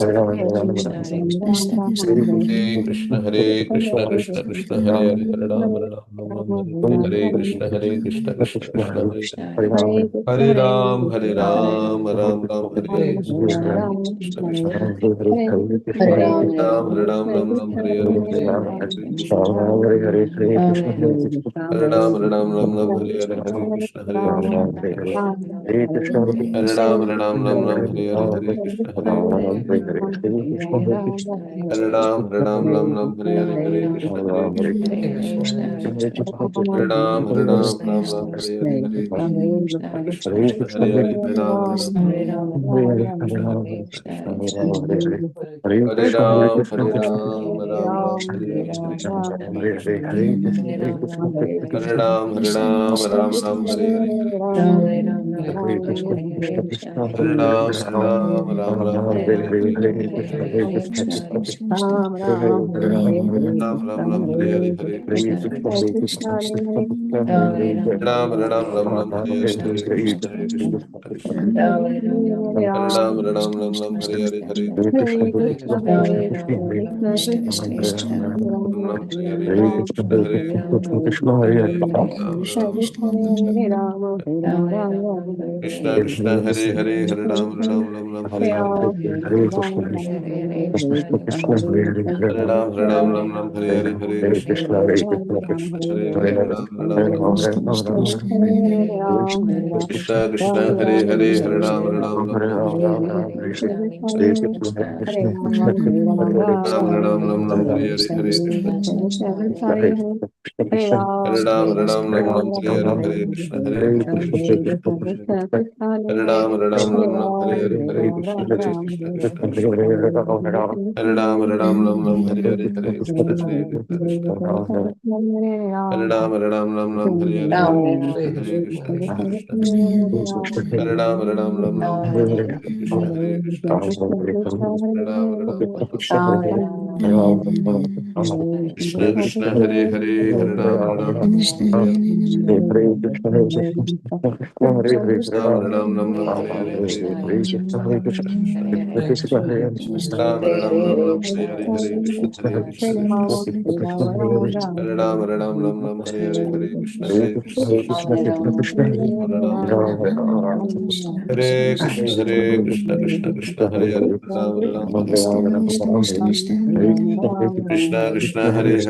Hare Krishna, Krishna Krishna, Hare Hare, Hare Ram, Ram Ram, Hare Hare, Krishna Krishna, Krishna Hare Hare, Hare Ram, Hare Ram, Ram Ram, Hare Hare, Krishna Krishna, Krishna Ram, Hare Ram, Ram Ram, Hare Hare, Hare Krishna, Hare Ram, Hare Ram, Ram Ram, Hare Hare, Hare Krishna, Hare Krishna, Hare Ram, Hare Ram, Ram Ram, Hare Hare, Hare Krishna, Hare Hare Ram, Hare Ram, Ram Ram, Hare Hare, Hare Krishna, Hare Krishna, Hare Ram, Hare Ram, Ram Ram, Hare Hare, Hare Krishna, Krishna Krishna, Hare Hare, Hare Ram, Hare Ram, Ram Ram, Hare Krishna, Hare Krishna, Krishna Krishna, Hare Ram, Hare Ram, Ram Ram, Hare Hare, Hare Krishna, Hare Krishna, Hare Ram, Hare Ram, Ram Ram, Hare Hare, Hare Krishna, Hare Ram, Hare Ram, Ram Ram, Hare Hare, Hare Krishna, Hare Krishna, Ram Ram Ram, Hare Hare, Hare Krishna, Hare Krishna, Ram Ram Ram Ram, Hare Hare, Hare Krishna, Hare Krishna, Krishna Krishna, Hare Ram, Hare Ram, Ram Ram, Hare Hare, Hare Krishna, Hare Krishna, Ram Ram, Hare Hare, Hare Krishna, Hare Hare Ram Ram, Krishna Krishna, Hare Hare, Hare Ram, Ram Ram Ram, Hare Hare, Hare Ram, Hare Ram, Ram Ram, Hare Hare, Hare Krishna, Krishna Krishna, Hare Hare, Hare Ram, Hare Ram, Ram Ram, Krishna Krishna, Hare Hare, Hare Ram, Ram Ram, Ram Ram, Ram Ram, Hare Hare, Hare Krishna, Hare Ram, Hare Ram, Ram Ram, Hare Hare, Hare Krishna, Hare Krishna, Krishna Krishna, Hare Ram, Hare Ram, Ram Ram, Hare Hare, Hare Krishna, Hare Krishna, Krishna Krishna, Hare Ram, Hare Ram, Ram Ram, Hare Hare, Hare Krishna, Hare Krishna, Krishna Krishna, Hare Ram, Hare Ram, Ram Ram, Hare Hare, Hare Krishna, Hare Krishna, Krishna Krishna, Hare Ram, Hare Ram, Ram Ram, Hare Hare, Hare Krishna, Hare Krishna, Hare Ram, Hare Ram, Ram Ram, Krishna Krishna, Hare Hare, Hare Ram, Hare Ram, Ram Ram, Hare Hare, Ram, Hare Ram, Ram Ram, Hare Hare, Hare Krishna, Krishna Krishna, Ram, Hare Ram, Ram Ram, Hare Hare, Hare Krishna, Hare Krishna, Krishna Krishna, Hare Ram, Hare Ram, Ram Ram, Hare Hare, Hare Krishna, Hare Krishna, Krishna Krishna, Hare Ram, Hare Ram, Hare Krishna, Hare Krishna, Krishna Krishna, Hare Hare, Hare Ram, Hare Ram, Ram Ram, Krishna Krishna, Hare Hare, Hare Ram, Hare Ram, Ram Ram, Hare Krishna, Hare Krishna, Krishna Krishna, Hare Ram, Hare Ram, Ram Ram, Hare Hare, Hare Krishna, Hare Krishna, Krishna Krishna, Hare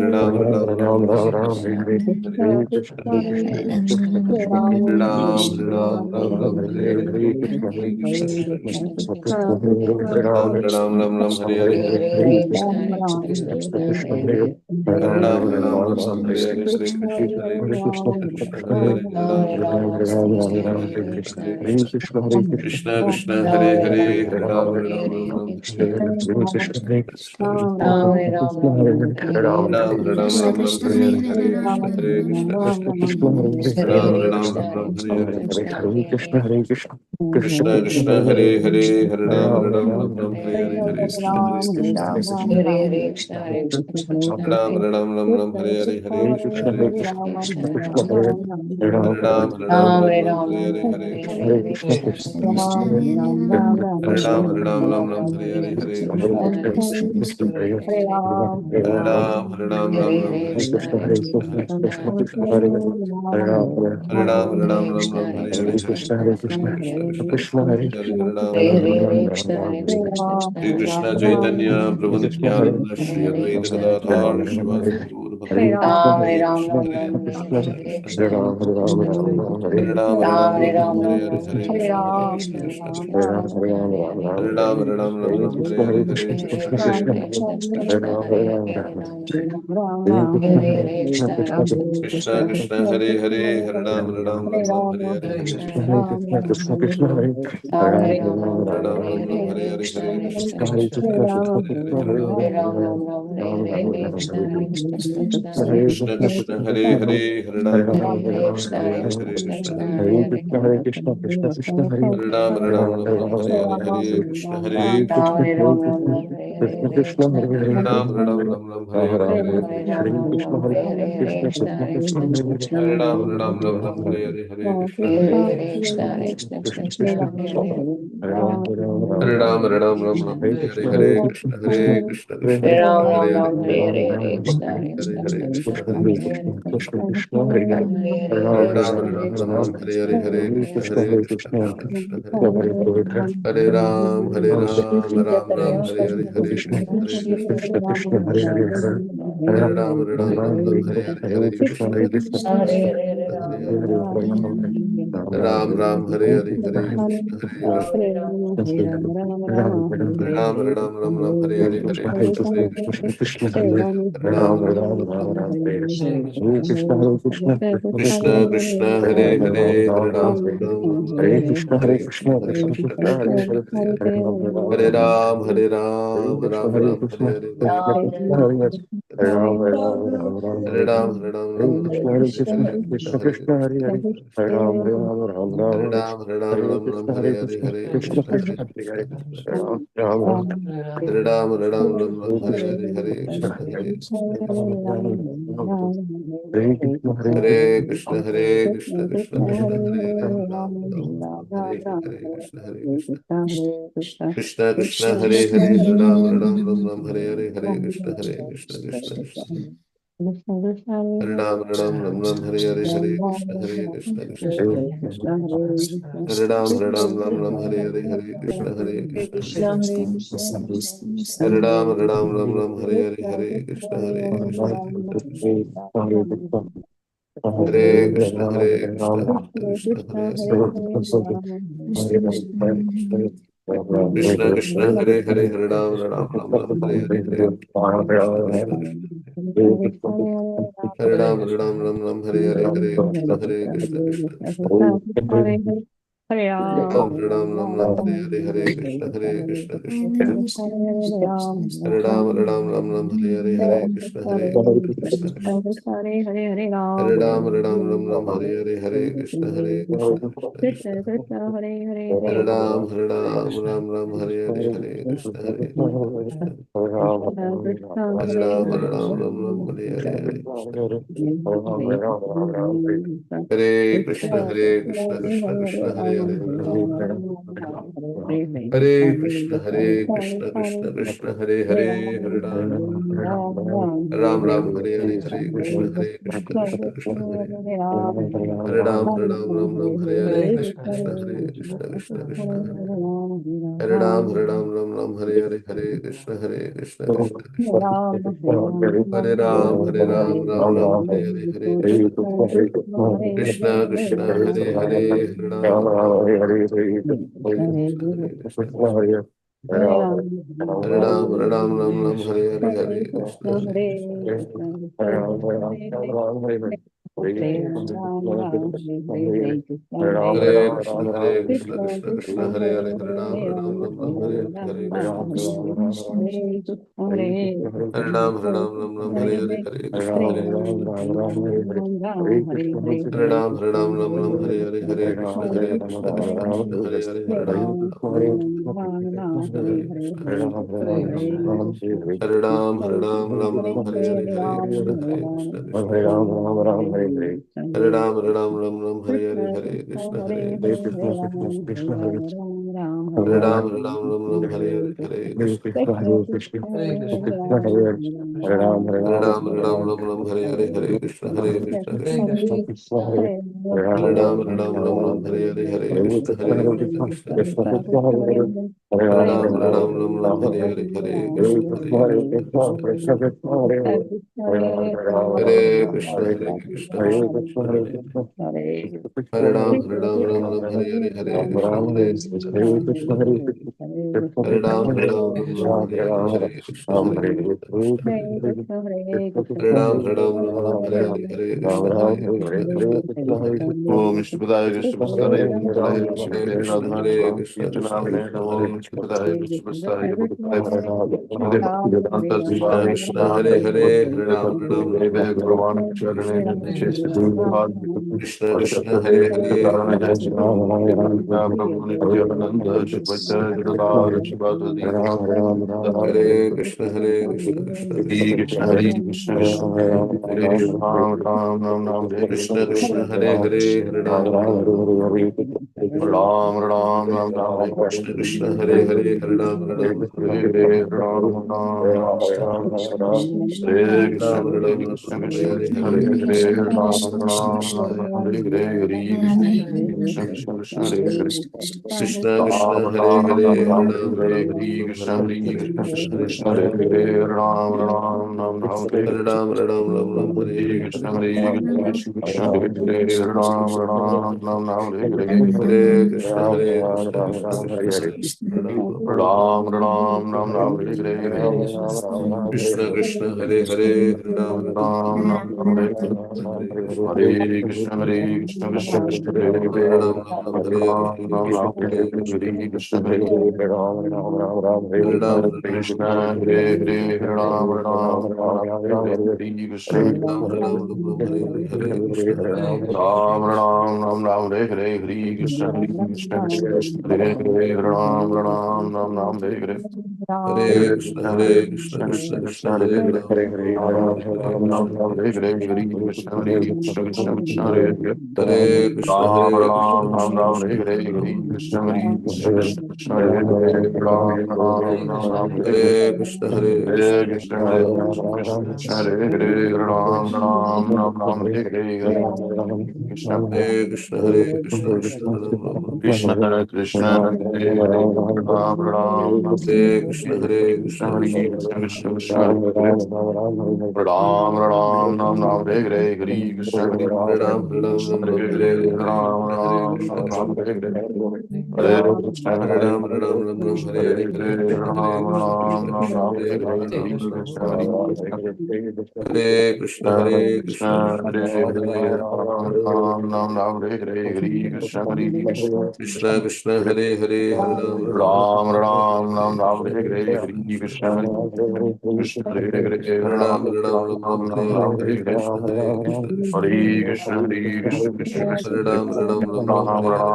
Ram, Hare Ram, Ram Ram, Hare Hare, Hare Krishna, Hare Ram, Hare Ram, Ram Ram, Hare Hare, Hare Krishna, Hare Krishna, Krishna Krishna, Hare Hare, Hare Ram, Hare Ram, Ram Ram, Hare Hare, Hare Krishna, Hare Krishna, Krishna Krishna, Hare Hare, Hare Ram, Hare Ram, Ram Ram, Hare Hare, Hare Krishna, Krishna Krishna, Ram Hare Ram, Ram Ram, Hare Hare, Hare Krishna, Hare Krishna, Krishna Krishna, Ram Hare Ram, Ram Ram, Hare Hare, Krishna Krishna, Hare Hare, Hare Ram, Hare Ram, Ram Ram, Hare Hare, Hare Krishna, Hare Krishna, Ram Hare Ram, Ram Ram, Hare Hare, Hare Krishna, Hare Krishna, Krishna Krishna, Hare Ram, Ram Ram, Hare Hare, Hare Krishna, Hare Krishna, Krishna Krishna, Hare Ram, Ram Ram, Hare Hare, Hare Krishna, Hare Krishna, Krishna Krishna, Hare Ram, Ram Ram, Hare Hare, Hare Krishna, Hare Krishna, Krishna Krishna, Hare Ram, Hare Ram, Ram Ram, Hare Hare, Hare Krishna, Krishna Krishna, Hare Hare Ram, Hare Ram, Hare Krishna Chaitanya, Prabhu Nityananda, Shri Advaita Gadadhar, Shivasi Gaur Bhakta, Hare Krishna, Hare Krishna, Krishna Krishna, Hare Ram, Hare Ram, Ram Ram, Hare Hare, Hare Krishna, Hare Krishna, Krishna Krishna, Hare Ram, Hare Ram, Ram Ram, Hare Hare, Hare Krishna, Hare Krishna, Krishna Krishna, Hare Hare, Hare Ram, Hare Ram, Ram Ram, Hare Hare, Hare Krishna, Hare Ram, Ram Ram, Hare Hare, Hare Krishna, Krishna Krishna, Hare Hare, Hare Ram, Ram Ram, Hare Hare, Hare Krishna, Krishna Krishna Hare Hare Hare Ram Hare Ram Hare Krishna Hare Krishna Krishna Hare Hare Ram Hare Hare Hare Krishna Hare Krishna Krishna Hare Hare Hare Ram Hare Hare Hare Hare Krishna Krishna Hare Krishna Krishna Krishna Hare Ram Hare Hare Krishna Hare Krishna Hare Ram Hare Hare Krishna Hare Krishna Krishna Krishna Hare Hare Hare Krishna Hare Krishna Hare Ram Hare Krishna Hare Krishna Krishna Krishna Hare Hare Ram Ram Ram Hare Krishna Hare Krishna Krishna Krishna Hare Hare Ram Hare Krishna Hare Krishna Krishna Krishna Hare Hare Ram Hare Krishna Hare Krishna Hare Krishna Hare Krishna Krishna Hare Krishna Krishna Krishna Krishna Hare Ram Hare Krishna Hare Krishna Krishna Krishna Krishna Hare Hare Hare Krishna Hare Hare Krishna Krishna Krishna Krishna Krishna Krishna Hare Krishna Hare Hare Hare Hare Ram Ram Hare Krishna Hare Ram Krishna Hare Hare Krishna Hare Krishna Krishna Hare Krishna Hare Hare Ram Hare Ram Hare Krishna Hare Krishna Hare Krishna Hare Krishna Hare Krishna Hare Krishna Hare Hare Krishna Hare Krishna Hare Krishna Krishna Krishna Hare Hare Krishna Krishna Hare Krishna Ram Hare Ram Hare Krishna Krishna Hare Hare Krishna Krishna Krishna Hare Krishna Hare Krishna Hare Krishna Krishna Krishna Hare Hare Krishna Krishna Krishna Hare Hare Hare Krishna Krishna Krishna Hare Krishna Hare Hare Krishna Hare Hare Krishna Hare Krishna Hare Krishna Hare Krishna Krishna Krishna Hare Hare Krishna Krishna Hare Hare Hare Krishna Krishna Krishna Hare Krishna Krishna Krishna Hare Krishna Krishna Hare Krishna Krishna Krishna Hare Krishna Krishna Krishna Hare Krishna Krishna Hare Krishna Hare Krishna Krishna Krishna Hare Krishna Krishna Krishna Hare Ram Hare Krishna Krishna Hare Hare Krishna Hare Krishna Krishna Krishna Hare Ram Hare Krishna Krishna Hare Krishna Hare Krishna Hare Krishna Hare Krishna Hare Krishna Krishna Krishna Hare Hare Krishna Hare Krishna Krishna Krishna Hare Krishna Hare Krishna Hare Hare Krishna Krishna Hare Krishna Hare Krishna Hare Krishna Hare Krishna Krishna Krishna Hare Hare Krishna Hare Krishna Hare Krishna Om Ishvadaya Krishna Hare Krishna Hare Krishna Hare Krishna Krishna Krishna Hare Krishna Krishna Hare Hare Hare Ram Ram Ram Hare Krishna Krishna Hare Krishna Krishna Krishna Hare Hare Hare Ram Ram Ram Hare Prabhu Nityananda Shivata Jadadhar Shivadadi Hare Krishna Hare Krishna Krishna Krishna Hare Krishna Krishna Hare Hare Ram Ram Ram Ram Hare Krishna Krishna Hare Hare Hare Ram Ram Ram Ram Ram Ram Ram Hare Krishna Krishna Hare Hare Hare Ram Ram Hare Hare Ram Ram Ram Hare Krishna Hare Krishna Krishna Krishna Hare Hare Ram Ram Ram Hare Hare Hare Krishna Krishna Krishna Krishna Hare Hare Krishna Krishna Hare Hare Hare Ram Ram Ram Hare Krishna Krishna Hare Hare Ram Ram Ram Hare Hare Krishna Ram, Hare Ram, Ram Ram, Hare Hare Krishna Krishna, Hare Krishna Krishna Krishna, Krishna Hare Hare Hare, Hare Krishna Krishna, Ram Krishna Ram Hare Ram Hare Hare Hare Krishna, Ram Hare Krishna, Krishna Krishna, Hare Ram Ram Ram Ram Ram Hare Hare Krishna Krishna Hare Hare Hare Ram Ram Ram Hare Hare Hare Krishna Hare Krishna Krishna Krishna Hare Hare Ram Ram Ram Hare Hare Krishna Hare Hare Krishna Hare Hare Hare Ram Ram Ram Hare Hare Krishna Hare Ram Ram Ram Ram Hare Hare Hare Krishna Hare Krishna Krishna Krishna Hare Hare Ram Ram Ram Ram Hare Hare Hare Krishna Hare Krishna Krishna Krishna Hare Hare Ram Ram Ram Hare Hare Hare Krishna Hare Krishna Krishna Krishna Hare Hare Hare Krishna, Ram Hare Krishna, Ram Ram Krishna Ram Krishna, Hare Hare Hare Hare Ram, Krishna Hare Krishna Krishna Krishna Hare Hare Ram Ram Ram Ram Hare Hare Hare Krishna, Hare Hare Krishna, Krishna Krishna Hare Ram, Krishna Krishna Krishna Hare Hare Ram Ram Ram Ram Hare Hare Hare Krishna Hare Krishna, Hare Krishna, Krishna Ram, Ram, Krishna Krishna Hare Hare Ram Ram Ram Hare Krishna, Hare Krishna Krishna, Hare Krishna Krishna Krishna, Krishna Hare Krishna Hare Hare Ram Ram Ram Ram Hare Hare Hare Krishna Hare Hare Ram, Krishna Ram Hare Ram, Hare Hare Hare Ram Krishna, Hare Ram Krishna, Ram Ram Krishna Hare Krishna, Hare Hare Ram, Hare Krishna Hare Hare Ram, Hare Ram, Ram Ram, Krishna Hare Hare Hare, Hare Hare Krishna, Hare Ram Krishna, Ram Krishna Ram Krishna, Ram Hare Hare Ram, Hare Ram Hare Ram, Krishna Hare Krishna Hare Krishna, Hare Krishna, Krishna Krishna Hare Krishna, Hare Hare Ram Ram, Ram Ram Ram Hare Hare Hare Krishna Hare Krishna Krishna Krishna, Hare Hare, Hare Ram, Ram Ram, Ram Ram Hare Ram Ram Krishna, Hare Hare Hare Krishna, Hare Krishna Krishna Hare Krishna, Krishna Hare Hare Hare Ram Ram, Hare Ram, Ram Ram, Ram Hare Ram Hare, Hare Hare Hare Krishna, Hare Krishna, Krishna Hare Krishna, Krishna Hare Krishna Krishna Krishna Hare Hare Ram, Hare Ram, Ram Ram, Ram Hare Hare, Ram Hare Ram Krishna, Ram Hare Hare Hare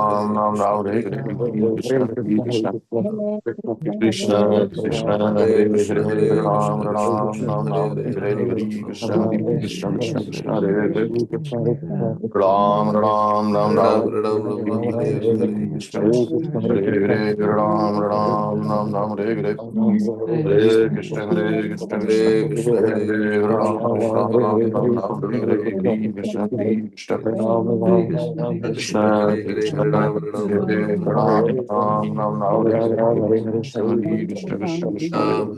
Krishna, Krishna Krishna Krishna Hare Hare Krishna, Hare Hare Ram Krishna, Krishna Ram Krishna, Ram Hare Ram Hare, Hare Hare Hare Ram, Hare Ram Krishna Ram, Hare Hare Krishna Krishna, Krishna Krishna Krishna Krishna, Hare Hare Hare Ram, Ram Ram Ram Hare Ram Ram, Hare Ram, Ram Ram, Hare Hare, Hare Krishna Krishna, Hare Hare Ram Ram Ram Ram Hare Hare Hare Krishna Hare Krishna Krishna Hare Krishna, Hare Hare Hare Krishna, Krishna Ram Krishna, Ram Hare Ram Hare, Ram Ram Ram Hare Ram, Hare Ram Hare Ram, Krishna Hare Krishna Krishna, Krishna Hare Hare, Krishna Hare Hare Ram, Hare Ram, Ram Hare Ram, Ram Ram Ram Ram Hare Hare Krishna Hare Krishna Krishna Krishna Hare Ram, Hare Ram, Ram Ram, Hare Hare, Hare Krishna, Ram Hare Krishna, Ram Krishna Ram Krishna, Ram Hare Hare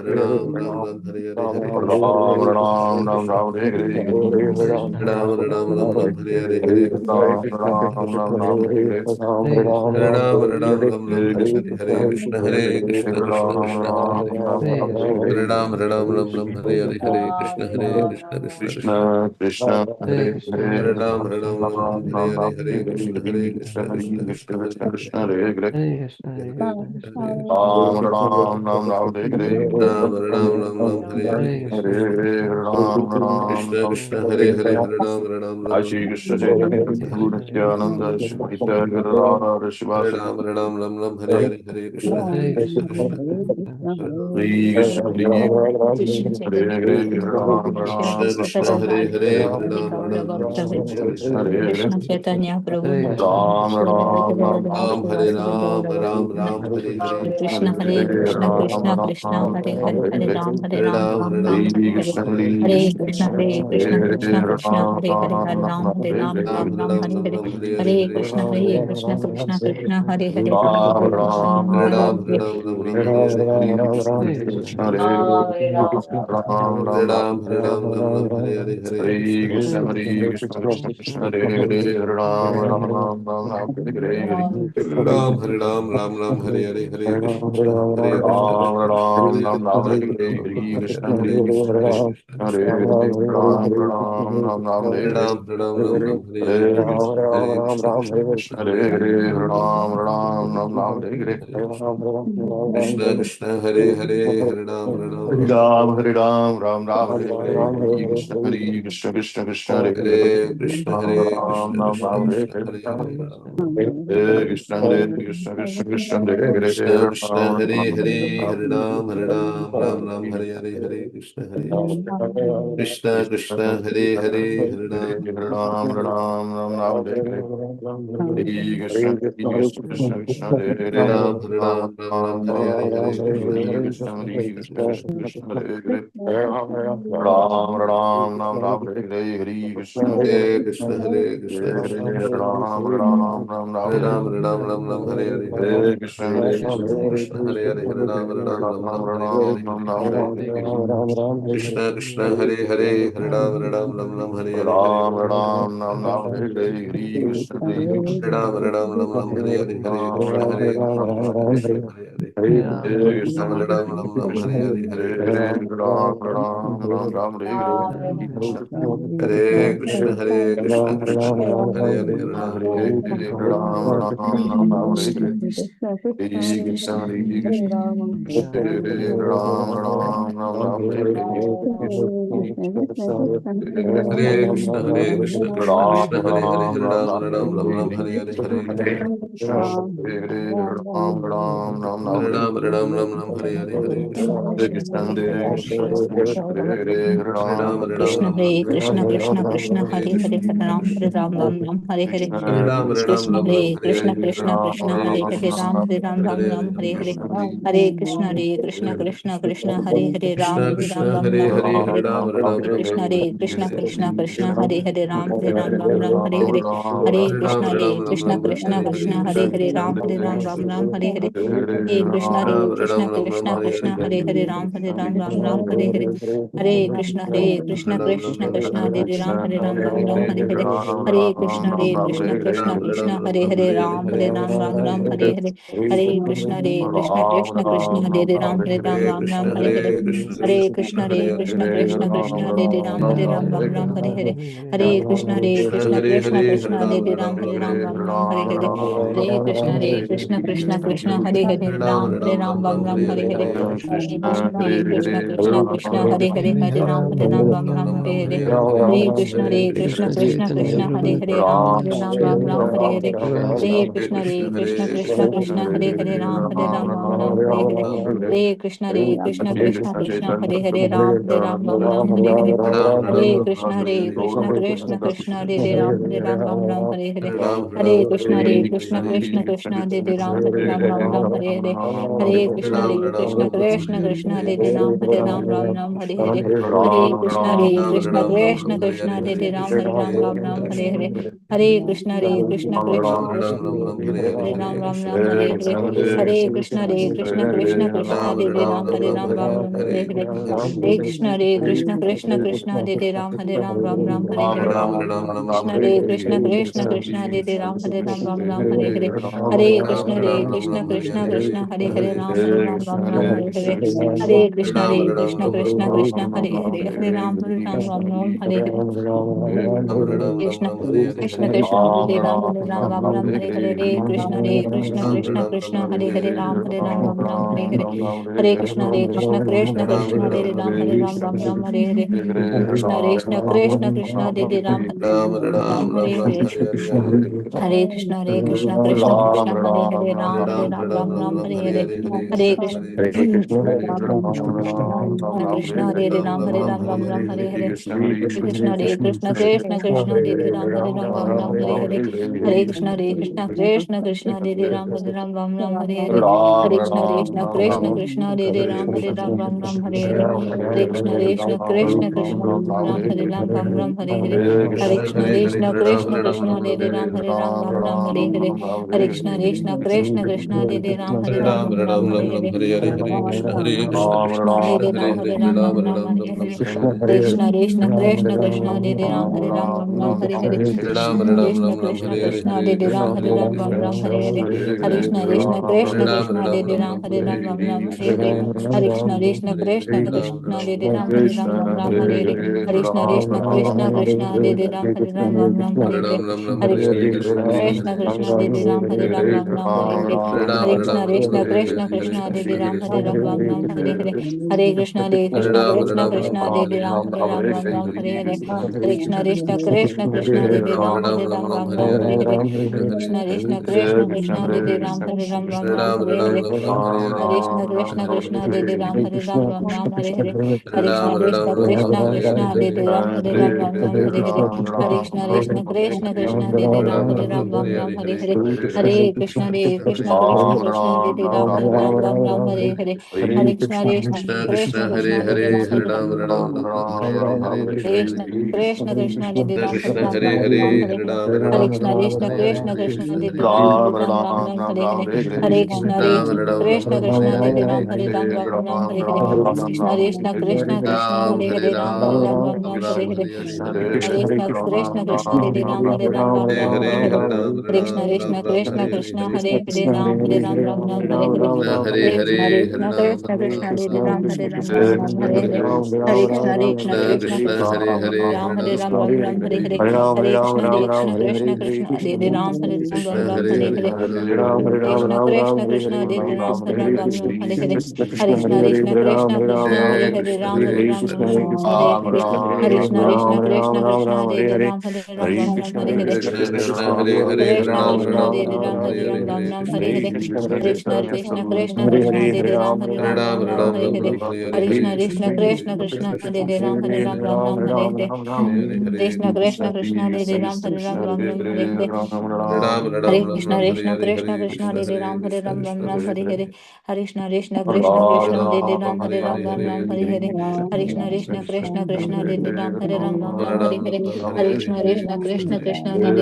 Hare Ram, Hare Ram, Ram Ram, Hare Hare, Hare Hare Krishna, Ram Ram Ram Ram Hare Hare Ram, Hare Ram, Ram Ram, Hare Hare Krishna Hare, Hare Krishna, Hare Krishna, Krishna Ram Krishna, Ram Hare Ram Ram Hare Hare Ram, Ram Ram, Hare Hare, Hare Krishna, Krishna Krishna, Krishna Krishna Hare Hare Hare Ram, Ram Ram, Ram Hare Ram Hare, Ram Hare Hare Krishna, Hare Hare Krishna, Krishna Krishna Hare Krishna, Krishna Hare Krishna Krishna Hare Hare Hare Krishna, Hare Ram Ram Ram Ram Hare Hare Ram, Hare Hare, Hare Ram Ram Krishna Ram Krishna Hare Hare Hare Ram Shri Ram Krishna Chaitanya Prabhu Nityananda Shri Advaita Gadadhara Hare Shivasati Ram Hare Hare Hare Krishna Shri Krishna Hare Hare Hare Ram Krishna Ram Krishna Ram Hare Hare Hare Hare Ram Krishna Hare Krishna Chaitanya Prabhu Ram Nityananda Ram Ram Ram Hare Ram Ram Ram Hare Hare Krishna Hare Krishna Krishna Krishna Hare Hare Hare Hare Ram Ram Ram Hare Ram Ram Hare Hare Hare Krishna Hare Hare Krishna Krishna Krishna Hare Hare Krishna Hare Krishna Krishna Hare Hare Hare Ram Ram Hare Ram Ram Hare Ram Hare Ram Hare Hare Hare Krishna Krishna Hare Hare Krishna Krishna Krishna Krishna Krishna Krishna Hare Hare Hare Ram Hare Ram Hare Ram Ram Hare Krishna Ram Ram Ram Hare Hare Hare Krishna Hare Krishna Krishna Hare Ram Hare Ram Ram Hare Ram Ram Ram Hare Hare Hare Krishna Krishna Hare Krishna Krishna Krishna Hare Hare Ram Ram Ram Ram Hare Hare Hare Ram Hare Ram Ram Ram Hare Hare Hare Krishna Krishna Hare Krishna Ram Hare Ram Krishna, Ram Hare Hare Hare Krishna, Hare Hare Krishna Hare, Hare Hare Krishna Krishna, Hare Krishna Hare Krishna, Hare Hare Hare, Ram Ram Ram Ram Hare Hare Ram, Hare Ram, Ram Ram, Hare Hare, Hare Hare Ram Krishna, Hare Ram Krishna, Ram Krishna Hare Krishna, Krishna Hare Hare Hare, Hare Hare Ram Ram, Ram Ram, Ram Ram Ram Ram, Ram Hare Hare Hare, Hare Hare Hare Krishna, Ram Ram Krishna Ram Krishna, Hare Hare, Hare Ram, Hare Ram, Hare Ram Ram, Ram, Hare Hare Hare, Ram, Ram Ram, Hare Hare Hare, Hare, Hare Hare Krishna, Krishna, Hare Krishna, Krishna Krishna, Hare Hare Hare, Krishna, Ram Hare Ram, Krishna, Ram Krishna Ram, Hare Krishna, Hare, Hare Hare Ram Ram, Hare Krishna, Hare Krishna, Krishna Krishna, Hare Hare, Krishna Ram Krishna, Hare Ram, Hare, Ram Hare Ram, Hare Ram, Ram Ram, Hare Hare, Hare Krishna, Hare Krishna, Krishna Krishna, Hare Hare, Hare Ram, Hare Ram, Ram Ram, Hare Hare, Hare Krishna, Hare Krishna, Krishna Krishna, Hare Hare Hare, Ram, Hare Ram Ram, Ram Ram, Ram, Hare Hare, Hare Krishna, Hare Hare Krishna, Krishna, Hare Hare Krishna, Krishna, Krishna Krishna, Hare Hare, Hare Krishna, Hare Krishna, Hare Krishna, Krishna Krishna, Hare Ram, Hare Ram, Ram Ram, Hare Hare, Hare Krishna, Hare Krishna, Krishna Hare Hare, Hare Ram, Hare Ram, Ram Ram, Hare Hare, Hare Krishna, Hare Krishna, Krishna Krishna, Hare Hare, Hare Ram, Hare Ram, Ram Ram, Hare Hare, Hare Ram Krishna, Hare Ram Ram Ram Hare Hare Hare Krishna Hare Hare Krishna Ram, Hare Ram, Ram Ram, Hare Hare, Hare Krishna, Hare Krishna, Krishna Krishna, Hare Hare, Hare Krishna Ram, Hare Hare Ram, Ram Ram, Hare Krishna Hare, Hare Hare Krishna, Hare Ram Ram Ram Ram Hare Hare Krishna Hare Krishna, Hare Krishna, Krishna Krishna, Hare Hare, Hare Krishna Ram, Hare Ram Hare Ram, Ram Ram Ram, Hare Ram Hare, Ram Hare Ram Hare Krishna, Hare Hare Krishna Hare Krishna Hare Ram Ram Ram Ram Hare Hare Krishna, Hare Krishna, Krishna Ram Krishna, Hare Hare, Ram Hare Ram Ram, Ram Hare Hare Ram, Ram Ram, Hare Hare Hare, Hare Krishna, Hare Ram Ram Ram Ram Hare Hare Ram, Hare Ram, Ram Ram, Hare Hare, Hare Krishna, Hare Krishna Hare Krishna Krishna Hare Hare Hare Hare Ram, Ram Hare Ram, Krishna Ram Ram, Hare Hare Krishna Hare, Hare Krishna Krishna, Krishna Hare Hare Hare Krishna, Hare Ram Hare Ram Ram Ram Hare Hare Hare Ram, Hare Ram, Krishna Ram Ram, Hare Hare Krishna Hare, Krishna Krishna Hare Hare Ram Hare Ram Hare Ram Hare, Ram Hare Hare Hare Krishna, Hare Hare Krishna Hare Krishna Krishna Krishna Hare Hare Ram Krishna, Hare Ram Krishna, Ram Hare Ram Hare, Hare Hare Hare Ram, Hare Ram, Hare Ram Krishna Ram, Hare Hare Krishna Krishna, Krishna Hare Krishna Krishna, Hare Hare Ram Hare Ram Ram Ram Hare Hare Hare Hare Ram, Krishna Hare Hare Ram, Ram Krishna Ram, Hare Krishna Hare, Krishna Hare Hare Krishna, Hare Krishna Ram Hare Krishna, Ram Ram Ram Hare Hare Hare Hare Krishna Hare Ram, Hare Krishna Ram, Ram Ram, Krishna Hare Hare, Krishna Hare Hare Hare Krishna, Ram Hare Krishna Ram Ram Krishna, Ram Hare Hare Hare, Hare Hare Krishna Hare Hare Krishna Ram, Krishna Ram Ram, Hare Krishna Hare, Hare Ram Krishna, Hare Ram Krishna, Ram Hare Ram Hare, Hare Hare Hare Hare Krishna, Krishna Hare Krishna Krishna Hare Ram, Krishna Ram Hare Ram, Hare Hare Hare, Ram Hare Hare Ram Krishna, Ram Hare Ram Hare, Hare Hare Hare Krishna Hare Krishna Krishna Krishna Hare Ram Hare Ram Hare Ram Ram Krishna, Hare Hare Hare Krishna, Hare Krishna Krishna, Krishna Hare Hare Hare, Krishna Hare Krishna Ram, Krishna Ram Hare Ram, Ram Ram Hare Ram, Ram Hare Ram Hare, Ram Hare Hare Ram Hare Krishna Hare Hare Krishna, Krishna Hare Krishna Hare, Krishna Hare Hare Ram, Ram Ram Hare Ram, Ram Hare Ram Hare, Ram Hare Hare Hare Krishna Hare Krishna Krishna Krishna Hare Hare Ram Hare Ram Ram Ram Hare Hare Hare Krishna Hare Krishna Krishna Krishna Hare Hare Hare Ram Hare Ram Ram Ram Hare Hare Hare Krishna Hare Krishna Krishna Krishna Hare Hare Ram Hare Ram Ram Ram Hare Hare Hare Krishna Hare Krishna Krishna Krishna Hare Hare Ram Hare Ram Ram Ram Hare Hare Hare Krishna Hare Krishna Krishna Krishna Hare Hare Ram Hare Ram Ram Ram Hare Hare Hare Krishna Hare Krishna Krishna Krishna Hare Ram Hare Ram Ram Ram Hare Hare Hare Krishna Hare Krishna Krishna Krishna Hare Ram Hare Ram Ram Ram Hare Hare Hare Krishna Hare Krishna Krishna Krishna Hare Ram Hare Ram Ram Ram Hare Hare Hare Krishna Hare Krishna Krishna Krishna Hare Ram Hare Ram Ram Ram Hare Hare Hare Krishna Hare Krishna Krishna Krishna Hare Ram Ram Ram Hare Hare Hare Krishna Hare Krishna Krishna Krishna Hare Ram Hare Ram Ram Ram Hare Hare Hare Krishna Hare Krishna Krishna Krishna Hare Ram Ram Ram Hare Hare Krishna Hare Krishna Krishna Krishna Hare Ram Ram Hare Hare Hare Krishna Hare Krishna Krishna Krishna Hare Ram Ram Hare Hare Hare Krishna Hare Krishna Krishna Krishna Hare Ram Ram Hare Hare Krishna Krishna Krishna Hare Ram Ram Hare Hare Krishna Hare Krishna Krishna Krishna Hare Ram Hare Hare Hare Krishna Hare Krishna Krishna Krishna Hare Ram Hare Hare Krishna Krishna Krishna Krishna Hare Ram Hare Hare Hare Krishna Hare Krishna Krishna Krishna Hare Ram Ram Hare Hare Hare Krishna Hare Krishna, Hare Krishna Hare Ram Hare Hare Krishna Hare Krishna Krishna Krishna Hare Ram Hare Hare Hare Krishna Hare Krishna Krishna Krishna Hare Ram Hare Hare Hare Krishna Krishna Krishna Krishna Hare Ram Hare Hare Hare Krishna Krishna Krishna Krishna Ram Hare Ram Ram Ram Hare Hare Hare Krishna Krishna Krishna Krishna Hare Ram Hare Ram Ram Ram Hare Hare Hare Krishna Krishna Krishna Krishna Hare Ram Hare Ram Ram Ram Hare Hare Hare Krishna Krishna Hare Ram Hare Ram Ram Ram Hare Hare Hare Krishna Krishna Krishna Krishna Hare Ram Hare Ram Ram Ram Hare Hare Krishna Krishna Krishna Krishna Hare Ram Hare Ram Ram Ram Hare Hare Hare Krishna Krishna Krishna Krishna Hare Ram Hare Ram Ram Ram Hare Hare Hare Krishna Krishna Krishna Krishna Hare Ram Hare Ram Ram Ram Hare Hare Hare Krishna Krishna Krishna Krishna Hare Ram Hare Ram Ram Ram Hare Hare Hare Krishna Krishna Hare Ram Hare Ram Ram Ram Hare Hare Hare Krishna Krishna Krishna Krishna Hare Ram Hare Ram Ram Ram Hare Hare Hare Krishna Krishna Krishna Hare Ram Hare Ram Ram Ram Hare Hare Hare Krishna Krishna Krishna Hare Ram Hare Ram Ram Ram Hare Hare Krishna Krishna Hare Ram Hare Ram Ram Ram Hare Hare Krishna Krishna Hare Ram Hare Ram Ram Ram Hare Hare Hare Krishna Krishna Hare Ram Hare Ram Ram Ram Hare Hare Hare Krishna Hare Ram Hare Ram Ram Ram Hare Hare Hare Krishna Krishna Hare Ram Hare Ram Ram Ram Hare Hare Hare Krishna Krishna Hare Ram Hare Ram Ram Ram Krishna Krishna Hare Ram Hare Ram Ram Ram Hare Hare Hare Krishna Krishna Hare Ram Hare Ram Ram Ram Hare Hare Hare Krishna Hare Ram Hare Ram Ram Ram Hare Hare Krishna Hare Ram Hare Ram Ram Ram Hare Hare Krishna Hare Ram Hare Ram Ram Ram Hare Hare Hare Krishna Hare Ram Hare Ram Ram Ram Hare Hare Hare Krishna Hare Ram Hare Ram Ram Ram Hare Hare Hare Krishna Hare Ram Hare Ram Ram Ram Hare Hare Hare Krishna Hare Ram Hare Ram Ram Ram Hare Hare Krishna Hare Ram Hare Ram Ram Ram Hare Hare Hare Krishna Hare Hare Ram Hare Ram Ram Ram Hare Hare Hare Krishna Hare Ram Hare Ram Ram Ram Hare Hare Krishna Hare Ram Hare Ram Ram Ram Hare Hare Hare Krishna Hare Ram Hare Ram Ram Ram Hare Hare Hare Krishna Hare Ram Hare Ram Ram Ram Hare Hare Krishna Hare Ram Hare Ram Ram Ram Hare Hare Krishna Hare Ram Hare Ram Ram Ram Hare Hare Hare Krishna Hare Ram Hare Ram Ram Ram Hare Hare Hare Krishna Hare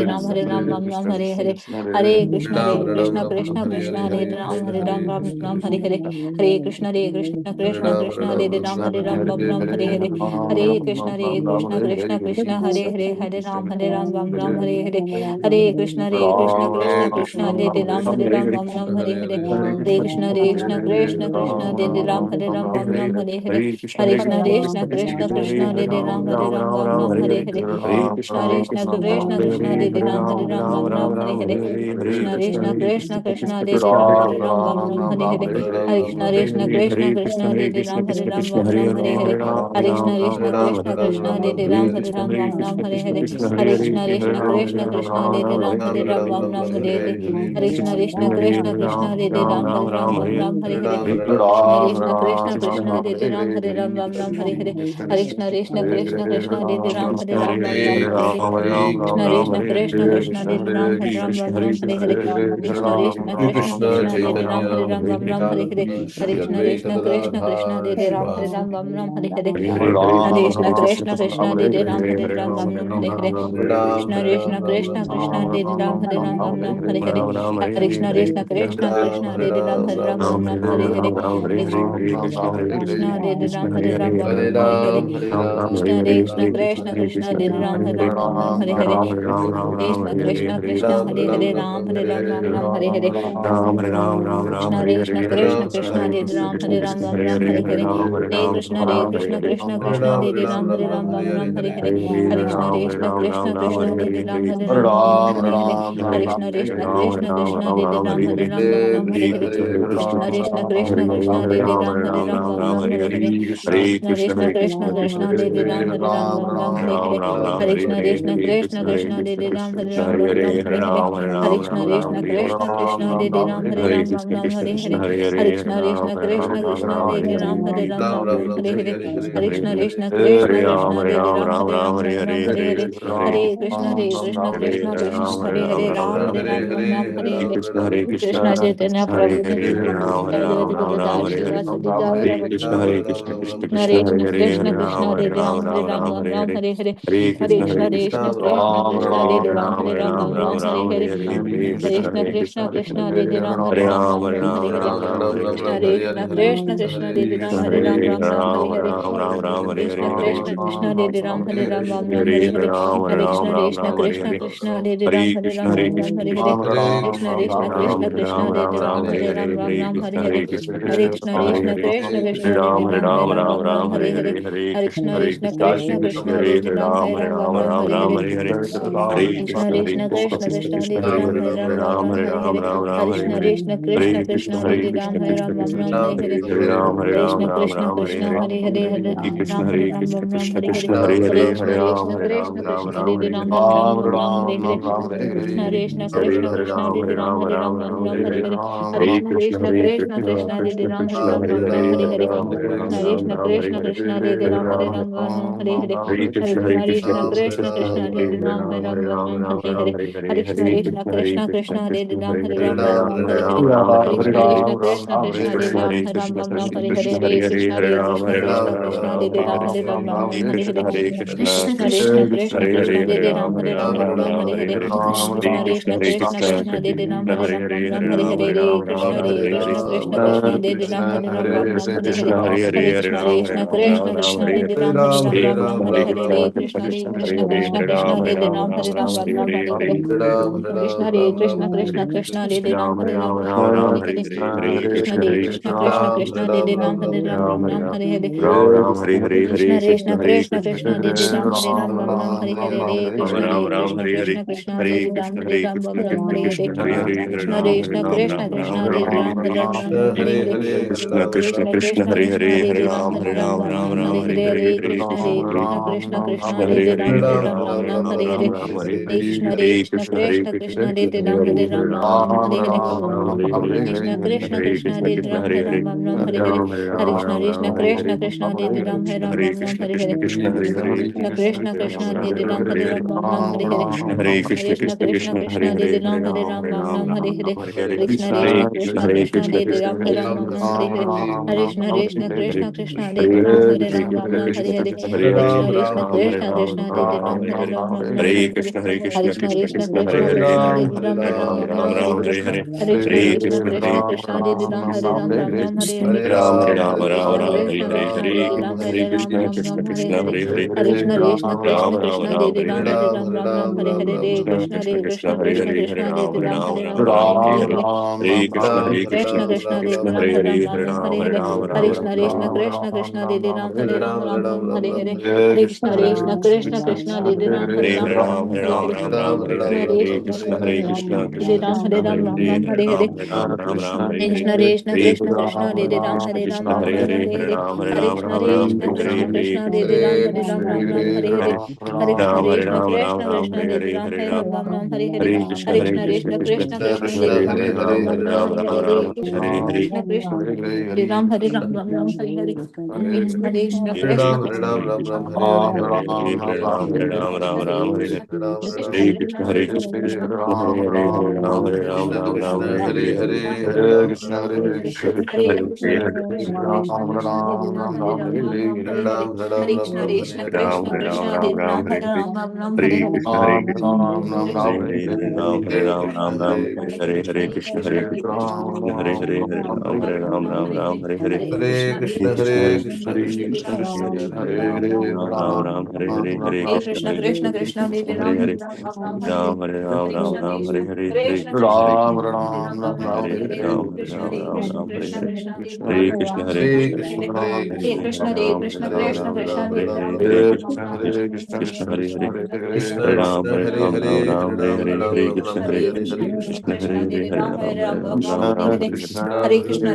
Ram Hare Ram Ram Ram Hare Hare Hare Krishna Hare Ram Hare Ram Ram Ram Hare Hare Hare Krishna Hare Ram Hare Ram Ram Ram Hare Hare Hare Krishna Hare Ram Hare Ram Ram Ram Hare Hare Hare Krishna Hare Hare Ram Hare Ram Ram Ram Hare Hare Hare Krishna Hare Ram Hare Ram Ram Ram Hare Hare Hare Krishna Hare Ram Hare Ram Ram Ram Hare Hare Hare Krishna Hare Ram Hare Ram Ram Ram Hare Hare Krishna Hare Ram Hare Ram Ram Ram Hare Hare Krishna Hare Ram Hare Ram Ram Ram Hare Hare Hare Krishna Hare Ram Hare Ram Ram Ram Hare Hare Hare Krishna Hare Ram Hare Ram Ram Ram Hare Hare Hare Krishna Hare Ram Hare Ram Ram Ram Hare Hare Hare Krishna Hare Ram Hare Ram Ram Ram Hare Hare Krishna Hare Ram Hare Ram Ram Ram Hare Hare Hare Krishna Hare Ram Hare Ram Ram Ram Hare Hare Krishna Hare Ram Hare Ram Ram Ram Hare Hare Krishna Hare Ram Hare Ram Ram Ram Hare Hare Hare Krishna Hare Ram Hare Ram Ram Ram Hare Hare Krishna Hare Ram Hare Ram Ram Ram Hare Hare Krishna Hare Ram Hare Ram Ram Ram Hare Hare Hare Krishna Hare Ram Hare Ram Ram Ram Hare Hare Krishna Hare Ram Hare Ram Ram Ram Hare Hare Krishna Hare Ram Hare Ram Ram Ram Hare Hare Krishna Hare Ram Hare Ram Ram Ram Hare Hare Krishna Hare Ram Hare Ram Ram Ram Hare Hare Krishna Hare Ram Hare Ram Ram Ram Hare Hare Hare Krishna Hare Ram Hare Ram Ram Ram Hare Hare Hare Krishna Hare Ram Hare Ram Ram Ram Hare Hare Krishna Hare Ram Hare Ram Ram Ram Hare Hare Krishna Hare Ram Hare Ram Ram Ram Hare Hare Hare Krishna Hare Ram Hare Ram Ram Ram Hare Hare Hare Krishna Hare Ram Hare Ram Ram Ram Hare Hare Hare Krishna Hare Ram Hare Ram Ram Ram Hare Hare Hare Krishna Hare Ram Hare Ram Ram Ram Hare Hare Hare Krishna Hare Hare Ram Hare Ram Ram Ram Hare Hare Krishna Chaitanya Prabhu Nityananda Jai Jai Guru Das Shiva Sadi Gaura Bhakti Hare Krishna Krishna Krishna Hare Ram Hare Ram Ram Ram Hare Hare Hare Krishna Krishna Krishna Krishna Hare Ram Hare Ram Ram Ram Hare Hare Krishna Krishna Krishna Hare Ram Hare Ram Ram Ram Hare Hare Krishna Krishna Krishna Krishna Hare Ram Hare Ram Ram Ram Hare Hare Krishna Krishna Krishna Hare Ram Hare Ram Ram Ram Hare Hare Krishna Krishna Krishna Krishna Hare Ram Hare Ram Ram Ram Hare Hare Krishna Krishna Krishna Krishna Hare Ram Hare Ram Ram Ram Hare Hare Hare Krishna Krishna Krishna Krishna Hare Ram Hare Ram Ram Ram Hare Hare Hare Krishna Krishna Krishna Krishna Hare Ram Hare Ram Ram Ram Hare Hare Krishna Krishna Krishna Krishna Hare Ram Hare Ram Ram Ram Hare Hare Hare Krishna Krishna Krishna Krishna Hare Ram Hare Ram Ram Ram Hare Hare Krishna Krishna Krishna Hare Hare Hare Ram Hare Ram Ram Ram Hare Hare Hare Krishna Krishna Krishna Krishna Hare Ram Hare Ram Ram Ram Hare Hare Krishna Krishna Krishna Krishna Hare Ram Hare Ram Ram Ram Hare Hare Krishna Krishna Krishna Krishna Hare Ram Hare Ram Ram Ram Hare Hare Krishna Krishna Krishna Hare Ram Hare Ram Ram Hare Hare Krishna Krishna Krishna Krishna Hare Ram Hare Ram Ram Hare Hare Krishna Krishna Krishna Hare Ram Hare Ram Ram Ram Hare Hare Krishna Krishna Krishna Krishna Hare Ram Hare Ram Ram Ram Hare Hare Hare Krishna Hare Krishna Krishna Krishna Hare Ram Hare Ram Ram Ram Hare Hare Krishna Krishna Krishna Krishna Hare Ram Hare Ram Ram Ram Hare Hare Krishna Krishna Krishna Krishna Hare Ram Hare Ram Ram Ram Hare Hare Krishna Hare Krishna Krishna Krishna Hare Ram Hare Ram Ram Ram Hare Hare Hare Krishna Krishna Krishna Krishna Hare Ram Hare Ram Ram Ram Hare Hare Krishna Hare Krishna Krishna Krishna Hare Ram Hare Ram Ram Ram Hare Hare Krishna Hare Krishna Krishna Krishna Hare Ram Hare Ram Ram Ram Hare Hare Krishna Hare Krishna Krishna Krishna Hare Ram Hare Ram Ram Ram Hare Hare Krishna Krishna Krishna Krishna Hare Ram Hare Ram Ram Ram Hare Hare Krishna Hare Krishna Krishna Krishna Hare Ram Hare Ram Ram Ram Hare Hare Krishna Krishna Krishna Krishna Hare Ram Hare Ram Ram Ram Hare Hare Krishna Krishna Krishna Hare Ram Hare Ram Ram Ram Hare Hare Hare Krishna Hare Krishna Krishna Krishna Hare Ram Hare Ram Ram Ram Hare Hare Hare Krishna Hare Krishna Krishna Krishna Hare Ram Hare Ram Ram Ram Hare Hare Krishna Krishna Krishna Hare Ram Hare Ram Ram Ram Hare Hare Hare Krishna Krishna Krishna Krishna Hare Ram Hare Ram Ram Ram Hare Hare Krishna Krishna Krishna Hare Ram Hare Ram Ram Ram Hare Hare Krishna Krishna Krishna Hare Ram Hare Ram Ram Ram Hare Hare Krishna Krishna Krishna Hare Ram Hare Ram Ram Ram Hare Hare Krishna Krishna Krishna Hare Ram Hare Ram Ram Ram Hare Hare Krishna Krishna Krishna Hare Ram Hare Ram Ram Ram Hare Hare Krishna Krishna Krishna Hare Ram Hare Ram Ram Ram Hare Hare Krishna Krishna Krishna Hare Ram Hare Ram Ram Ram Hare Hare Krishna Krishna Krishna Hare Ram Hare Ram Ram Ram Hare Hare Krishna Krishna Krishna Hare Ram Hare Ram Ram Ram Hare Hare Krishna Krishna Krishna Hare Ram Hare Ram Ram Ram Hare Hare Krishna Krishna Hare Ram Hare Ram Ram Ram Hare Hare Krishna Krishna Krishna Hare Ram Hare Ram Ram Ram Hare Hare Krishna Krishna Krishna Hare Ram Hare Ram Ram Ram Hare Hare Krishna Krishna Hare Ram Hare Ram Ram Ram Hare Hare Krishna Krishna Hare Ram Hare Ram Ram Ram Hare Hare Krishna Hare Ram Hare Ram Ram Ram Hare Hare Krishna Krishna Hare Ram Hare Ram Ram Ram Hare Hare Krishna Krishna Hare Ram Hare Ram Ram Ram Hare Hare Krishna Krishna Hare Ram Hare Ram Ram Ram Hare Hare Krishna Krishna Krishna Hare Krishna Krishna Krishna Krishna Hare Ram Hare Ram Ram Ram Hare Hare Krishna Krishna Krishna Hare Ram Hare Ram Ram Ram Hare Hare Krishna Krishna Krishna Hare Ram Hare Ram Ram Hare Hare Krishna Krishna Krishna Hare Ram Ram Ram Hare Hare Krishna Krishna Krishna Hare Ram Hare Ram Ram Ram Hare Hare Hare Krishna Krishna Krishna Hare Ram Hare Ram Ram Ram Hare Hare Krishna Krishna Krishna Hare Ram Hare Ram Ram Ram Hare Hare Hare Krishna Krishna Krishna Hare Ram Ram Ram Hare Hare Krishna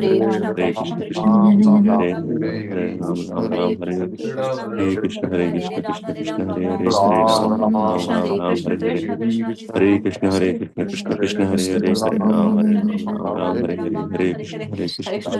Krishna Krishna Hare Ram Hare Ram Ram Ram Hare Hare Krishna Krishna Krishna Krishna Hare Ram Hare Ram Ram Ram Hare Hare Krishna Krishna Krishna Krishna Hare Ram Hare Ram Ram Ram Hare Hare Krishna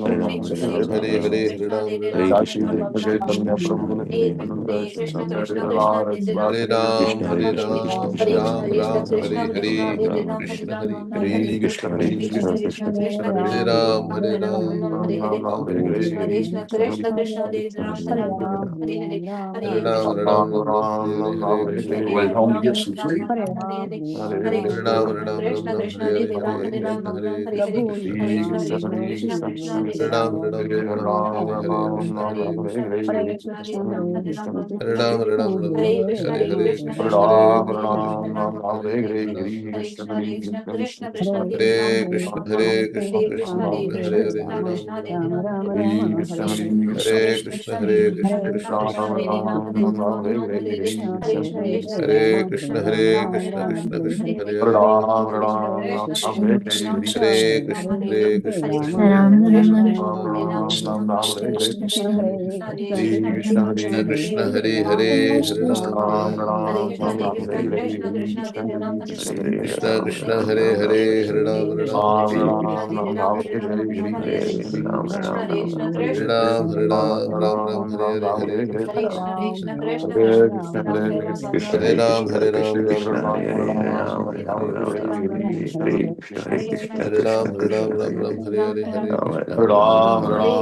Hare Ram, Hare Ram, Hare Ram Hare, Ram. Hare Ram, Hare Hare Ram, Krishna, Hare Krishna, Chaitanya Prabhu Nityananda, Shri Advaita Gadadhara Hare Sivasadi Ram, Krishna, Hare Hare Krishna, Krishna Ram, Krishna, Ram Hare Ram, Hare, Hare Hare Hare, Ram, Hare Ram Krishna, Ram. Hare Hare Krishna, Krishna, Krishna Hare Krishna, Krishna, Krishna Krishna, Hare Hare Hare, Ram, Hare Ram Ram, Ram, Ram Ram Ram, Ram, Hare Hare Hare, Hare, Krishna Hare Hare Ram, Ram Ram, Ram, Hare Hare, Krishna Well, Krishna, home to get some sleep. Hare Ram, Hare Ram, Ram Ram, Hare Hare, Hare Krishna, Hare Krishna, Krishna Krishna, Hare Ram, Hare Ram, Ram Ram, Hare Hare, Krishna Hare Krishna, Krishna Krishna, Hare Ram, Hare Ram, Ram Ram, Hare Hare, Krishna Hare Krishna, Hare Ram, Hare Krishna, Hare Krishna, Krishna Krishna, Hare Hare, Hare Ram, Ram Ram, Hare Krishna, Hare Krishna, Krishna Krishna, Hare Hare, Hare Krishna, Hare Krishna, Krishna Krishna, Hare Hare, Hare Ram, Hare Krishna, Hare Krishna, Krishna Ram Ram, Ram Ram Hare Ram, Krishna Krishna Hare Krishna Krishna, Krishna Hare Hare, Hare Ram, Ram Krishna Krishna, Hare Hare, Hare Ram, Hare Ram, Hare Ram, Ram Ram, Hare Hare, Hare Krishna, Krishna Krishna, Hare Ram, Hare Ram, Ram Ram, Hare Hare, Krishna Hare Krishna, Krishna Krishna, Hare Ram, Ram Ram, Hare Hare, Hare Krishna, Hare Krishna,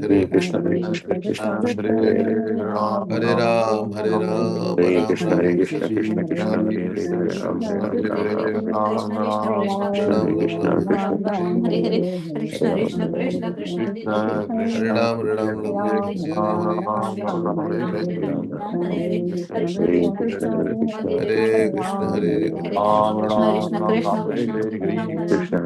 Hare Krishna, Krishna, Hare Krishna Krishna, Krishna Krishna, Krishna, Hare Hare Hare, Hare, Hare Ram, Hare Ram, Hare Ram Krishna, Ram, Hare Hare Krishna, Hare, Krishna Krishna, Hare Hare Hare, Hare Krishna, Ram, Hare Krishna Ram, Hare Ram Hare, Ram, Hare Hare, Ram Hare Ram Krishna, Ram, Hare Hare Krishna, Hare, Krishna Hare Krishna, Hare Hare, Hare, Hare Ram, Ram Ram, Hare Hare, Hare Krishna, Hare Hare Krishna, Ram, Ram Ram, Hare Hare, Hare Hare Krishna, Hare Krishna, Hare Krishna, Hare Hare Krishna, Krishna, Krishna Krishna, Hare Hare, Krishna,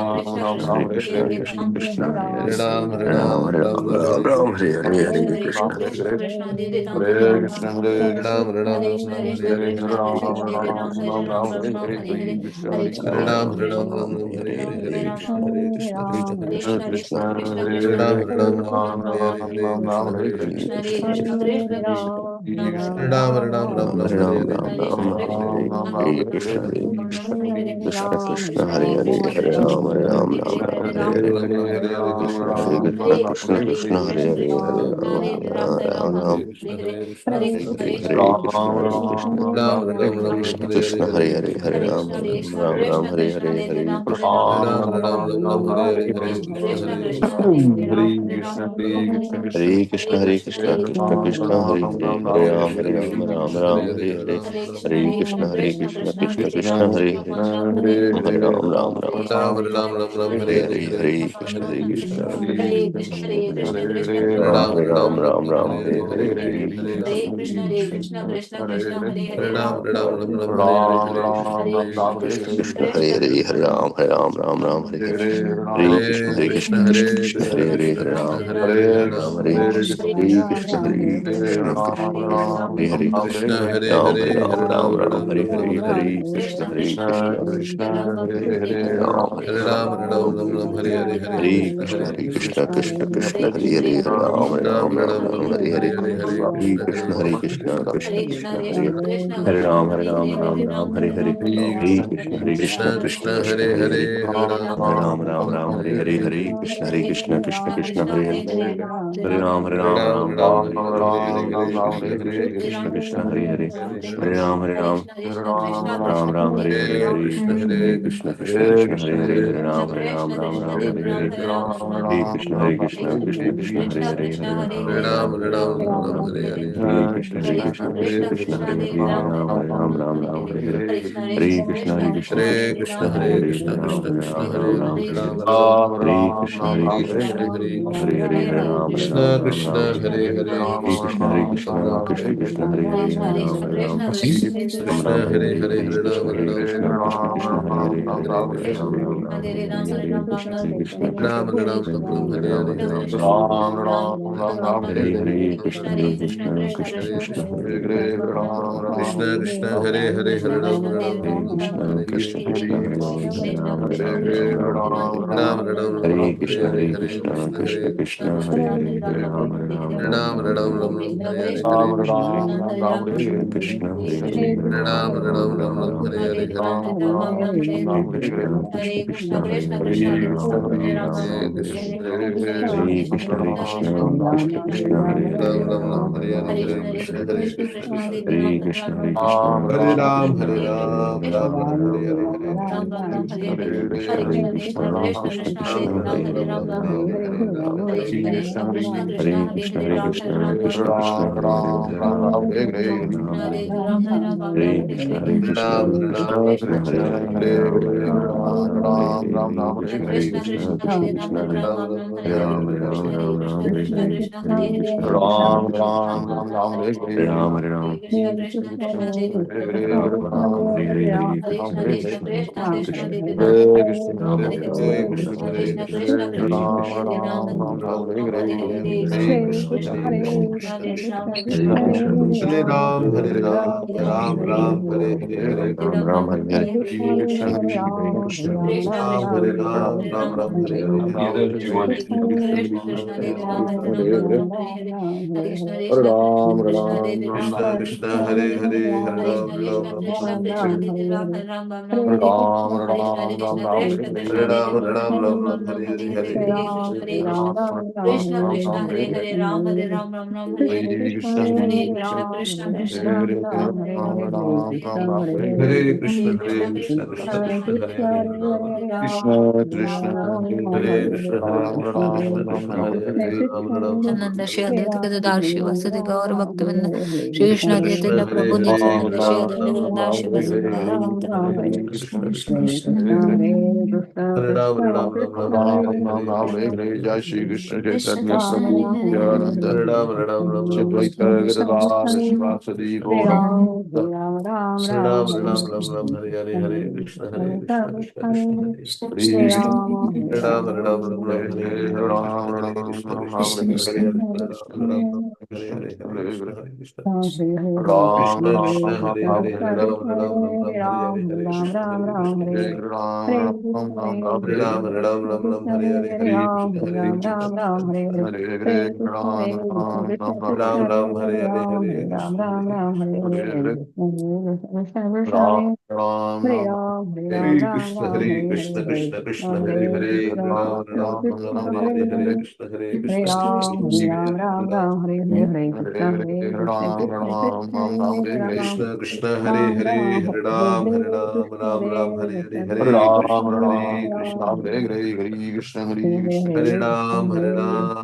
Hare Krishna, Krishna Krishna, Hare Ram, Hare Ram, Ram Ram, Hare Hare, Hare Krishna. Hare Krishna, Hare Krishna, Hare Ram, Ram Ram, Hare Hare, Hare Krishna, Hare Krishna, Krishna Krishna, Hare Krishna, Ram, Hare Hare Ram, Hare, Ram Hare Ram, Hare Hare, Hare Krishna, Hare Krishna, Krishna, Hare Hare Krishna, Krishna, Krishna, Hare Ram, Hare Ram, Ram Hare Ram, Krishna, Hare Hare Hare, Hare Ram, Krishna, Hare Ram, Krishna, Ram, Hare Ram, Krishna, Hare Hare Krishna, Krishna, Hare Krishna Krishna, Krishna, Krishna Hare Hare, Krishna, Hare Ram, Hare Ram, Hare Ram Ram, Krishna, Hare Hare, Hare Hare Hare Krishna, Hare Ram, Krishna, Ram, Krishna Hare Krishna, Hare Hare, Hare Krishna, Ram, Ram Ram, Hare Krishna, Krishna Ram, Krishna, Hare Krishna, Ram, Ram Ram, Ram, Hare Ram Ram, Hare Hare, Krishna, Hare Hare, Hare Ram, Ram Ram, Hare Hare, Hare Krishna, Ram, Ram Ram, Ram Ram, Hare Hare, Hare Ram, Krishna, Hare Krishna, Hare Krishna, Hare Krishna, Krishna Hare Krishna, Krishna Ram, Krishna, Hare Ram, Hare, Ram, Hare Ram, Ram, Hare Hare Ram, Ram Krishna, Ram, Hare Hare, Hare Krishna, Krishna Krishna, Hare Krishna, Hare, Hare Hare Hare, Ram, Ram Ram, Ram, Ram, Hare Hare Hare, Krishna, Hare Krishna, Hare Krishna, Hare Krishna, Hare Hare, Hare Ram, Ram, Ram Ram, Hare Hare Hare, Hare, Hare Krishna, Krishna, Hare Krishna, Hare Ram, Krishna, Ram, Ram, Krishna Ram, Hare Krishna, Krishna Krishna, Hare Hare, Hare Ram, Hare Ram, Ram Ram, Hare Hare, Hare Hare Ram, Krishna, Hare Hare Krishna, Krishna, Krishna Krishna, Hare Hare, Hare Ram, Hare Hare Ram, Krishna, Hare Hare Krishna, Hare Krishna, Hare Hare Krishna, Ram, Hare Hare Krishna Hare Ram Hare Hare Ram Hare Ram Ram Ram Ram Hare Ram Hare Hare Hare Hare Krishna Hare Krishna Krishna Krishna Hare Hare Ram Hare Hare Ram Ram Ram Ram Ram Ram Hare Hare Hare Krishna Krishna Hare Hare Krishna Krishna Krishna Krishna Krishna Hare Hare Hare Hare Ram Hare Ram Ram Ram Ram Ram Ram Hare Ram Hare Hare Hare Hare Krishna Krishna Hare Hare Krishna Krishna Krishna Krishna Krishna Krishna Hare Hare Hare Ram Ram Hare Hare Hare Krishna Krishna Krishna Krishna Krishna Hare Hare Hare Hare Hare Hare Ram Ram Ram Ram Ram Hare Hare Hare Hare Hare Krishna Hare Krishna Krishna Krishna Hare Hare Hare Ram Ram Ram Ram Ram Hare Hare Hare Hare Hare Krishna Krishna Hare Krishna Krishna Krishna Krishna Krishna Hare Hare Krishna Hare Hare Ram Ram Ram Hare Hare Hare Hare Krishna Krishna Hare Hare Krishna Krishna Krishna Krishna Krishna Krishna Hare Hare Hare Hare Ram Ram Hare Hare Hare Krishna Hare Krishna Krishna Krishna Hare Hare Hare Hare Ram Ram Hare Hare Ram Ram Ram Ram Ram Ram Hare Hare Hare Hare Krishna Hare Krishna Krishna Hare Krishna Krishna Krishna Hare Hare Krishna Ram Hare Hare Hare Krishna Hare Krishna Hare Krishna Krishna Krishna Hare Hare Hare Krishna Ram Krishna Hare Krishna Ram Hare Ram Hare Ram Hare Ram Hare Hare Ram Hare Krishna Hare Hare Krishna Krishna Hare Hare Krishna Hare Hare Ram Hare Krishna Ram Ram Krishna Ram Hare Hare Hare Hare Hare Krishna Krishna Krishna Krishna Krishna Krishna Hare Hare Krishna Hare Ram Hare Ram Ram Krishna Ram Hare Hare Hare Hare Hare Hare Ram Krishna Hare Hare Ram Krishna Krishna Krishna Hare Hare Hare Hare Krishna Ram Ram Ram Ram Hare Hare Krishna Hare Krishna Krishna Ram Krishna Ram Ram Krishna Ram Hare Hare Ram Hare Hare Hare Ram Ram Ram Hare Hare Krishna Hare Krishna Krishna Hare Krishna Krishna Hare Hare Krishna Krishna Hare Hare Hare Ram Ram Hare Ram Ram Krishna, Hare Krishna Hare Krishna, Hare Hare, Hare Ram, Hare Ram, Ram Ram, Hare Hare. Ram Ram Ram Hare Ram Krishna, Hare Hare Hare Krishna, Krishna Krishna Hare Krishna Krishna, Hare Krishna Hare, Hare Ram, Hare Ram, Ram Ram Ram, Hare Ram Hare. Ram Ram Hare Hare Krishna Krishna, Hare Hare, Hare Ram Ram, Ram Ram Ram Ram, Ram Ram Hare Hare Hare Hare. Hare Hare Krishna, Krishna Krishna, Hare Hare, Hare Ram, Hare Ram, Ram Hare Ram, Hare Hare. Krishna Hare Hare Krishna, Hare Krishna, Krishna Krishna, Hare Hare, Ram Hare Ram Ram Ram, Hare Hare Ram, Hare Hare Ram Ram, Krishna Hare Hare. Hare Krishna Krishna Hare Krishna, Hare Krishna, Hare Krishna Ram Krishna, Hare Hare Hare, Ram Hare Ram Ram, Ram Hare Hare Ram. Hare Hare Krishna Hare Krishna Hare Hare Krishna, Krishna Hare Krishna, Krishna Ram Krishna, Ram Hare Ram Hare, Ram Hare Hare Ram, Hare Ram Ram Ram, Hare Hare Hare Hare. Hare Krishna, Hare Krishna, Krishna Krishna, Hare Hare, Hare Ram, Hare Ram, Hare Hare. Hare Krishna, Hare Krishna, Ram Krishna Ram Krishna, Hare Hare Hare, Hare Ram, Hare Ram, Ram Ram, Hare Hare, Hare Krishna, Hare Krishna, Krishna Krishna, Hare Ram Ram Hare Ram, Hare Ram, Ram Ram, Hare Hare, Hare Krishna, Hare Krishna, Krishna Krishna, Hare Ram, Hare Ram, Hare Ram, Ram, Hare Hare, Hare Krishna, Hare Krishna, Krishna Krishna, Hare Hare, Hare Ram, Hare Ram, Hare Ram Krishna Ram, Hare Krishna Hare Krishna Krishna, Krishna Hare Krishna, Ram Krishna Ram Krishna, Hare Hare Hare, Hare Hare Krishna Krishna, Hare Hare Krishna Hare, Krishna Krishna Hare Krishna, Hare Hare Krishna, Ram Hare Hare Ram Ram, Hare Hare, Hare Krishna, Hare Krishna, Ram Hare Ram Ram Ram Hare Hare Hare Krishna Krishna Krishna Hare Hare Hare Ram Ram Ram Ram Hare Hare Hare Ram Hare Ram Ram Ram Hare Hare Hare Krishna Hare Krishna Hare Krishna Krishna Krishna Hare Hare Hare Ram Hare Hare Krishna Hare Krishna Krishna Krishna Hare Hare Hare Ram Hare Ram Ram Ram Nanda Hare Shri Hare Advaita Gadadhar Shivasadi Gaura Bhaktivinoda Shri Krishna Krishna Krishna Advaita Hare Prabhu Hare Nityananda Hare Shri Ram Advaita Ram Ram Gadadhar Ram Hare Shivasadi Hare Gaura Bhaktivinoda Hare Krishna Krishna Krishna Krishna Hare Ram Krishna Ram Ram Ram Krishna Hare Hare Krishna Krishna Hare Krishna Krishna, Hare Krishna Hare Krishna, Krishna Krishna Krishna Krishna, Hare Hare Hare Hare, Hare Hare Ram Hare Ram Ram Ram Ram Krishna Hare Krishna Krishna Krishna Krishna Krishna Krishna Hare Krishna Ram, Hare Ram, Ram Hare Ram, Ram Hare Ram Krishna Ram Krishna, Krishna Ram Hare Krishna Hare Krishna Krishna Krishna Hare Krishna Hare Krishna Ram, Hare Hare Ram Ram, Ram Ram Ram Hare Krishna Hare Krishna Krishna Krishna Krishna Hare Krishna Hare Hare Ram Ram Ram Hare Krishna Hare Krishna Krishna, Krishna Hare Krishna Hare Krishna, Hare Hare Krishna Ram Krishna, Ram Ram Hare Ram Ram, Hare Hare Ram, Krishna Ram Hare Ram, Krishna Hare Krishna Hare Krishna, Hare Hare Ram Krishna, Ram Krishna Ram Ram Krishna, Hare Hare Hare Ram, Krishna Hare Hare Ram, Krishna Ram Ram, Krishna Hare Krishna Hare Hare Krishna, Hare Krishna, Krishna Krishna, Ram Hare Ram Hare Hare Ram, Hare Hare Ram, Krishna Ram Hare Ram, Hare Hare Krishna, Krishna Krishna, Hare Ram, Hare Ram, Hare Ram Krishna Ram, Hare Hare Krishna Hare Krishna Krishna, Krishna Hare Hare Hare Krishna, Ram Krishna Ram Ram Krishna, Ram Hare Hare Hare Hare Krishna Hare Hare Krishna Hare Ram, Krishna Hare Hare Ram, Ram Ram Ram, Hare Hare, Hare Krishna, Hare Krishna, Krishna Krishna, Hare Ram, Krishna Krishna Hare Ram Hare Ram, Hare Hare Ram Hare Hare Ram Krishna, Ram Ram Hare Hare Hare Krishna, Hare Hare Krishna Krishna, Hare Hare Krishna Ram, Hare Hare Krishna, Ram Hare Hare Ram Krishna, Ram Krishna Ram Krishna, Hare Hare Hare Hare Krishna Ram, Hare Hare Krishna Ram,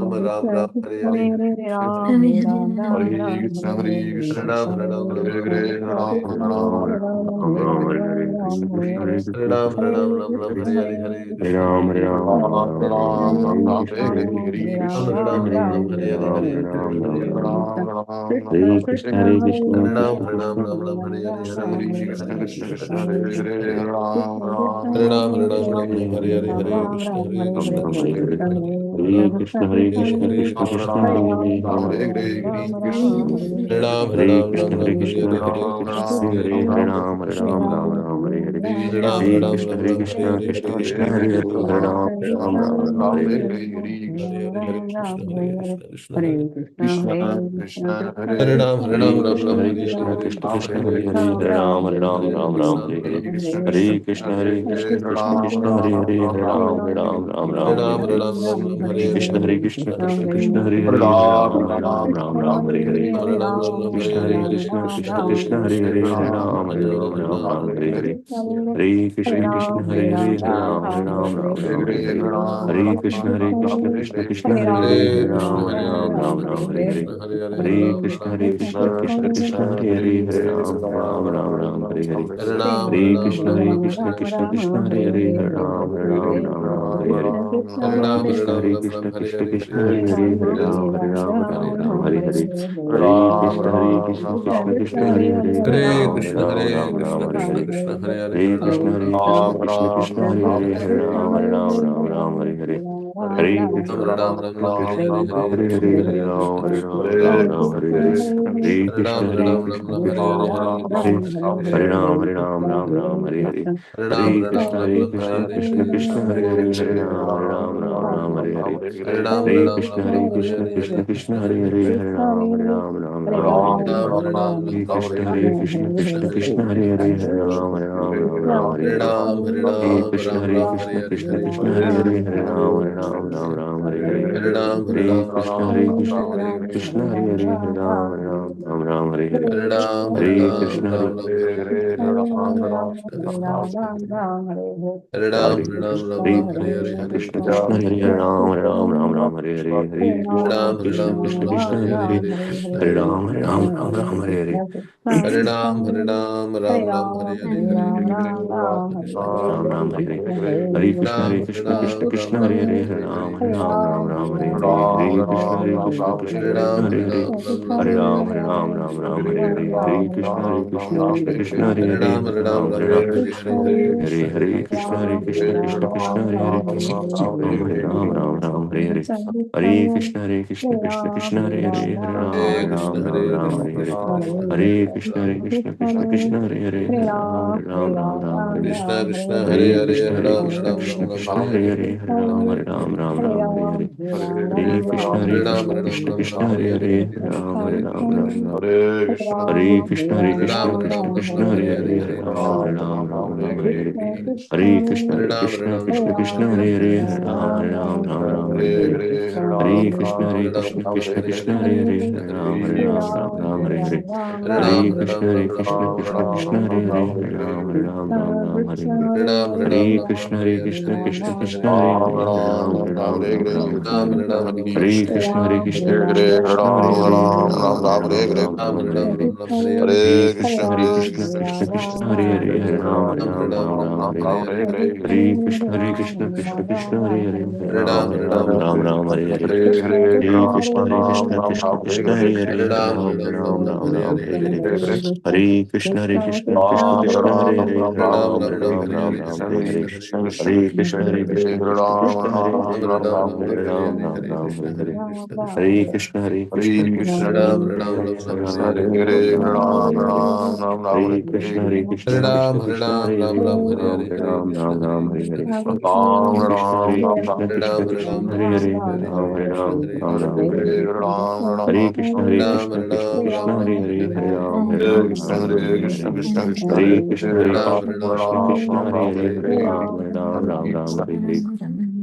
Ram Ram, Hare Hare, Hare Hare Ram Krishna, Hare Ram Hare Ram Ram Krishna, Hare Krishna Hare Krishna,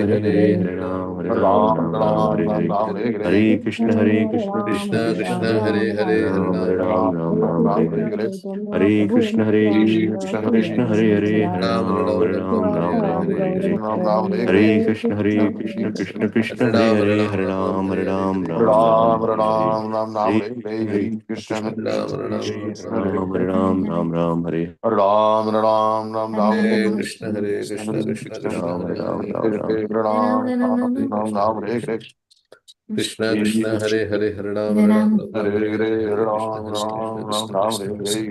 Hare Hare, Hare Ram, Ram Ram, Hare Hare. Hare Krishna, Krishna Krishna, Hare Hare, Hare Ram, Ram Ram, Hare Hare. Hare Krishna, Krishna Hare Hare, Hare Ram, Ram Ram, Hare Hare. Hare Krishna, Krishna Krishna, Hare Hare, Hare Ram, Ram Ram, Hare Hare. Hare Krishna, Krishna Hare Ram, Ram Hare. Ram Ram Ram Ram Hare Hare Krishna, Krishna Krishna, Hare Ram Ram. Hare Hare Krishna Krishna, Hare Hare, Hare Ram, Ram Hare Hare. Hare Krishna, Krishna Krishna, Hare Krishna.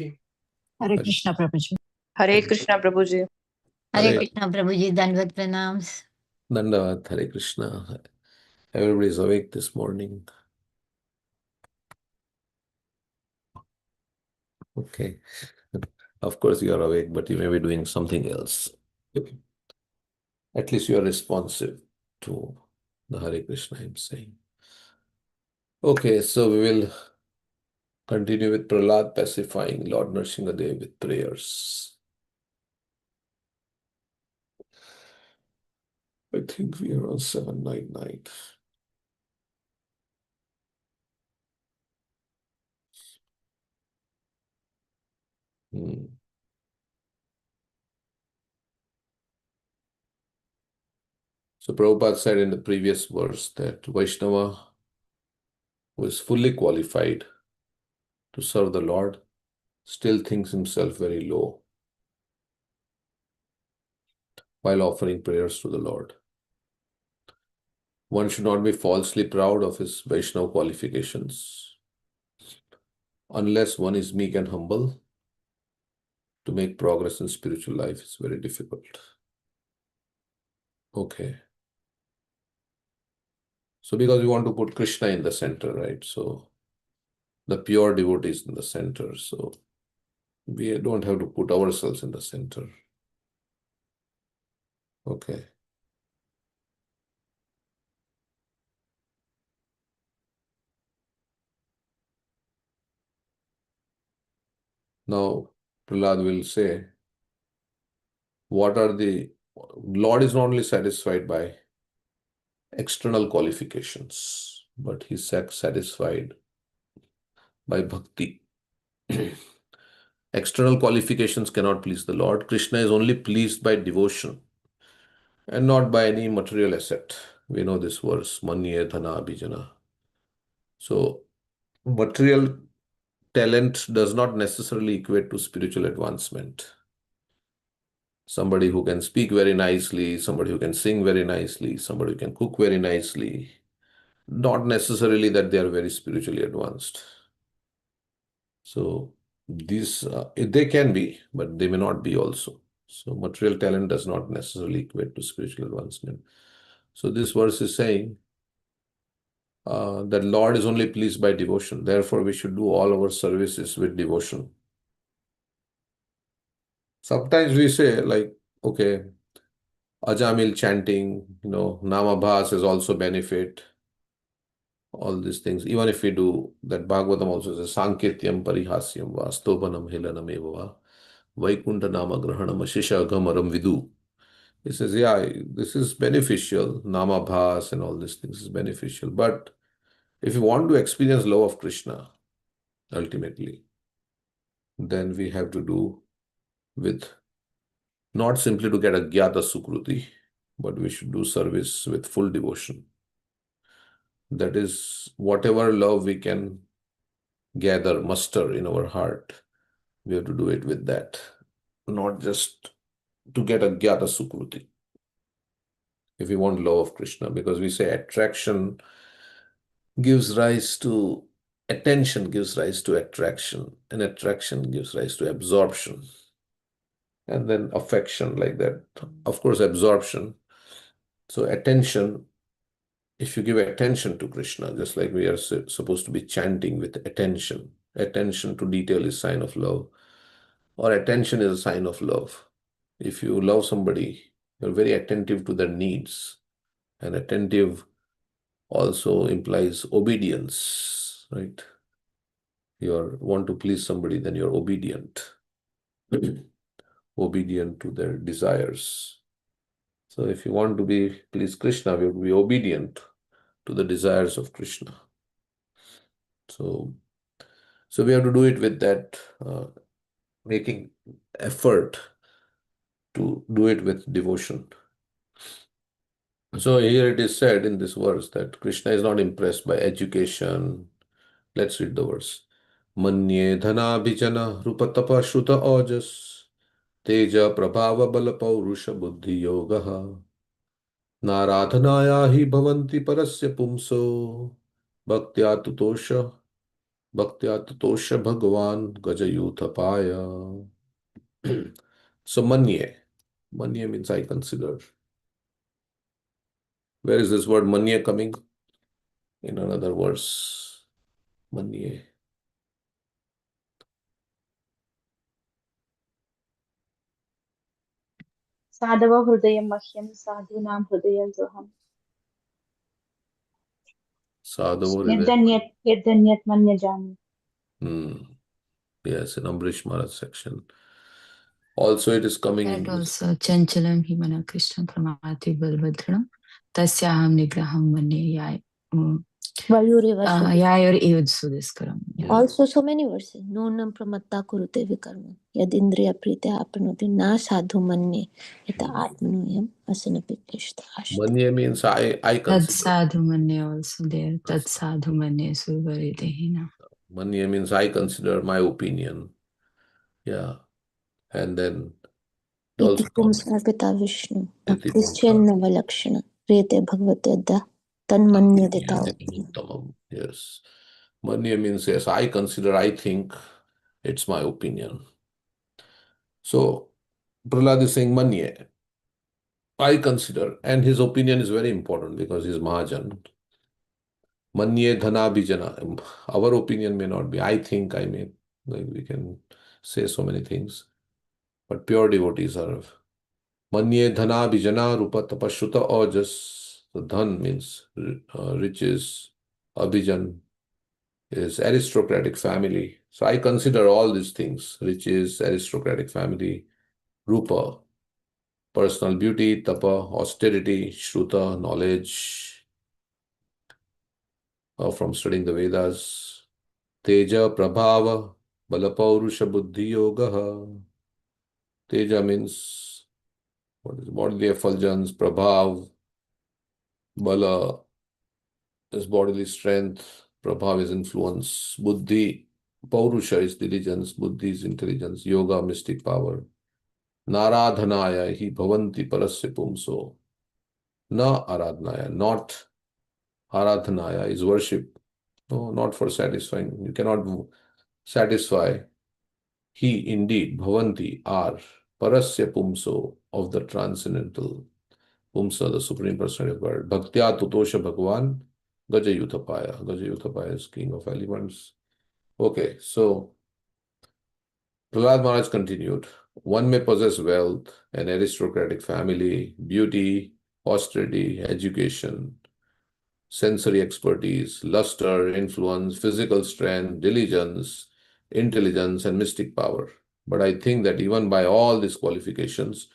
Hare Krishna Prabhuji. Hare Krishna Prabhuji. Hare Krishna Prabhuji, Dandvat Pranams. Dandavat, Hare Krishna. Everybody's awake this morning. Okay. Of course you are awake, but you may be doing something else. At least you are responsive to the Hare Krishna I'm saying. Okay, so we will continue with Prahlad pacifying Lord Nrsimhadev with prayers. I think we are on 799. Hmm. So Prabhupada said in the previous verse that Vaishnava who is fully qualified to serve the Lord still thinks himself very low while offering prayers to the Lord. One should not be falsely proud of his Vaishnava qualifications. Unless one is meek and humble, to make progress in spiritual life is very difficult. Okay. So because we want to put Krishna in the center, right? So the pure devotees in the center. So we don't have to put ourselves in the center. Okay. Now, Prahlad will say, what are the Lord is not only satisfied by external qualifications, but he's satisfied by bhakti. External qualifications cannot please the Lord. Krishna is only pleased by devotion and not by any material asset. We know this verse, Manye Dhana Abhijana. So, material talent does not necessarily equate to spiritual advancement. Somebody who can speak very nicely, somebody who can sing very nicely, somebody who can cook very nicely, not necessarily that they are very spiritually advanced. So these they can be, but they may not be also. So material talent does not necessarily equate to spiritual advancement. So this verse is saying that Lord is only pleased by devotion. Therefore, we should do all our services with devotion. Sometimes we say like, okay, Ajamil chanting, Namabhas is also benefit. All these things, even if we do that, Bhagavatam also says, Sanketyam Parihasyam Va Stopanam Helanam Eva Vaikunta Nama Grahanam Ashisha Gamaram Vidu. He says, yeah, this is beneficial, Namabhas and all these things is beneficial. But if you want to experience love of Krishna, ultimately, then we have to do with not simply to get a Gyata Sukruti, but we should do service with full devotion. That is, whatever love we can gather, muster in our heart, we have to do it with that, not just to get a Gyata Sukruti. If we want love of Krishna, because we say attraction gives rise to attention, gives rise to attraction, and attraction gives rise to absorption, and then affection, like that. Of course, absorption. So attention, if you give attention to Krishna, just like we are supposed to be chanting with attention, attention to detail is sign of love, or attention is a sign of love. If you love somebody, you're very attentive to their needs, and attentive also implies obedience, right? You want to please somebody, then you're obedient, obedient to their desires. So if you want to please Krishna, we have to be obedient to the desires of Krishna. So we have to do it with that, making effort to do it with devotion. So here it is said in this verse that Krishna is not impressed by education. Let's read the verse. Manye dhanabhijana rupatapa shruta ojas teja prabhava bala paurusha buddhi yogaha naradhanaya hi bhavanti parasya pumso bhaktya tutosha bhagwan gajayuthapaya. So manye means I consider. Where is this word manye coming? In another verse. Manye. Sadhava Hridayam Mahyam Sadhunam Hridayam Zoham. Sadhava Yadanyat Manyajami. Yes, in Ambrish Maharaj section. Also, it is coming And in this. also, Chanchalam Himana Krishna Pramati Balbhadranam Tasyaham Nigraham Manye Also, so many verses. Nonam pramatta kurute vikarma. Yadindriya prite apnoti na sadhu manne. Yata atmanoyam asanapikishta ashta. Manye means I Tat consider. sadhu manye also there. Tat sadhu manye survaridehina. Manye means I consider my opinion. Yeah. And then it also Iti comes. pumsarpita Vishnu. Iti Bhaktischen pumsa. navalakshana. Rete bhagavate da. Tanmanye deta. Yes. Manye means yes, I consider, I think, it's my opinion. So Prahlad is saying Manye. I consider, and his opinion is very important because he's Mahajan. Manye dhana bijana. Our opinion may not be. I think I may. Like we can say so many things, but pure devotees are. Manye dhana bijana rupa tapashruta ojas. So dhan means riches. Abhijan is aristocratic family. So I consider all these things: riches, aristocratic family, rupa, personal beauty, tapa, austerity, shruta, knowledge from studying the Vedas, teja, prabhava, balapaurusha buddhi yoga. Teja means what is bodily effulgence, prabhav, bala is bodily strength, prabhav is influence, buddhi, paurusha is diligence, buddhi is intelligence, yoga, mystic power. Naradhanaya hi bhavanti parasya pumso. Na aradhanaya, not aradhanaya is worship. No, not for satisfying. You cannot satisfy. He indeed, bhavanti, are parasya pumso of the transcendental. Pumsa, the Supreme Personality of God. Bhaktya tutosha bhagwan Gajayuthapaya. Gajayuthapaya is king of elephants. Okay, so Prahlad Maharaj continued. One may possess wealth, an aristocratic family, beauty, austerity, education, sensory expertise, luster, influence, physical strength, diligence, intelligence, and mystic power. But I think that even by all these qualifications,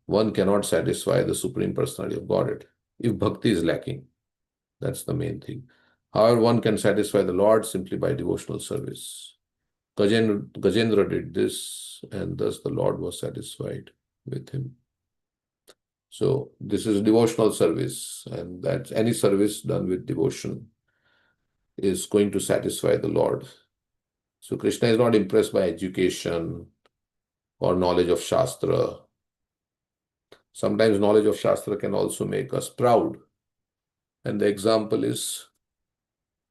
one cannot satisfy the Supreme Personality of Godhead if bhakti is lacking. That's the main thing. However, one can satisfy the Lord simply by devotional service. Gajendra did this, and thus the Lord was satisfied with him. So this is devotional service, and that's any service done with devotion is going to satisfy the Lord. So Krishna is not impressed by education or knowledge of Shastra. Sometimes knowledge of Shastra can also make us proud. And the example is,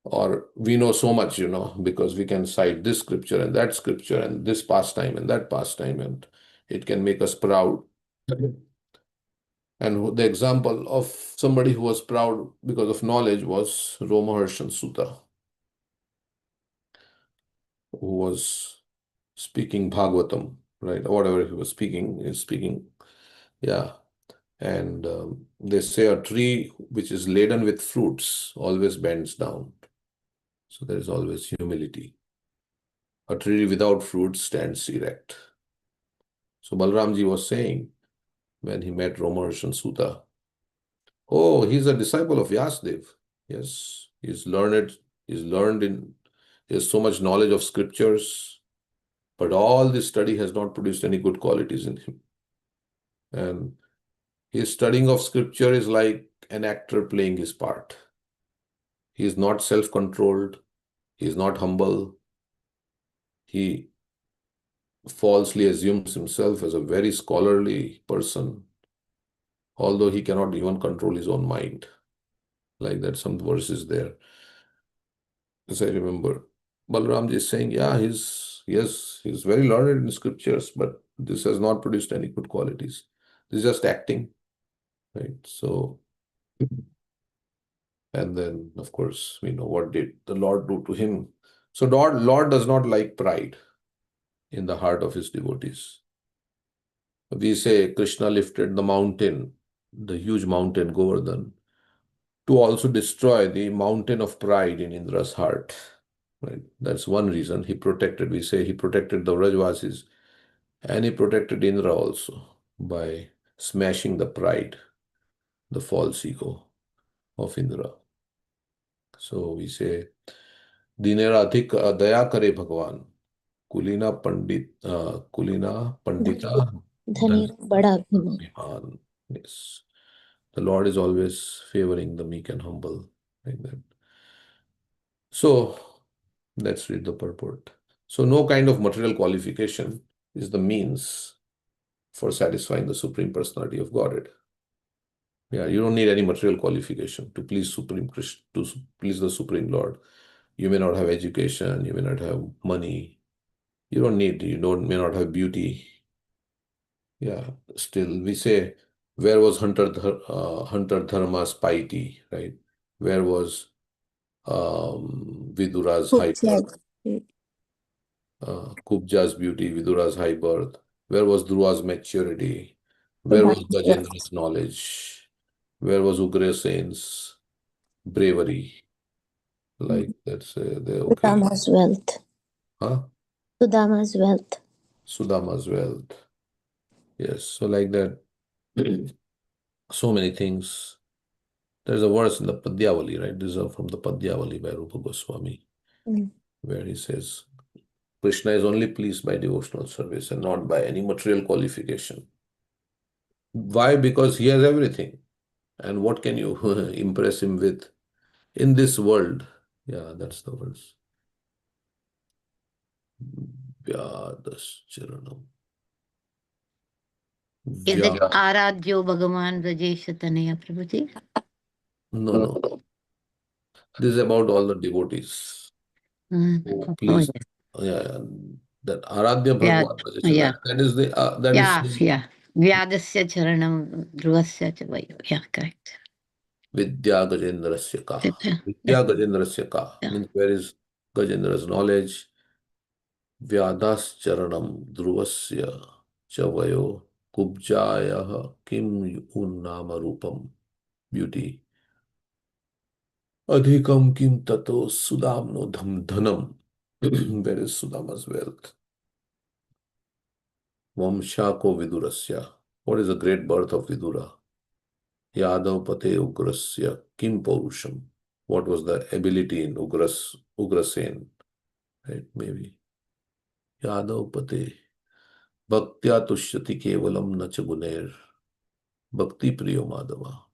or we know so much, because we can cite this scripture and this pastime and that pastime, and it can make us proud. And the example of somebody who was proud because of knowledge was Romaharshan Sutta, who was speaking Bhagavatam, right? Whatever he was speaking, is speaking. Yeah. And they say a tree which is laden with fruits always bends down. So there is always humility. A tree without fruits stands erect. So Balramji was saying when he met Romaharshan Sutta, oh, he's a disciple of Vyasdev. Yes, he's learned he has so much knowledge of scriptures, but all this study has not produced any good qualities in him. And his studying of scripture is like an actor playing his part. He is not self-controlled. He is not humble. He falsely assumes himself as a very scholarly person, although he cannot even control his own mind. Like that, some verses there. As I remember, Balramji is saying, yeah, he's very learned in scriptures, but this has not produced any good qualities. This is just acting, right? So, and then, of course, we know what did the Lord do to him. So Lord does not like pride in the heart of his devotees. We say Krishna lifted the mountain, the huge mountain Govardhan, to also destroy the mountain of pride in Indra's heart. Right? That's one reason we say he protected the Vrajvasis, and he protected Indra also by smashing the pride, the false ego of Indra. So we say, Dinera adhik daya kare Bhagavan. Kulina Pandita धनी बड़ा अभिमान. Bhiman. Yes. The Lord is always favoring the meek and humble. Like that. So let's read the purport. So no kind of material qualification is the means for satisfying the Supreme Personality of Godhead. Yeah, you don't need any material qualification to please Supreme Krishna, to please the Supreme Lord. You may not have education, you may not have money. You don't need, may not have beauty. Yeah, still we say, where was Hunter Dharma's piety, right? Where was Vidura's high birth? Kubja's beauty, Vidura's high birth? Where was Dhruva's maturity? Where was Gajendra's knowledge? Where was Ugrasen's bravery? Like that's okay. Sudama's wealth. Huh? Sudama's wealth. Sudama's wealth. Yes, so like that. So many things. There's a verse in the Padyavali, right? This is from the Padyavali by Rupa Goswami, where he says, Krishna is only pleased by devotional service and not by any material qualification. Why? Because he has everything. And what can you impress him with in this world? Yeah, that's the verse. Vyadascharanam. Is it Aradhyo Bhagavan Rajesha Tanaya Prabhuji? No. This is about all the devotees. Oh, please. Yeah. That Aradhya Bhagavan. Yeah. That is the Yeah. Vyadasya Charanam Dhruvasya Chavayo. Yeah, correct. Vidya Gajendrasya Ka. Vidya Gajendrasya Ka means where is Gajendra's knowledge? Vyadas Charanam Dhruvasya Chavayo Kubjaya Kim Unnama Rupam. Beauty. Adhikam Kim Tato Sudamno Dhanam. Where is Sudama's wealth? Vamshako Vidurasya. What is the great birth of Vidura? Yadav Pate Ugrasya Kim Paurusham. What was the ability in Ugrasen? Right, maybe. Yadav Pate. Bhaktya Tushyati Kevalam Nachaguner. Bhakti Priyo Madhava.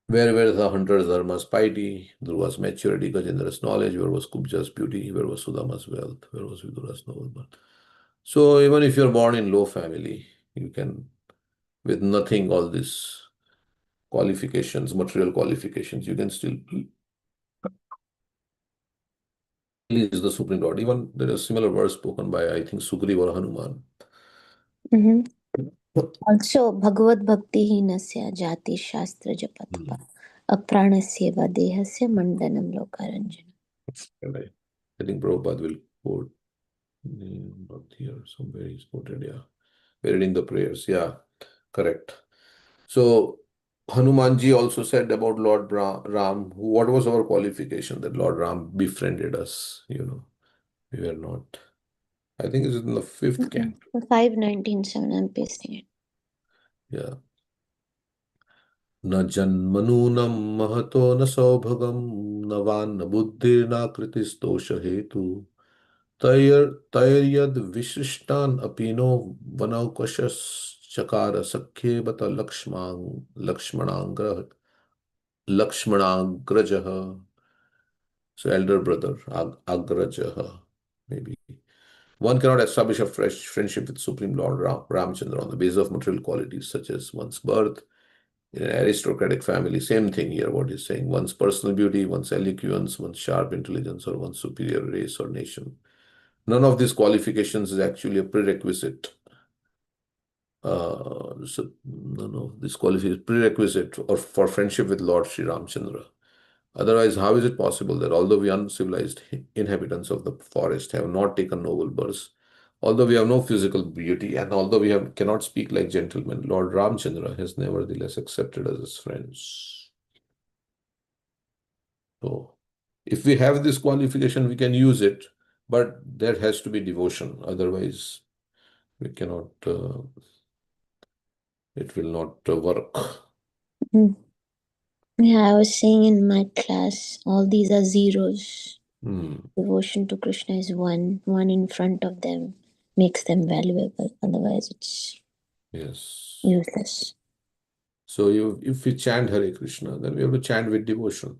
Where were the hunters' dharma's piety? Dhruva's maturity, Gajendra's knowledge. Where was Kubja's beauty? Where was Sudama's wealth? Where was Vidura's noble birth? So even if you're born in low family, you can, with nothing, all these qualifications, material qualifications, you can still please the Supreme Lord. Even there is a similar verse spoken by, I think, Sugriva or Hanuman. Also, Bhagavad Bhakti Hinasya Jati Shastra Japatapa Apranasya Vadehasya Mandanam Lokaranjana. I think Prabhupada will quote, not here, somewhere he's quoted, yeah. We're reading the prayers, yeah, correct. So, Hanumanji also said about Lord Ram, what was our qualification that Lord Ram befriended us, We were not. I think it's in the 5th canto. 5:19:7, I'm pasting it. Yeah. न जन्मनूनं महतो न सौभगं न वान्न बुद्धिर्न कृतिस्तोष हेतु तैर्यद विशिष्टान् अपि no वनौकशश्चकार सख्ये बत लक्ष्मणाग्रजः. So elder brother, Agrajah, maybe. One cannot establish a fresh friendship with Supreme Lord Ramchandra on the basis of material qualities such as one's birth, in an aristocratic family. Same thing here, what he's saying. One's personal beauty, one's eloquence, one's sharp intelligence, or one's superior race or nation. None of these qualifications is actually a prerequisite. So none of these qualifications prerequisite or for friendship with Lord Sri Ramchandra. Otherwise, how is it possible that although we uncivilized inhabitants of the forest have not taken noble births, although we have no physical beauty, and although we cannot speak like gentlemen, Lord Ramchandra has nevertheless accepted us as friends. So, if we have this qualification, we can use it, but there has to be devotion. Otherwise, we cannot, it will not work. Yeah, I was saying in my class, all these are zeros. Hmm. Devotion to Krishna is one. One in front of them makes them valuable. Otherwise, it's Yes. useless. So if we chant Hare Krishna, then we have to chant with devotion.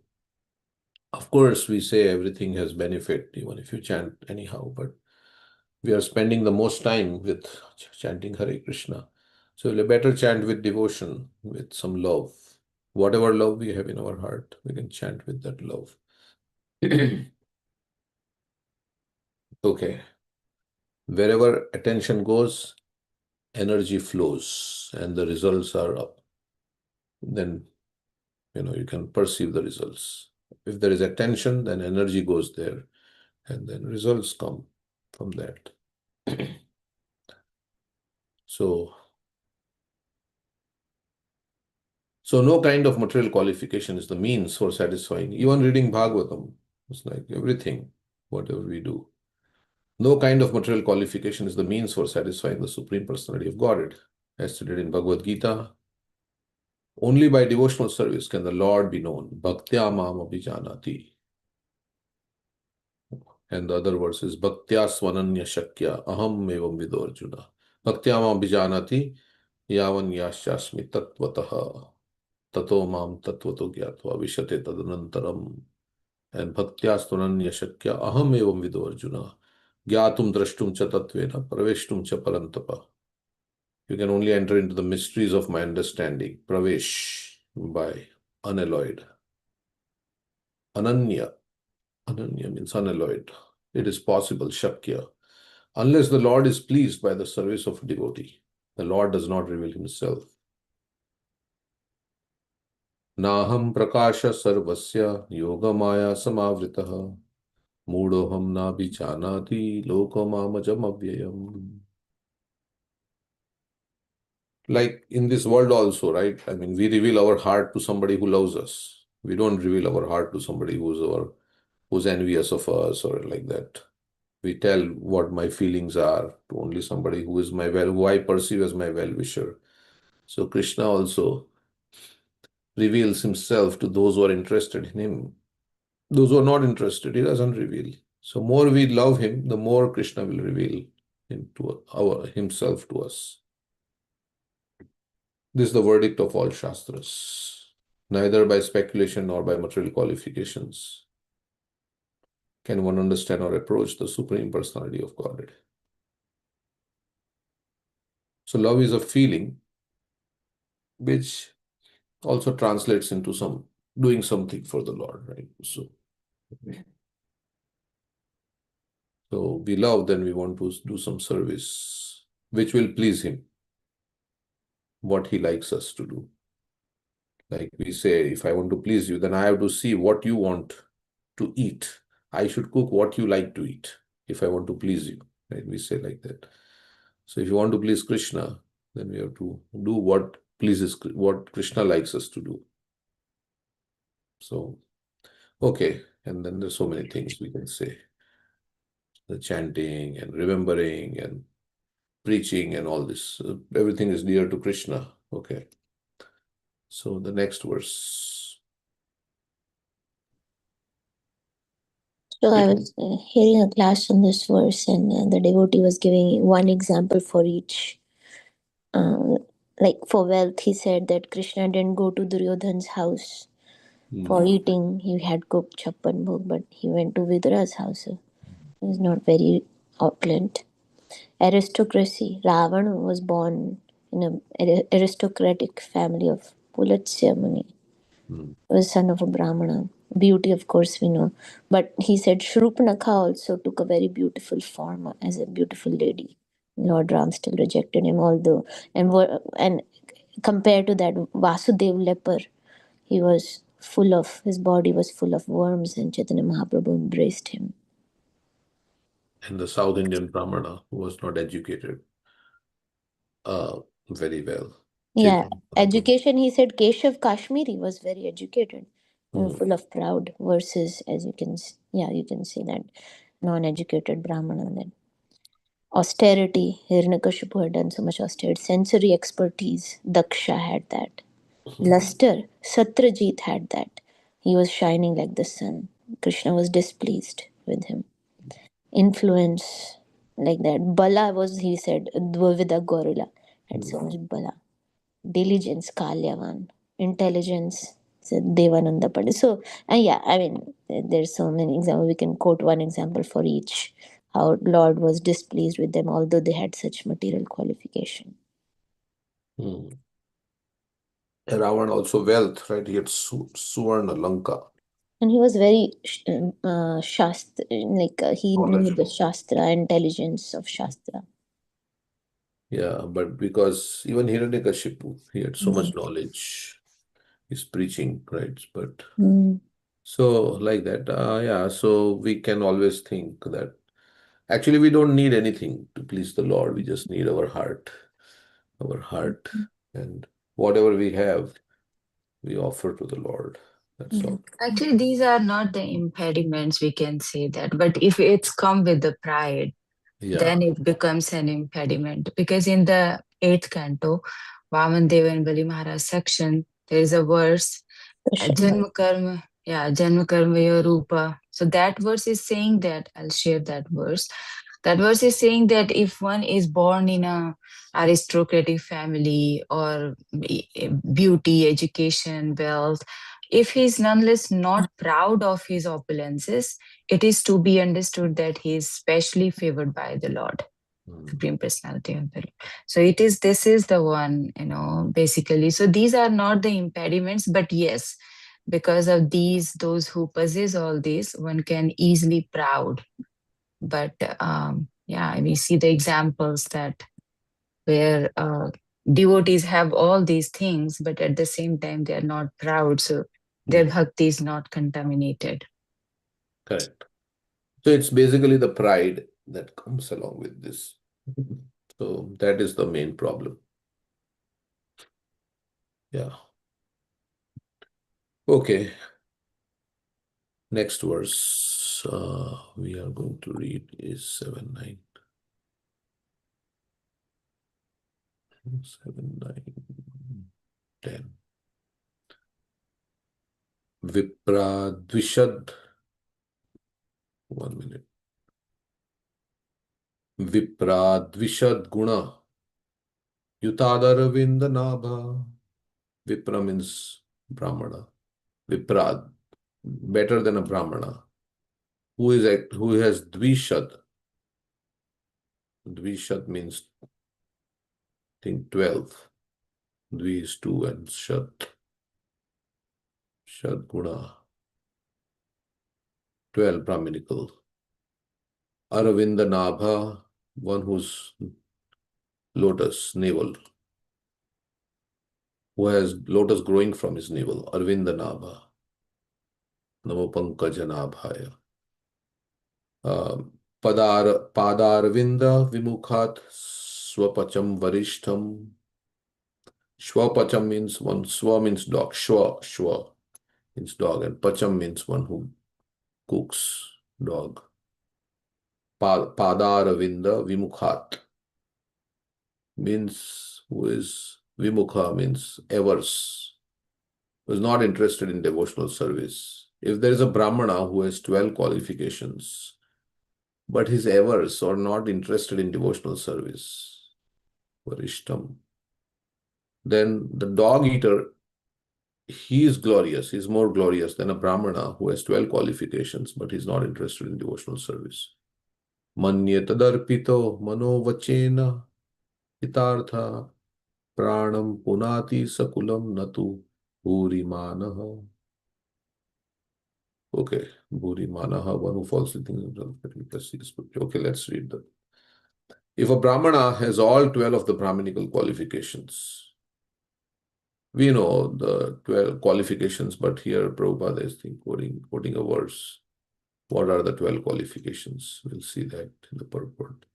Of course, we say everything has benefit, even if you chant anyhow, but we are spending the most time with chanting Hare Krishna. So we'll better chant with devotion, with some love. Whatever love we have in our heart, we can chant with that love. Okay. Wherever attention goes, energy flows and the results are up. Then, you can perceive the results. If there is attention, then energy goes there and then results come from that. So no kind of material qualification is the means for satisfying. Even reading Bhagavatam, it's like everything, whatever we do. No kind of material qualification is the means for satisfying the Supreme Personality of Godhead. As stated in Bhagavad Gita, only by devotional service can the Lord be known. Bhaktya mam abhijanati. And the other verse is Bhaktya svananya shakya aham evam vido Arjuna. Bhaktya mam abhijanati yavan yashasmi tatvataha. Tato mam tatvato gyatva vishate tadanantaram. And bhaktya svananya shakya aham evam vido Arjuna. Gyatum drashtum cha tatvena praveshtum cha parantapa. You can only enter into the mysteries of my understanding. Pravesh by unalloyed. Ananya. Ananya means unalloyed. It is possible, Shakya. Unless the Lord is pleased by the service of a devotee, the Lord does not reveal himself. Naham prakasha sarvasya yoga maya samavritaha moodoham na bichanati lokamamajam avyayam. Like in this world also, right? I mean, we reveal our heart to somebody who loves us. We don't reveal our heart to somebody who's envious of us or like that. We tell what my feelings are to only somebody who I perceive as my well-wisher. So Krishna also reveals himself to those who are interested in him. Those who are not interested, he doesn't reveal. So more we love him, the more Krishna will reveal himself to us. This is the verdict of all Shastras. Neither by speculation nor by material qualifications can one understand or approach the Supreme Personality of Godhead. So love is a feeling which also translates into doing something for the Lord, right? So we love, then we want to do some service which will please him, what he likes us to do. Like we say, if I want to please you, then I have to see what you want to eat. I should cook what you like to eat if I want to please you, right? We say like that. So if you want to please Krishna, then we have to do what Krishna likes us to do. So, okay. And then there's so many things we can say. The chanting and remembering and preaching and all this. Everything is dear to Krishna. Okay. So the next verse. So I was hearing a class on this verse, and the devotee was giving one example for each. Like for wealth, he said that Krishna didn't go to Duryodhan's house for eating. He had cooked chappan bhog, but he went to Vidra's house. So he was not very opulent. Aristocracy. Ravana was born in an aristocratic family of Pulatsya Muni. Was son of a Brahmana. Beauty, of course, we know. But he said Shrupnakha also took a very beautiful form as a beautiful lady. Lord Ram still rejected him, although, and compared to that, Vasudev leper, his body was full of worms, and Chaitanya Mahaprabhu embraced him. And the South Indian Brahmana who was not educated very well. Yeah, education, he said Keshav Kashmiri was very educated, full of proud, versus, as you can see that non-educated Brahmana. Then austerity, Hiranyakashipu had done so much austerity. Sensory expertise, Daksha had that. luster. Satyajit had that. He was shining like the sun. Krishna was displeased with him. Influence, like that. Bala was, he said, Dvavida Gorilla had so much bala. Diligence, Kalyavan. Intelligence, said Devananda Pandit. So, yeah, I mean, there's so many examples. We can quote one example for each. How Lord was displeased with them, although they had such material qualification. Ravan also wealth, right? He had Suvarna Lanka. And he was very shastra, he knew the Knowledgeable. shastra, intelligence of shastra. Yeah, but because even Hiranyakashipu, he had so much knowledge. He's preaching, right? But so like that, yeah. So we can always think that actually we don't need anything to please the Lord. We just need our heart, and whatever we have, we offer to the Lord. That's all. Actually, these are not the impediments, we can say that. But if it's come with the pride, then it becomes an impediment. Because in the 8th canto, Vaman Deva and Bali Maharaj section, there is a verse, Janma Karma, Janma Karma Yo Rupa. So that verse is saying that, I'll share that verse. That verse is saying that if one is born in a aristocratic family or beauty, education, wealth, if he's nonetheless not proud of his opulences, it is to be understood that he is specially favored by the Lord, Supreme Personality of the Lord. So this is the one, basically. So these are not the impediments, but yes, because of those who possess all these, one can easily proud. But we see the examples that where devotees have all these things, but at the same time they are not proud, so their bhakti is not contaminated. Correct. So it's basically the pride that comes along with this. So that is the main problem. Yeah. Okay. Next verse we are going to read is 7, 9. 7, 9, 10. Vipradvishad. 1 minute. Vipradvishad guna. Yutadaravinda nabha. Vipra means Brahmana. Viprad, better than a Brahmana. Who has Dvishad. Dvishad means, I think, 12. Dvi is 2 and Shad. Shad Guna. 12 Brahminical. Aravinda Nabha, one whose lotus navel, who has lotus growing from his navel. Arvinda Nabha. Namo Pankaja Nabhaya. Padarvinda Vimukhat Swapacham Varishtham. Shwapacham means one, Swa means dog, Shwa means dog, and Pacham means one who cooks dog. Padaravinda Vimukhat means who is, Vimukha means averse, who is not interested in devotional service. If there is a Brahmana who has 12 qualifications, but his averse or not interested in devotional service, Varishtam, then the dog eater, he is glorious. He's more glorious than a Brahmana who has 12 qualifications, but he's not interested in devotional service. Manye tadarpito manovachena hitartha pranam punati sakulam natu bhurimanaha. Okay, bhurimanaha, one who falls in things. Okay, let's read that. If a Brahmana has all 12 of the Brahminical qualifications, we know the 12 qualifications, but here Prabhupada is quoting a verse. What are the 12 qualifications? We'll see that in the purport.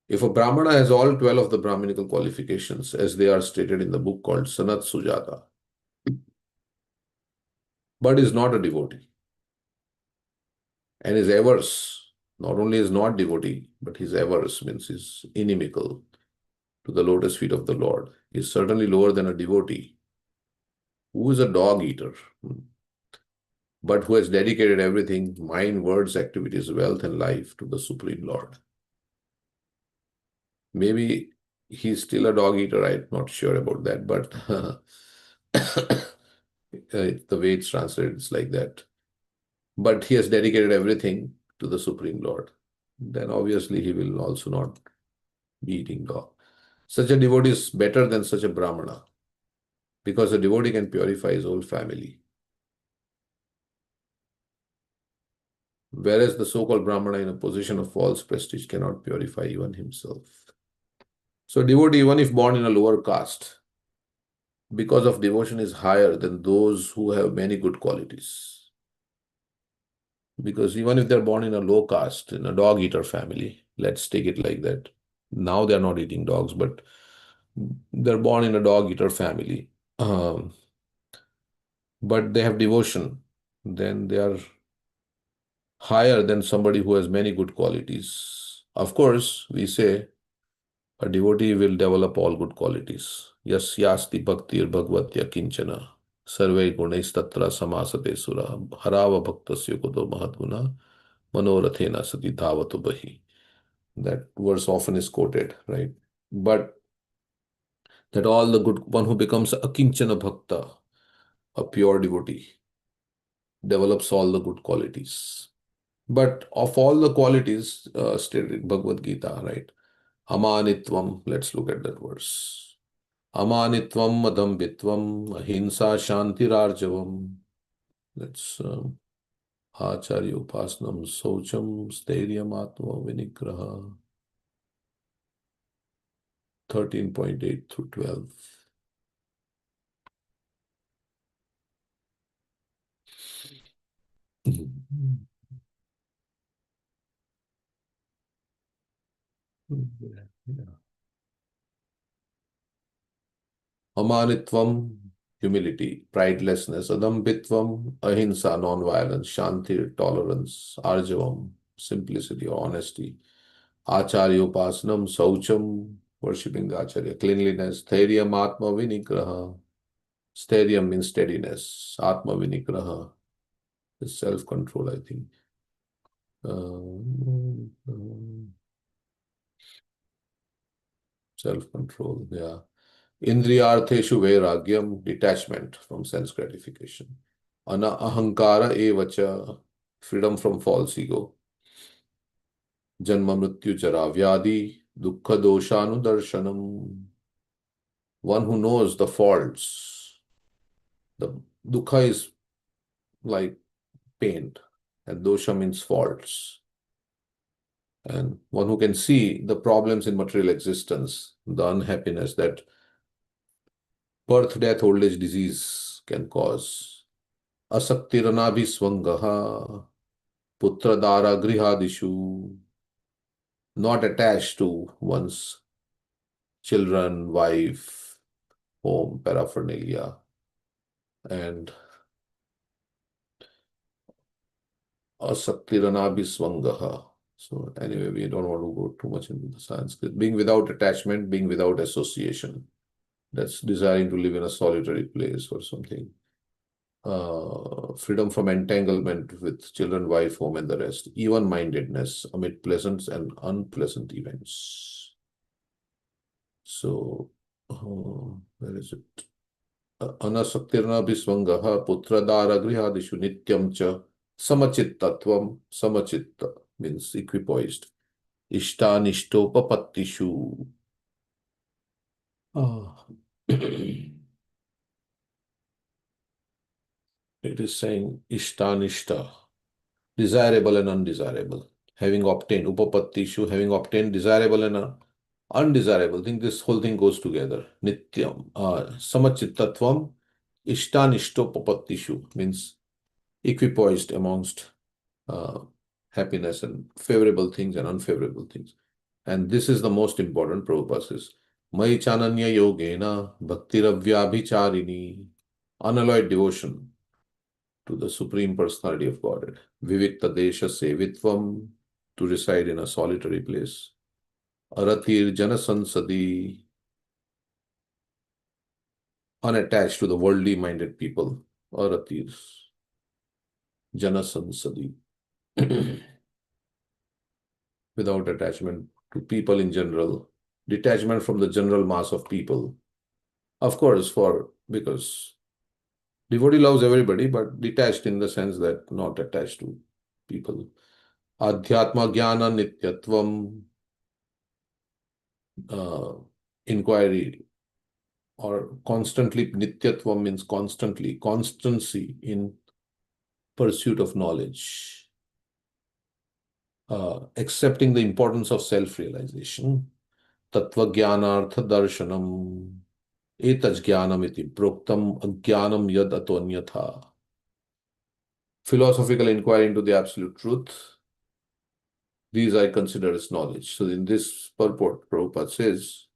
If a Brahmana has all 12 of the Brahminical qualifications, as they are stated in the book called Sanat Sujata, but is not a devotee, and is averse, not only is not devotee, but his averse means is inimical to the lotus feet of the Lord, is certainly lower than a devotee. who is a dog eater, but who has dedicated everything, mind, words, activities, wealth, and life to the Supreme Lord. Maybe he's still a dog eater, I'm not sure about that, but the way it's translated, it's like that. But he has dedicated everything to the Supreme Lord. Then obviously he will also not be eating dog. Such a devotee is better than such a Brahmana, because a devotee can purify his whole family. Whereas the so-called Brahmana in a position of false prestige cannot purify even himself. So devotee, even if born in a lower caste, because of devotion is higher than those who have many good qualities. Because even if they're born in a low caste, in a dog eater family, let's take it like that. Now they're not eating dogs, but they're born in a dog eater family. But they have devotion, then they are higher than somebody who has many good qualities. Of course, we say a devotee will develop all good qualities. Yasyasti bhaktir bhagvatya kinchana sarve gunais tatra samasate sura harava bhaktasya kuto mahatguna manorathena sati dhavato bahi. That verse often is quoted, right? But that all the good, one who becomes a kinchana bhakta, a pure devotee, develops all the good qualities. But of all the qualities stated in Bhagavad Gita, right? Amanitvam, let's look at that verse. Amanitvam adambitvam ahimsa shantirarjavam. Let's Acharya upasnam socham stairyam atma vinigraha. 13.8 through 12. Amanitvam, humility, pridelessness, adambitvam, ahimsa, non-violence, shanti, tolerance, arjavam, simplicity or honesty, acharya upasnam, saucham, worshipping the acharya, cleanliness, thairyam, atma vinigraha. Stairyam means steadiness, atma vinigraha is self-control, I think. Self-control, yeah. Indriyartheshu vairagyam, detachment from sense gratification. Ahankara evacha, freedom from false ego. Janma mrityu jara vyadi, dukkha doshanu darshanam. One who knows the faults. The dukkha is like pain, and dosha means faults. And one who can see the problems in material existence, the unhappiness that birth, death, old age, disease can cause. Asaktiranabhiswangaha, putradara grihadishu, not attached to one's children, wife, home, paraphernalia, and asaktiranabhiswangaha. So anyway, we don't want to go too much into the Sanskrit. Being without attachment, being without association. That's desiring to live in a solitary place or something. Freedom from entanglement with children, wife, home, and the rest. Even-mindedness amid pleasant and unpleasant events. So, where is it? Anasaktirna biswangaha putradara grihadishu nityam cha samachittatvam. Samachitta means equipoised. Ishtanishtopapatishu. It is saying ishtanishta, desirable and undesirable. Having obtained, upapattishu, having obtained desirable and undesirable. I think this whole thing goes together. Nityam, samachittatvam, ishtanishtopapatishu means equipoised amongst happiness and favorable things and unfavorable things. And this is the most important. Prabhupada says, Mai chananya yogena bhaktiravyaabhicharini, unalloyed devotion to the Supreme Personality of Godhead. Vivikta desha sevitvam, to reside in a solitary place. Arathir janasansadi, unattached to the worldly minded people, Aratir, Janasansadi, without attachment to people in general, detachment from the general mass of people. Of course, because devotee loves everybody, but detached in the sense that not attached to people. Adhyatma Jnana Nityatvam, inquiry, or constantly, Nityatvam means constantly, constancy in pursuit of knowledge, accepting the importance of self-realization. Tattva Jnanartha Darshanam, Etaj Jnanam iti Proktam Ajnanam Yad Atonyatha. Philosophical inquiry into the absolute truth. These I consider as knowledge. So in this purport, Prabhupada says,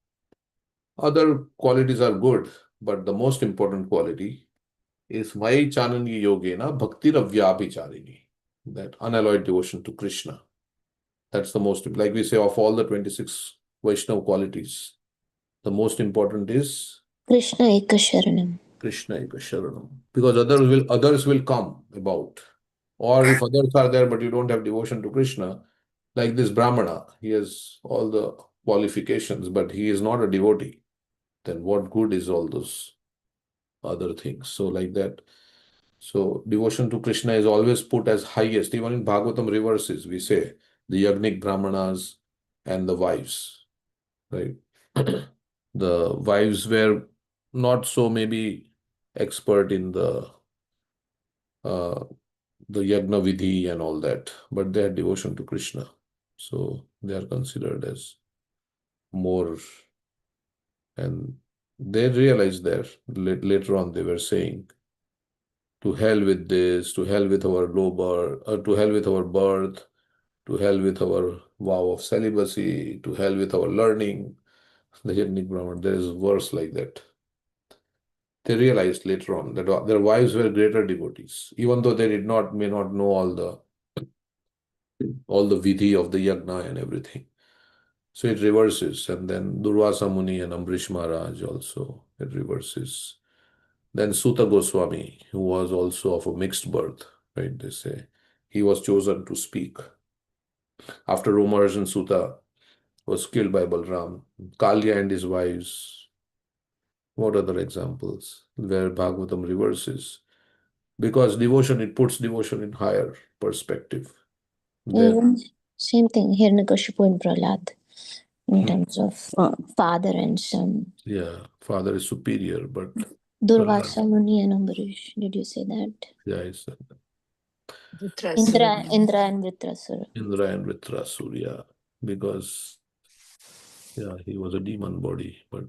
other qualities are good, but the most important quality is Mai Chanani Yogena Bhakti Ravyabhicharini, that unalloyed devotion to Krishna. That's the most, like we say, of all the 26 Vaishnava qualities, the most important is Krishna Ekasharanam. Krishna Ekasharanam. Because others will come about. Or if others are there but you don't have devotion to Krishna, like this Brahmana, he has all the qualifications, but he is not a devotee. Then what good is all those other things? So like that. So devotion to Krishna is always put as highest. Even in Bhagavatam reverses, we say the Yagnik Brahmanas and the wives, right? The wives were not so maybe expert in the Yagna Vidhi and all that, but they had devotion to Krishna. So they are considered as more, and they realized that later on they were saying, to hell with this, to hell with our low birth, to hell with our birth, to hell with our vow of celibacy, to hell with our learning. The Yagnik Brahman, there is a verse like that. They realized later on that their wives were greater devotees, even though they may not know all the vidhi of the yagna and everything. So it reverses, and then Durvasa Muni and Ambrish Maharaj also, it reverses. Then Suta Goswami, who was also of a mixed birth, right, they say, he was chosen to speak. After Romaharjan Suta was killed by Balram, Kalya and his wives, what other examples where Bhagavatam reverses? Because devotion, it puts devotion in higher perspective. Even same thing, Hiranyakashipu and Prahlad, in terms of father and son. Yeah, father is superior, but Durvasa Muni and Ambarish, did you say that? yeah, I said that. Indra and Vritrasura. Indra and Vritrasura, yeah, because yeah, he was a demon body, but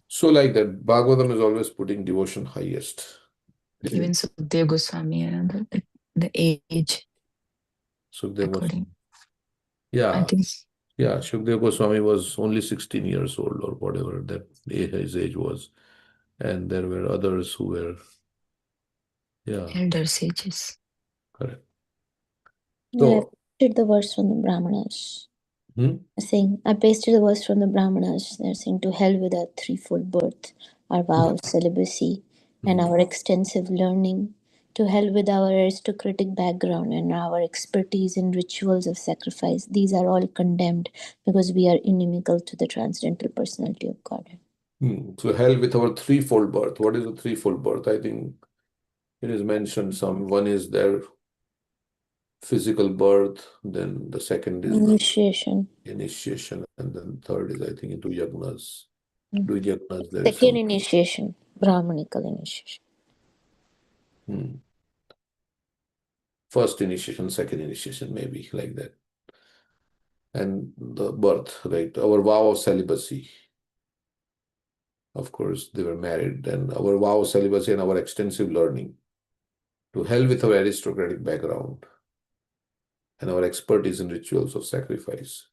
so like that, Bhagavatam is always putting devotion highest. Even Sukdev Goswami and the age. Sukdev according. Goswami. Yeah, I think. yeah, Sukdev Goswami was only 16 years old or whatever that his age was. And there were others who were, yeah. Elder sages. Correct. Yeah, I So, pasted the verse from the Brahmanas. I pasted the verse from the Brahmanas. They're saying, to hell with our threefold birth, our vow of celibacy, and our extensive learning. To hell with our aristocratic background and our expertise in rituals of sacrifice. These are all condemned because we are inimical to the transcendental personality of God. So hell with our threefold birth. What is a threefold birth? I think it is mentioned some. One is their physical birth, then the second is initiation, and then third is, I think, into yagnas. Do yagnas there is second initiation, Brahmanical initiation. First initiation, second initiation, maybe like that. And the birth, right? Our vow of celibacy. Of course, they were married. And our vow of celibacy and our extensive learning. To hell with our aristocratic background and our expertise in rituals of sacrifice.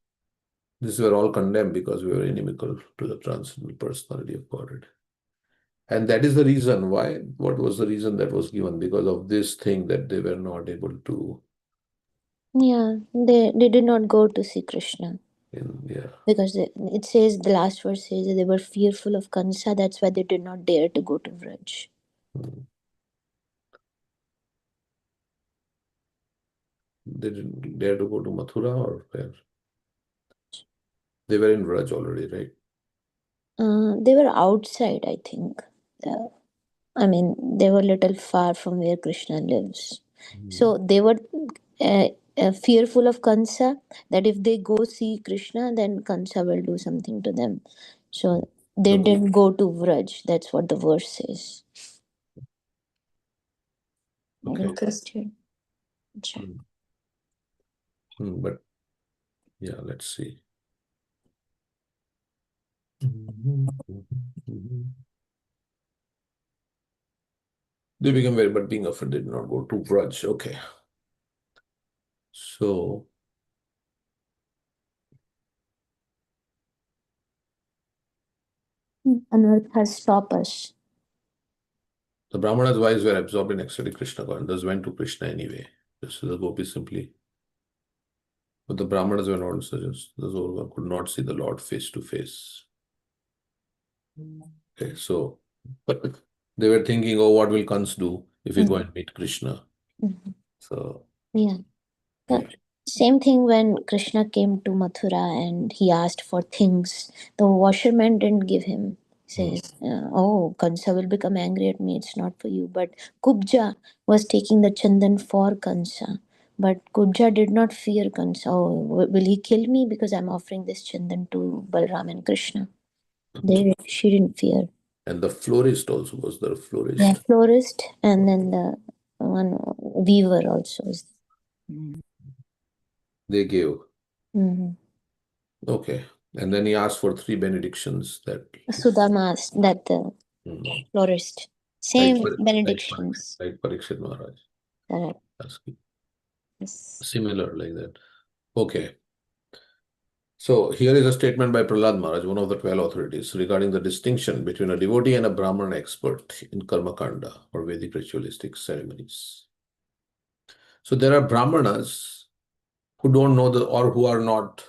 These were all condemned because we were inimical to the transcendental personality of Godhead. And that is the reason why. What was the reason that was given? Because of this thing that they were not able to. Yeah, they did not go to see Krishna. Because it says, the last verse says that they were fearful of Kansa, that's why they did not dare to go to Vraj. They didn't dare to go to Mathura or where? They were in Vraj already, right? They were outside, I think. I mean, they were a little far from where Krishna lives. So they were fearful of Kansa, that if they go see Krishna, then Kansa will do something to them. So they didn't go to Vraj. That's what the verse says. Okay. But yeah, let's see. They became very, but being afraid, they did not go to Vraj. Okay. So Anartha, stop us. the Brahmana's wives were absorbed in ecstatic Krishna consciousness, thus went to Krishna anyway. Just the gopis simply. But the Brahmanas were not such. The Zorga could not see the Lord face to face. Okay, so they were thinking, oh, what will Kans do if we go and meet Krishna? So yeah. Same thing when Krishna came to Mathura and he asked for things. The washerman didn't give him. He says, oh, Kansa will become angry at me. It's not for you. But Kubja was taking the chandan for Kansa. But Kubja did not fear Kansa. Oh, will he kill me because I'm offering this chandan to Balram and Krishna? She didn't fear. And the florist also was the florist. Yeah, florist, and then the one weaver also is. They gave. Mm-hmm. Okay. And then he asked for 3 benedictions that Sudama asked that the florist. Same benedictions. Like Parikshit Maharaj. Correct. Yes. Similar like that. Okay. So here is a statement by Prahlad Maharaj, one of the 12 authorities, regarding the distinction between a devotee and a Brahman expert in Karma Kanda or Vedic ritualistic ceremonies. So there are Brahmanas who don't know or who are not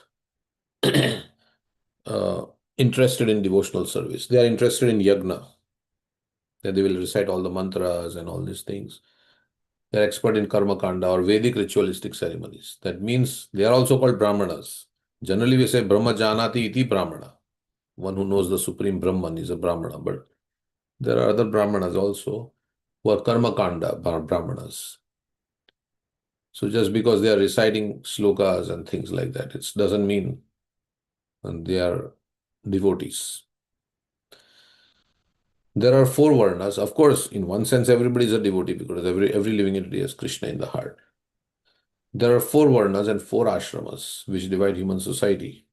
interested in devotional service. They are interested in yagna. That they will recite all the mantras and all these things. They're expert in karma kanda or Vedic ritualistic ceremonies. That means they are also called Brahmanas. Generally, we say Brahma Janati iti Brahmana. One who knows the supreme Brahman is a Brahmana. But there are other Brahmanas also who are karma kanda Brahmanas. So just because they are reciting slokas and things like that, it doesn't mean they are devotees. There are 4 varnas. Of course, in one sense, everybody is a devotee because every living entity has Krishna in the heart. There are 4 varnas and 4 ashramas which divide human society.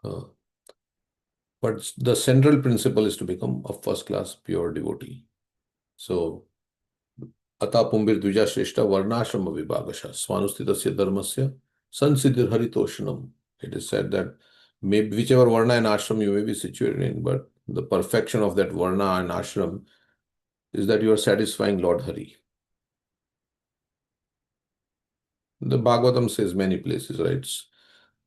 But the central principle is to become a first-class pure devotee. So, Ata Pumbir Dvija Shreshta Varnashrama Vibhagasha Swanustitasya Dharmasya Sansiddhir Haritoshanam. It is said that maybe whichever varna and ashram you may be situated in, but the perfection of that varna and ashram is that you are satisfying Lord Hari. The Bhagavatam says many places, right?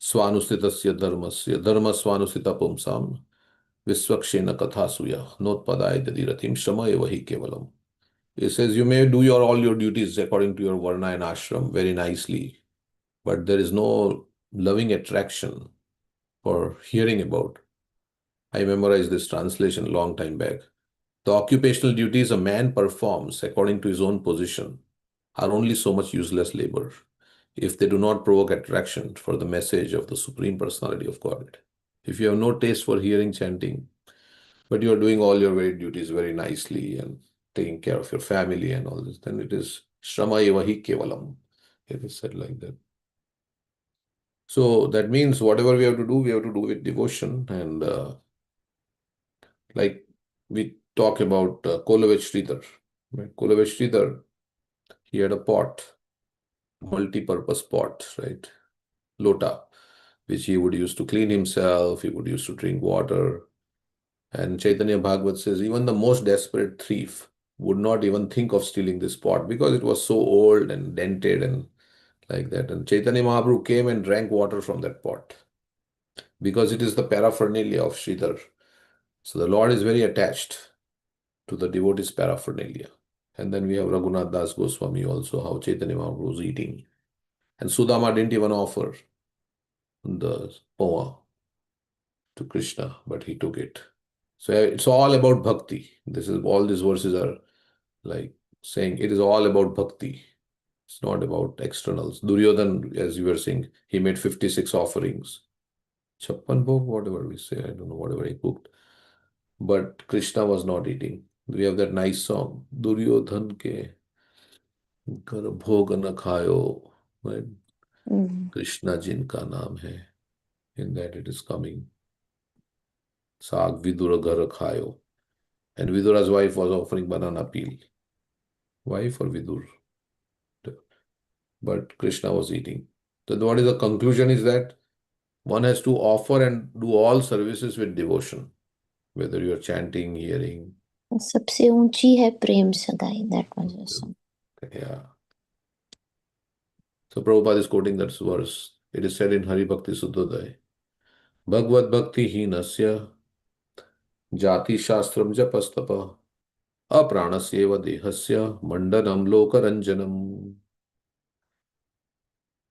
Swanustitasya dharmasya dharma swanustita pumsam visvakshena kathasuya notpadaya dadiratim shama evahi kevalam. It says you may do all your duties according to your varna and ashram very nicely, but there is no loving attraction for hearing about. I memorized this translation a long time back. The occupational duties a man performs according to his own position are only so much useless labor if they do not provoke attraction for the message of the Supreme Personality of Godhead. If you have no taste for hearing chanting, but you are doing all your varied duties very nicely and taking care of your family and all this, then it is Shrama Evahi Kevalam. It is said like that. So that means whatever we have to do with devotion. And like we talk about Kolavich Sridhar. Right? Kolavich Sridhar, he had a pot, multi-purpose pot, right? Lota, which he would use to clean himself, he would use to drink water. And Chaitanya Bhagavat says even the most desperate thief would not even think of stealing this pot because it was so old and dented and like that. And Chaitanya Mahaprabhu came and drank water from that pot because it is the paraphernalia of Sridhar. So the Lord is very attached to the devotee's paraphernalia. And then we have Raghunath Das Goswami also, how Chaitanya Mahaprabhu was eating. And Sudama didn't even offer the poa to Krishna, but he took it. So it's all about bhakti. All these verses are like saying it is all about bhakti. It's not about externals. Duryodhan, as you were saying, he made 56 offerings. Chappan bhog, whatever we say, I don't know, whatever he cooked. But Krishna was not eating. We have that nice song, Duryodhan ke घर भोग न खायो, right? Krishna jinka naam hai. In that it is coming. Saag Vidura ghar khayo. And Vidura's wife was offering banana peel. Why for Vidur? But Krishna was eating. So what is the conclusion is that one has to offer and do all services with devotion. Whether you are chanting, hearing. सबसे ऊंची है प्रेम सगाई. That was awesome. Yeah. So Prabhupada is quoting that verse. It is said in Hari Bhakti Suddhodaya. Bhagavad Bhakti Hinasya Jati Shastram Japastapa Apranasya Dehasya Mandanam Lokaranjanam.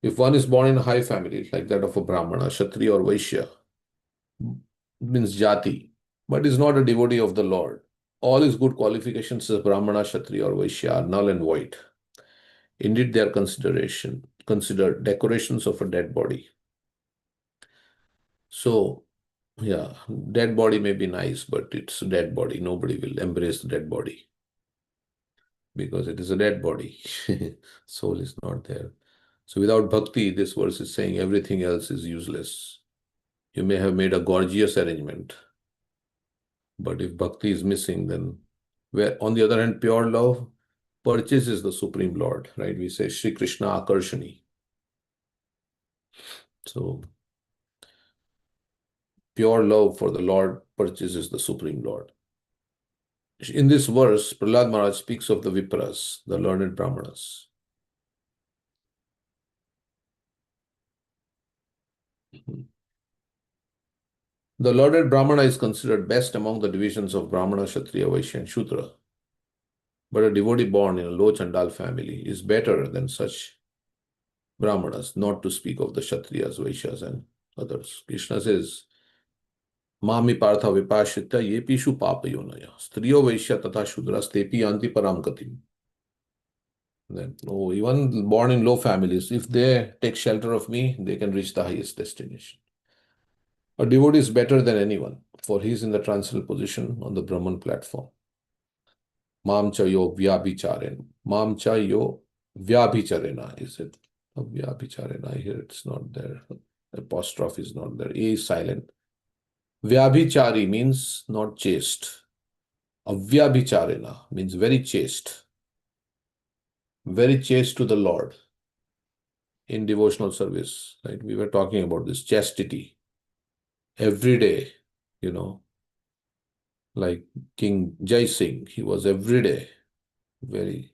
If one is born in a high family, like that of a Brahmana, Kshatriya or Vaishya, means Jati, but is not a devotee of the Lord, all his good qualifications as Brahmana, Kshatriya or Vaishya are null and void. Indeed, they are considered decorations of a dead body. So, yeah, dead body may be nice, but it's a dead body. Nobody will embrace the dead body because it is a dead body. Soul is not there. So without bhakti, this verse is saying everything else is useless. You may have made a gorgeous arrangement, but if bhakti is missing, then where on the other hand, pure love purchases the Supreme Lord, right? We say Shri Krishna Akarshani. So pure love for the Lord purchases the Supreme Lord. In this verse, Prahlad Maharaj speaks of the Vipras, the learned Brahmanas. The learned Brahmana is considered best among the divisions of Brahmana, Kshatriya, Vaishya, and Shudra. But a devotee born in a low Chandal family is better than such Brahmanas, not to speak of the Kshatriyas, Vaishyas, and others. Krishna says, Mami Partha Vipashitya Yepishu Papayonaya Striyo Vaishya Tatha Shudras Tepi Yanti Param Gatim. Then, even born in low families, if they take shelter of me, they can reach the highest destination. A devotee is better than anyone, for he is in the transcendental position on the Brahman platform. Mam chayo vyabhicharen. Mam chayo vyabhicharena, is it? Vyabhicharena, here it's not there. Apostrophe is not there. A is silent. Vyabhichari means not chaste. Avyabhicharena means very chaste. Very chaste to the Lord in devotional service. Right? We were talking about this chastity. Every day, like King Jai Singh, he was every day very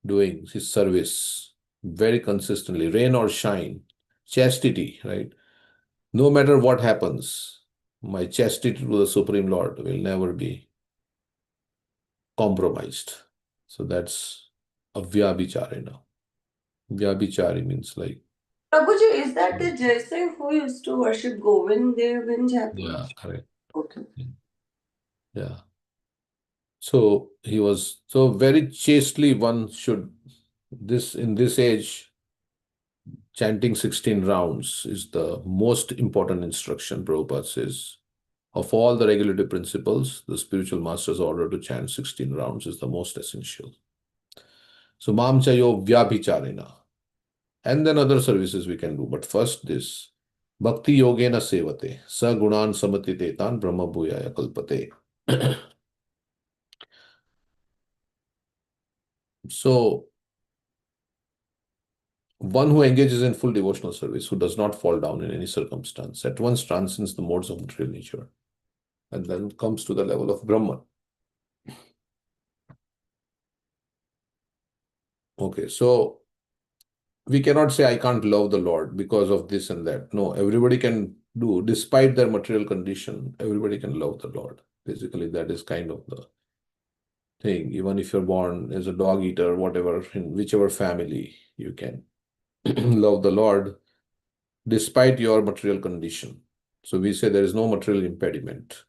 doing his service very consistently, rain or shine, chastity, right? No matter what happens, my chastity to the Supreme Lord will never be compromised. So that's avyabhicharena. Vyabhichari means like. Prabhuji, is that the Jai Singh who used to worship Govind Dev in Jaipur? Yeah, correct. Okay. Yeah. So he was so very chastely one should in this age, chanting 16 rounds is the most important instruction, Prabhupada says. Of all the regulative principles, the spiritual master's order to chant 16 rounds is the most essential. So Mam Chayo Vyabhicharena. And then other services we can do. But first this. Bhakti Yogena Sevate. Sa Gunan Samatite Tan Brahma Bhuyaya Kalpate. So one who engages in full devotional service, who does not fall down in any circumstance, at once transcends the modes of material nature and then comes to the level of Brahman. Okay, so we cannot say, I can't love the Lord because of this and that. No, everybody can do, despite their material condition, everybody can love the Lord. Basically, that is kind of the thing. Even if you're born as a dog eater, whatever, in whichever family, you can love the Lord despite your material condition. So we say there is no material impediment.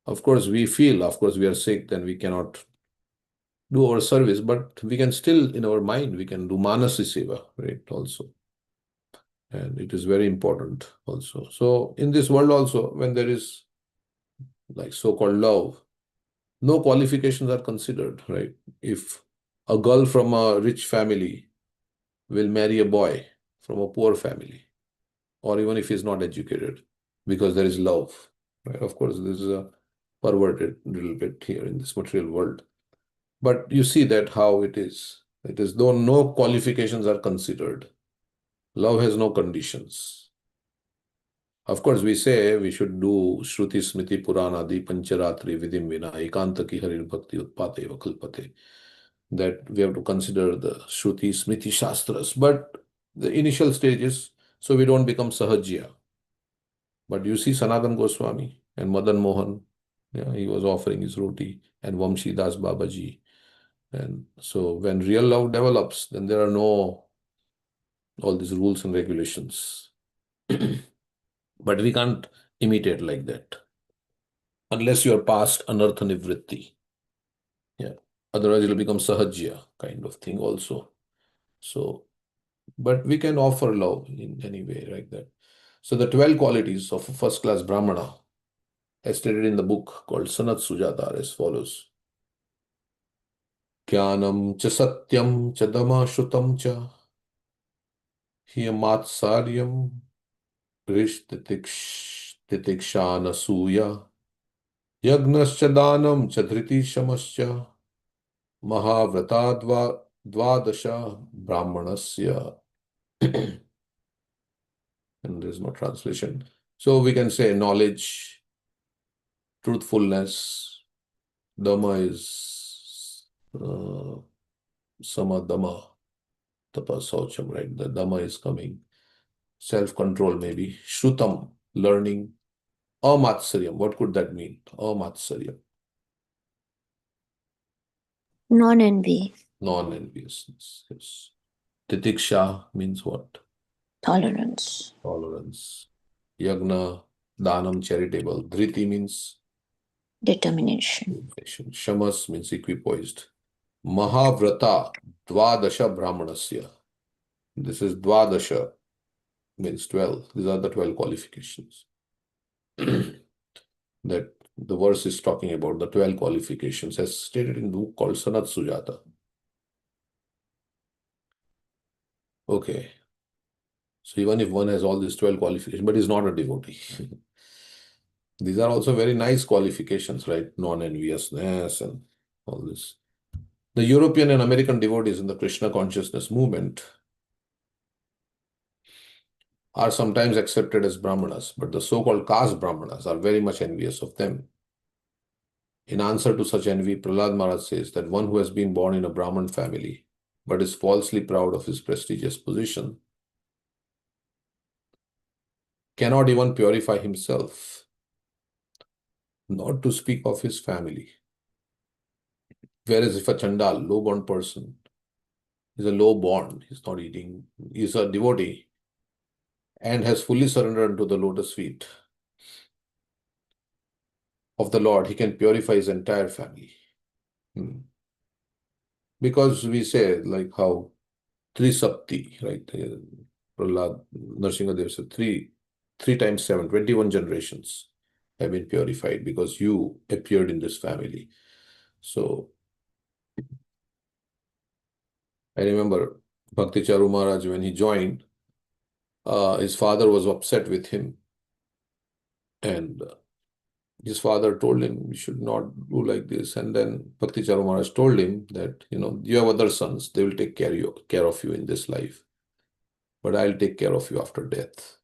Of course, we feel, of course, we are sick, then we cannot do our service, but we can still, in our mind, we can do manasi seva, right? Also. And it is very important also. So in this world also, when there is like so-called love, no qualifications are considered, right? If a girl from a rich family will marry a boy from a poor family, or even if he's not educated, because there is love, right? Of course, this is a perverted little bit here in this material world. But you see that how it is. It is though no qualifications are considered. Love has no conditions. Of course, we say we should do Shruti Smriti Purana Di Pancharatri Vidim Vina Ekantaki Harir Bhakti Utpate Vakalpate. That we have to consider the Shruti Smriti Shastras. But the initial stages, so we don't become Sahajya. But you see Sanatan Goswami and Madan Mohan, yeah, he was offering his roti, and Vamshi Das Babaji. And so when real love develops, then there are no all these rules and regulations. But we can't imitate like that unless you are past anartha nivritti. Yeah. Otherwise, it'll become sahajya kind of thing also. So, but we can offer love in any way like that. So the 12 qualities of a first class Brahmana, as stated in the book called Sanat Sujata, are as follows. Jnanam cha satyam cha dama shrutam cha hiyamatsharyam grish titikshana suya yagnascha danam cha dhriti shamascha Mahavrata Dvadasha Brahmanasya. And there's no translation. So we can say knowledge, truthfulness. Dhamma is Samadhamma, Tapasaucham, right? The Dhamma is coming. Self-control maybe. Shrutam, learning. Amatsaryam, what could that mean? Amatsaryam. Non-envy. Non-enviousness, yes. Titiksha means what? Tolerance. Tolerance. Yagna, Danam, charitable. Dhriti means Determination. Shamas means equipoised. Mahavrata, Dvadasha Brahmanasya. This is Dvadasha, means 12. These are the 12 qualifications. That the verse is talking about, the 12 qualifications, as stated in the book called Sanat Sujata. Okay. So even if one has all these 12 qualifications, but is not a devotee. These are also very nice qualifications, right? Non-enviousness and all this. The European and American devotees in the Krishna consciousness movement are sometimes accepted as Brahmanas, but the so-called caste Brahmanas are very much envious of them. In answer to such envy, Prahlad Maharaj says that one who has been born in a Brahman family but is falsely proud of his prestigious position cannot even purify himself, not to speak of his family. Whereas if a Chandal, low-born person, is a low-born, he's not eating, he's a devotee, and has fully surrendered to the lotus feet of the Lord, he can purify his entire family. Because we say, like how Trisapti, right? Prahlad Nrsimhadev said 3 times 7, 21 generations have been purified because you appeared in this family. So I remember Bhakti Charu Maharaj, when he joined, his father was upset with him, and his father told him, you should not do like this. And then Bhakti Charu Maharaj told him that, you have other sons, they will take care of you in this life, but I'll take care of you after death.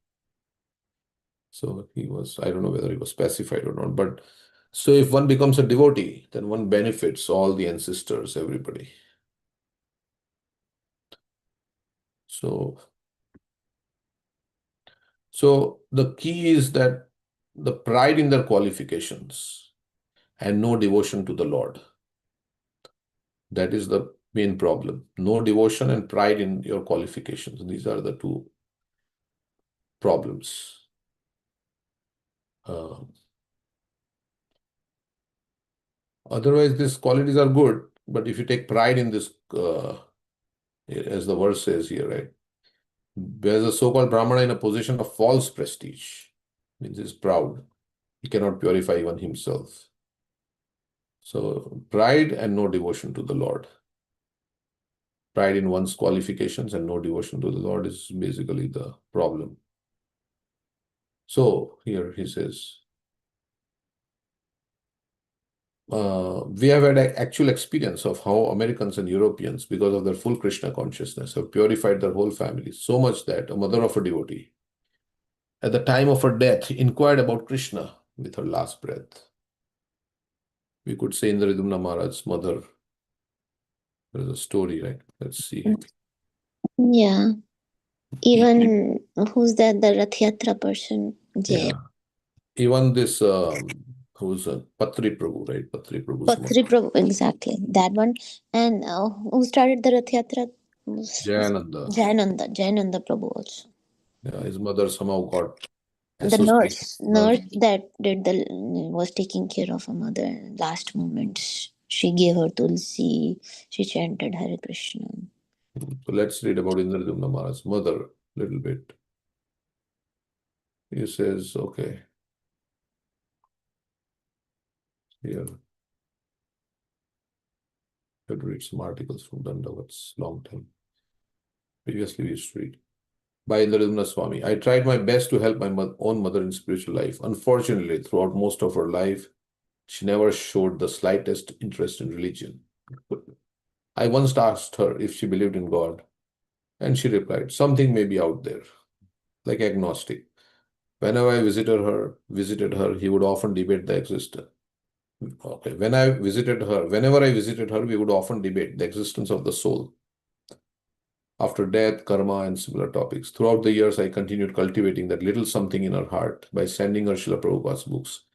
So he was, I don't know whether he was pacified or not, but so if one becomes a devotee, then one benefits all the ancestors, everybody. So the key is that the pride in their qualifications and no devotion to the Lord. That is the main problem. No devotion and pride in your qualifications. These are the two problems. Otherwise, these qualities are good, but if you take pride in this, as the verse says here, right? There's a so-called Brahmana in a position of false prestige, means he's proud. He cannot purify even himself. So pride and no devotion to the Lord. Pride in one's qualifications and no devotion to the Lord is basically the problem. So here he says, we have had an actual experience of how Americans and Europeans, because of their full Krishna consciousness, have purified their whole family so much that a mother of a devotee, at the time of her death, inquired about Krishna with her last breath. We could say Indravidumna Maharaj's mother. There is a story, right? Let's see. Yeah. Even who's that? The Rath Yatra person. Yeah. Even this, who's Patri Prabhu, right? Patri Prabhu's Patri mother. Prabhu, exactly. That one. And who started the Rath Yatra? Jayananda. Jayananda Prabhu also. Yeah, his mother somehow got The associated. nurse that was taking care of her mother. Last moments, she gave her tulsi. She chanted Hare Krishna. So let's read about Indradyumna Maharaj's mother a little bit. He says, okay, here, I had to read some articles from Dandavat's long time. Previously, we used to read. By Indradyumna Swami. I tried my best to help my own mother in spiritual life. Unfortunately, throughout most of her life, she never showed the slightest interest in religion. I once asked her if she believed in God, and she replied, something may be out there, like agnostic. Whenever I visited her, he would often debate the existence. Okay, whenever I visited her, we would often debate the existence of the soul after death, karma, and similar topics. Throughout the years, I continued cultivating that little something in her heart by sending her Srila Prabhupada's books,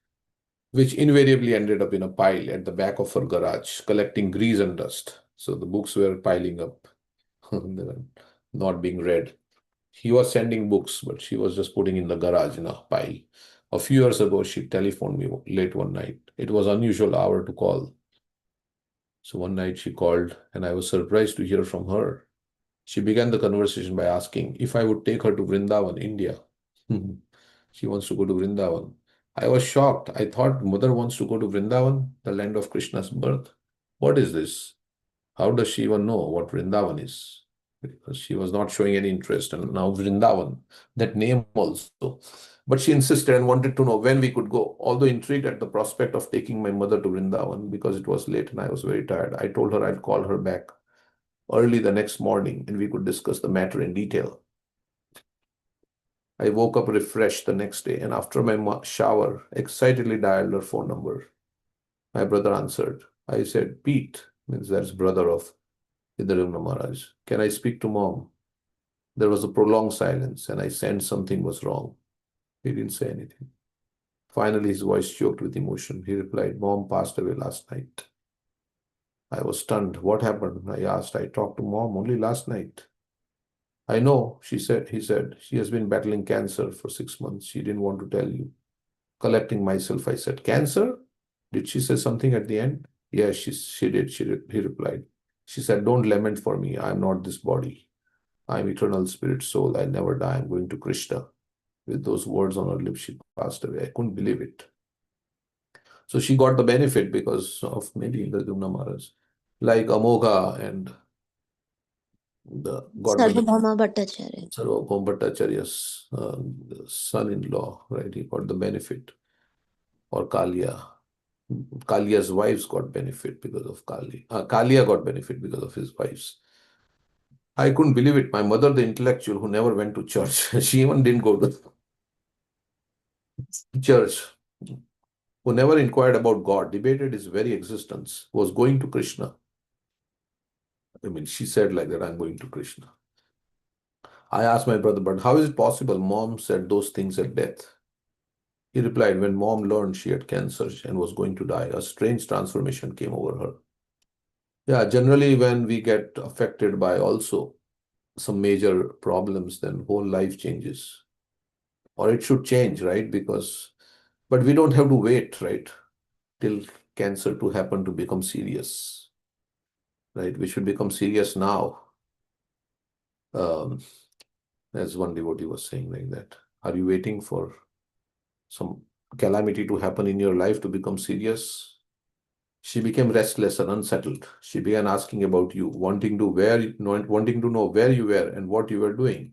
which invariably ended up in a pile at the back of her garage, collecting grease and dust. So the books were piling up, they were not being read. He was sending books, but she was just putting in the garage in a pile. A few years ago, she telephoned me late one night. It was unusual hour to call. So one night she called, and I was surprised to hear from her. She began the conversation by asking if I would take her to Vrindavan, India. She wants to go to Vrindavan. I was shocked. I thought mother wants to go to Vrindavan, the land of Krishna's birth. What is this? How does she even know what Vrindavan is? Because she was not showing any interest. And now Vrindavan, that name also. But she insisted and wanted to know when we could go. Although intrigued at the prospect of taking my mother to Vrindavan because it was late and I was very tired, I told her I'd call her back early the next morning and we could discuss the matter in detail. I woke up refreshed the next day and after my shower, excitedly dialed her phone number. My brother answered. I said, Pete, means that's brother of Indradyumna Maharaj. Can I speak to mom? There was a prolonged silence and I sensed something was wrong. He didn't say anything. Finally, his voice choked with emotion. He replied, Mom passed away last night. I was stunned. What happened? I asked. I talked to mom only last night. I know, he said. She has been battling cancer for 6 months. She didn't want to tell you. Collecting myself, I said, Cancer? Did she say something at the end? Yes, she did. He replied. She said, don't lament for me. I am not this body. I am eternal spirit soul. I never die. I'm going to Krishna. With those words on her lips, she passed away. I couldn't believe it. So she got the benefit because of maybe Indradyumna Maharaj. Like Amogha and got the Sarvabhauma Bhattacharya. Sarvabhauma Bhattacharya's son-in-law, right? He got the benefit. Or Kalia. Kalia's wives got benefit because of Kali. Kalia got benefit because of his wives. I couldn't believe it. My mother, the intellectual who never went to church, she even didn't go to church, who never inquired about God, debated his very existence, was going to Krishna. I mean, she said like that, I'm going to Krishna. I asked my brother, but how is it possible mom said those things at death? He replied, when mom learned she had cancer and was going to die, a strange transformation came over her. Yeah, generally when we get affected by also some major problems, then whole life changes. Or it should change, right? But we don't have to wait, right, till cancer to happen to become serious, right? We should become serious now. As one devotee was saying like that. Are you waiting for some calamity to happen in your life to become serious? She became restless and unsettled. She began asking about you, wanting to know where you were and what you were doing.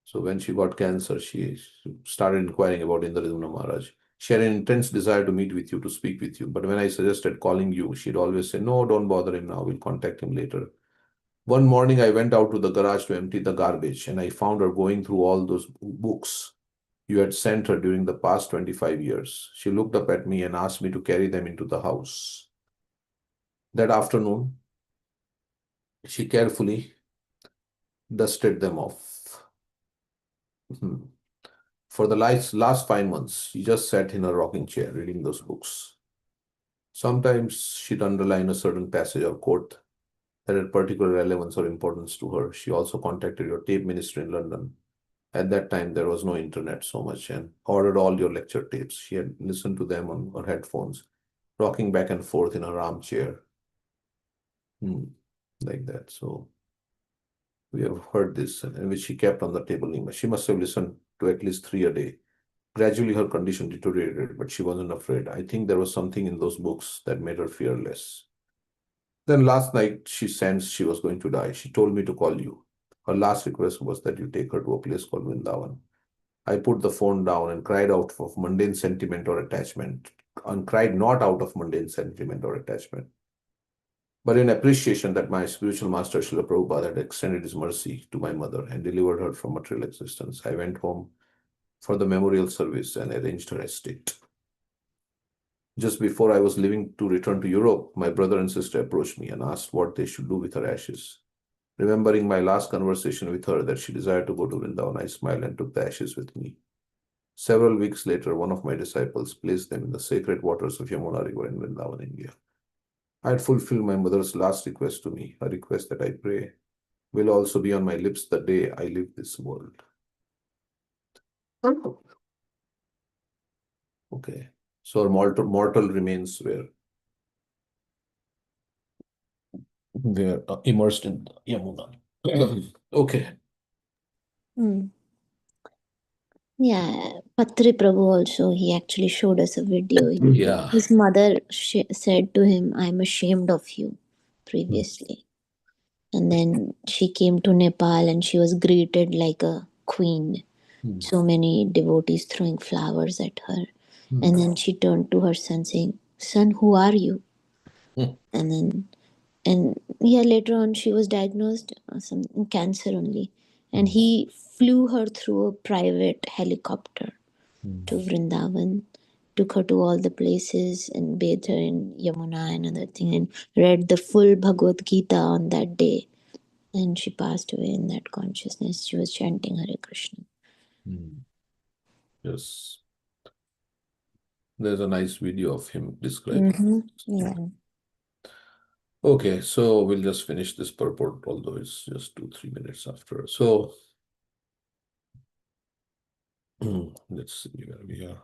So when she got cancer, she started inquiring about Indradyumna Maharaj. She had an intense desire to meet with you, to speak with you. But when I suggested calling you, she'd always say, no, don't bother him now. We'll contact him later. One morning, I went out to the garage to empty the garbage, and I found her going through all those books you had sent her during the past 25 years. She looked up at me and asked me to carry them into the house. That afternoon, she carefully dusted them off. For the last 5 months, she just sat in her rocking chair reading those books. Sometimes she'd underline a certain passage or quote that had particular relevance or importance to her. She also contacted your tape ministry in London. At that time, there was no internet so much, and ordered all your lecture tapes. She had listened to them on her headphones, rocking back and forth in her armchair. Like that. So we have heard this, and which she kept on the table. She must have listened to at least 3 a day. Gradually, her condition deteriorated, but she wasn't afraid. I think there was something in those books that made her fearless. Then last night, she sensed she was going to die. She told me to call you. Her last request was that you take her to a place called Vrindavan. I put the phone down and cried out of mundane sentiment or attachment, and cried not out of mundane sentiment or attachment, but in appreciation that my spiritual master Srila Prabhupada had extended his mercy to my mother and delivered her from material existence. I went home for the memorial service and arranged her estate. Just before I was leaving to return to Europe, my brother and sister approached me and asked what they should do with her ashes. Remembering my last conversation with her that she desired to go to Vrindavan, I smiled and took the ashes with me. Several weeks later, one of my disciples placed them in the sacred waters of Yamuna River in Vrindavan, India. I had fulfilled my mother's last request to me, a request that I pray will also be on my lips the day I leave this world. Okay. So our mortal remains were immersed in Yamuna. Okay. Yeah, Patri Prabhu also, he actually showed us a video. Yeah. His mother said to him, I'm ashamed of you previously. And then she came to Nepal and she was greeted like a queen. So many devotees throwing flowers at her. And then she turned to her son saying, son, who are you? And later on she was diagnosed some cancer only. And he flew her through a private helicopter to Vrindavan, took her to all the places and bathed her in Yamuna and other thing, and read the full Bhagavad Gita on that day. And she passed away in that consciousness. She was chanting Hare Krishna. Yes. There's a nice video of him describing. Yeah. Okay, so we'll just finish this purport, although it's just 2-3 minutes after. So let's see where we are.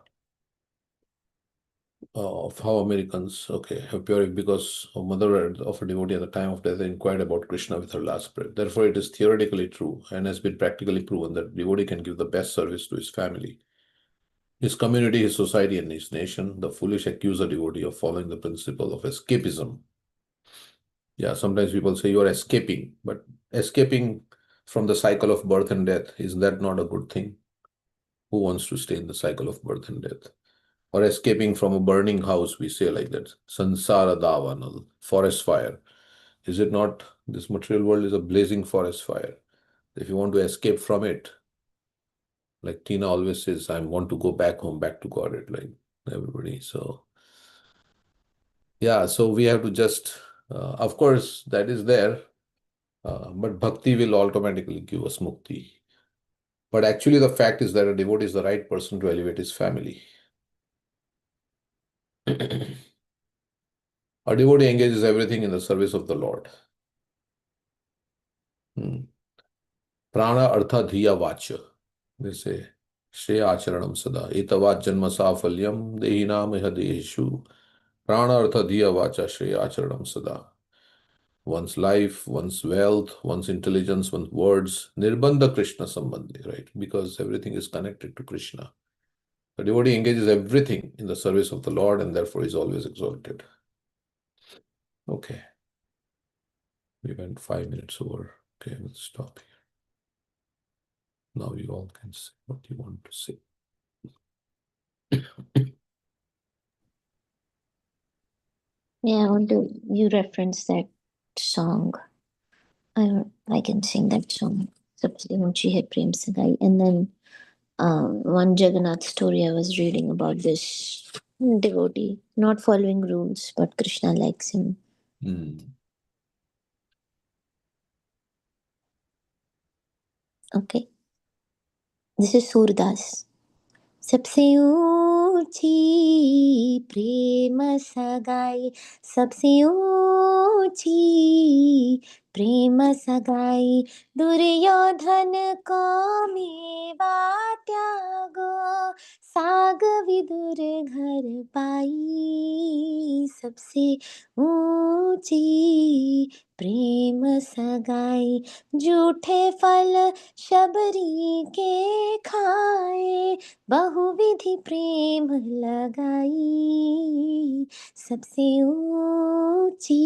Of how Americans, have purified because a mother of a devotee at the time of death inquired about Krishna with her last breath. Therefore, it is theoretically true and has been practically proven that devotee can give the best service to his family, his community, his society, and his nation. The foolish accuse a devotee of following the principle of escapism. Yeah, sometimes people say you are escaping, but escaping from the cycle of birth and death, is that not a good thing? Who wants to stay in the cycle of birth and death? Or escaping from a burning house, we say like that. Sansara davanal, forest fire. Is it not? This material world is a blazing forest fire. If you want to escape from it, like Tina always says, I want to go back home, back to God, like everybody. So, yeah, so we have to just, of course, that is there. But bhakti will automatically give us mukti. But actually, the fact is that a devotee is the right person to elevate his family. A devotee engages everything in the service of the Lord. Prana artha dhiya vacha. They say, Shreya acharanam sada. Etavat janma safalyam dehinam iha dehishu. Prana artha dhiya vacha shreya acharanam sada. One's life, one's wealth, one's intelligence, one's words. Nirbandha Krishna sambandhi, right? Because everything is connected to Krishna. The devotee engages everything in the service of the Lord and therefore is always exalted. Okay. We went 5 minutes over. Okay, we'll stop here. Now you all can say what you want to say. Yeah, you reference that song. I can sing that song. Sabse Unchi Hai Prem Sagai. And then one Jagannath story I was reading about this devotee, not following rules, but Krishna likes him. Okay. This is Surdas. सबसे ऊंची प्रेम सगाई, सबसे ऊंची प्रेम सगाई, दुर्योधन को मेवा त्यागो, साग विदुर घर पाई। सबसे ऊंची प्रेम सगाई, झूठे फल शबरी के खाए, बहुविधि प्रेम लगाई। सबसे ऊंची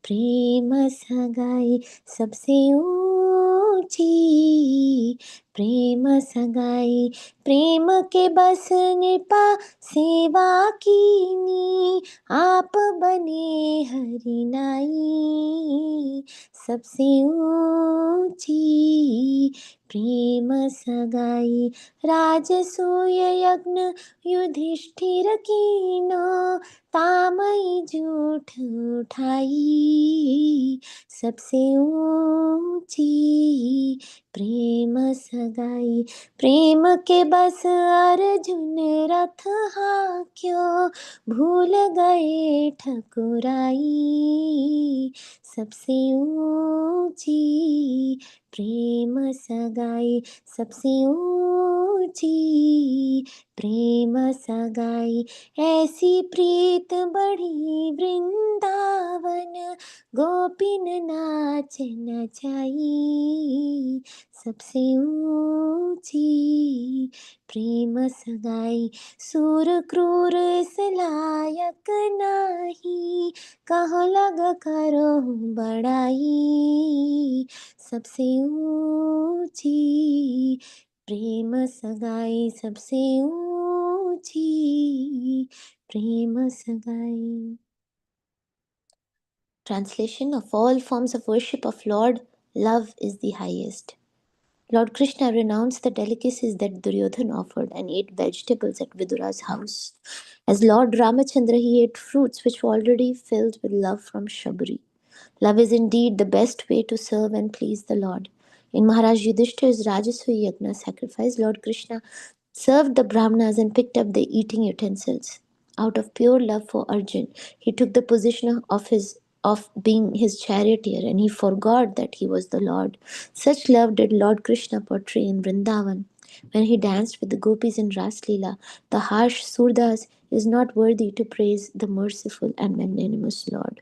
प्रेम सगाई, सबसे ऊंची प्रेम सगाई, प्रेम के बस निपा सेवा कीनी, आप बने हरि नाई। सबसे ऊंची प्रेम सगाई, राजसूय यज्ञ युधिष्ठिर कीनो, तामई झूठ उठाई। सबसे ऊंची प्रेम सगाई, प्रेम के बस अर्जुन रथ हाक्यो, भूल गए ठकुराई। सबसे ऊंची प्रेम सगाई, सबसे ऊंची प्रेम सगाई, ऐसी प्रीत बढ़ी वृंदावन, गोपिन नाच नचाई। सबसे ऊंची प्रेम सगाई, सूर क्रूर इस लायक नाही, कहो लग करो बड़ाई। सबसे ऊंची प्रेम सगाई, सबसे ऊंची प्रेम सगाई। Translation: of all forms of worship of Lord, love is the highest. Lord Krishna renounced the delicacies that Duryodhana offered and ate vegetables at Vidura's house. As Lord Ramachandra, he ate fruits which were already filled with love from Shabri. Love is indeed the best way to serve and please the Lord. In Maharaj Yudhishthir's Rajasuya Yajna sacrifice, Lord Krishna served the Brahmanas and picked up the eating utensils. Out of pure love for Arjun, he took the position of being his charioteer, and he forgot that he was the Lord. Such love did Lord Krishna portray in Vrindavan. When he danced with the gopis in Ras Leela, the harsh Surdas is not worthy to praise the merciful and magnanimous Lord.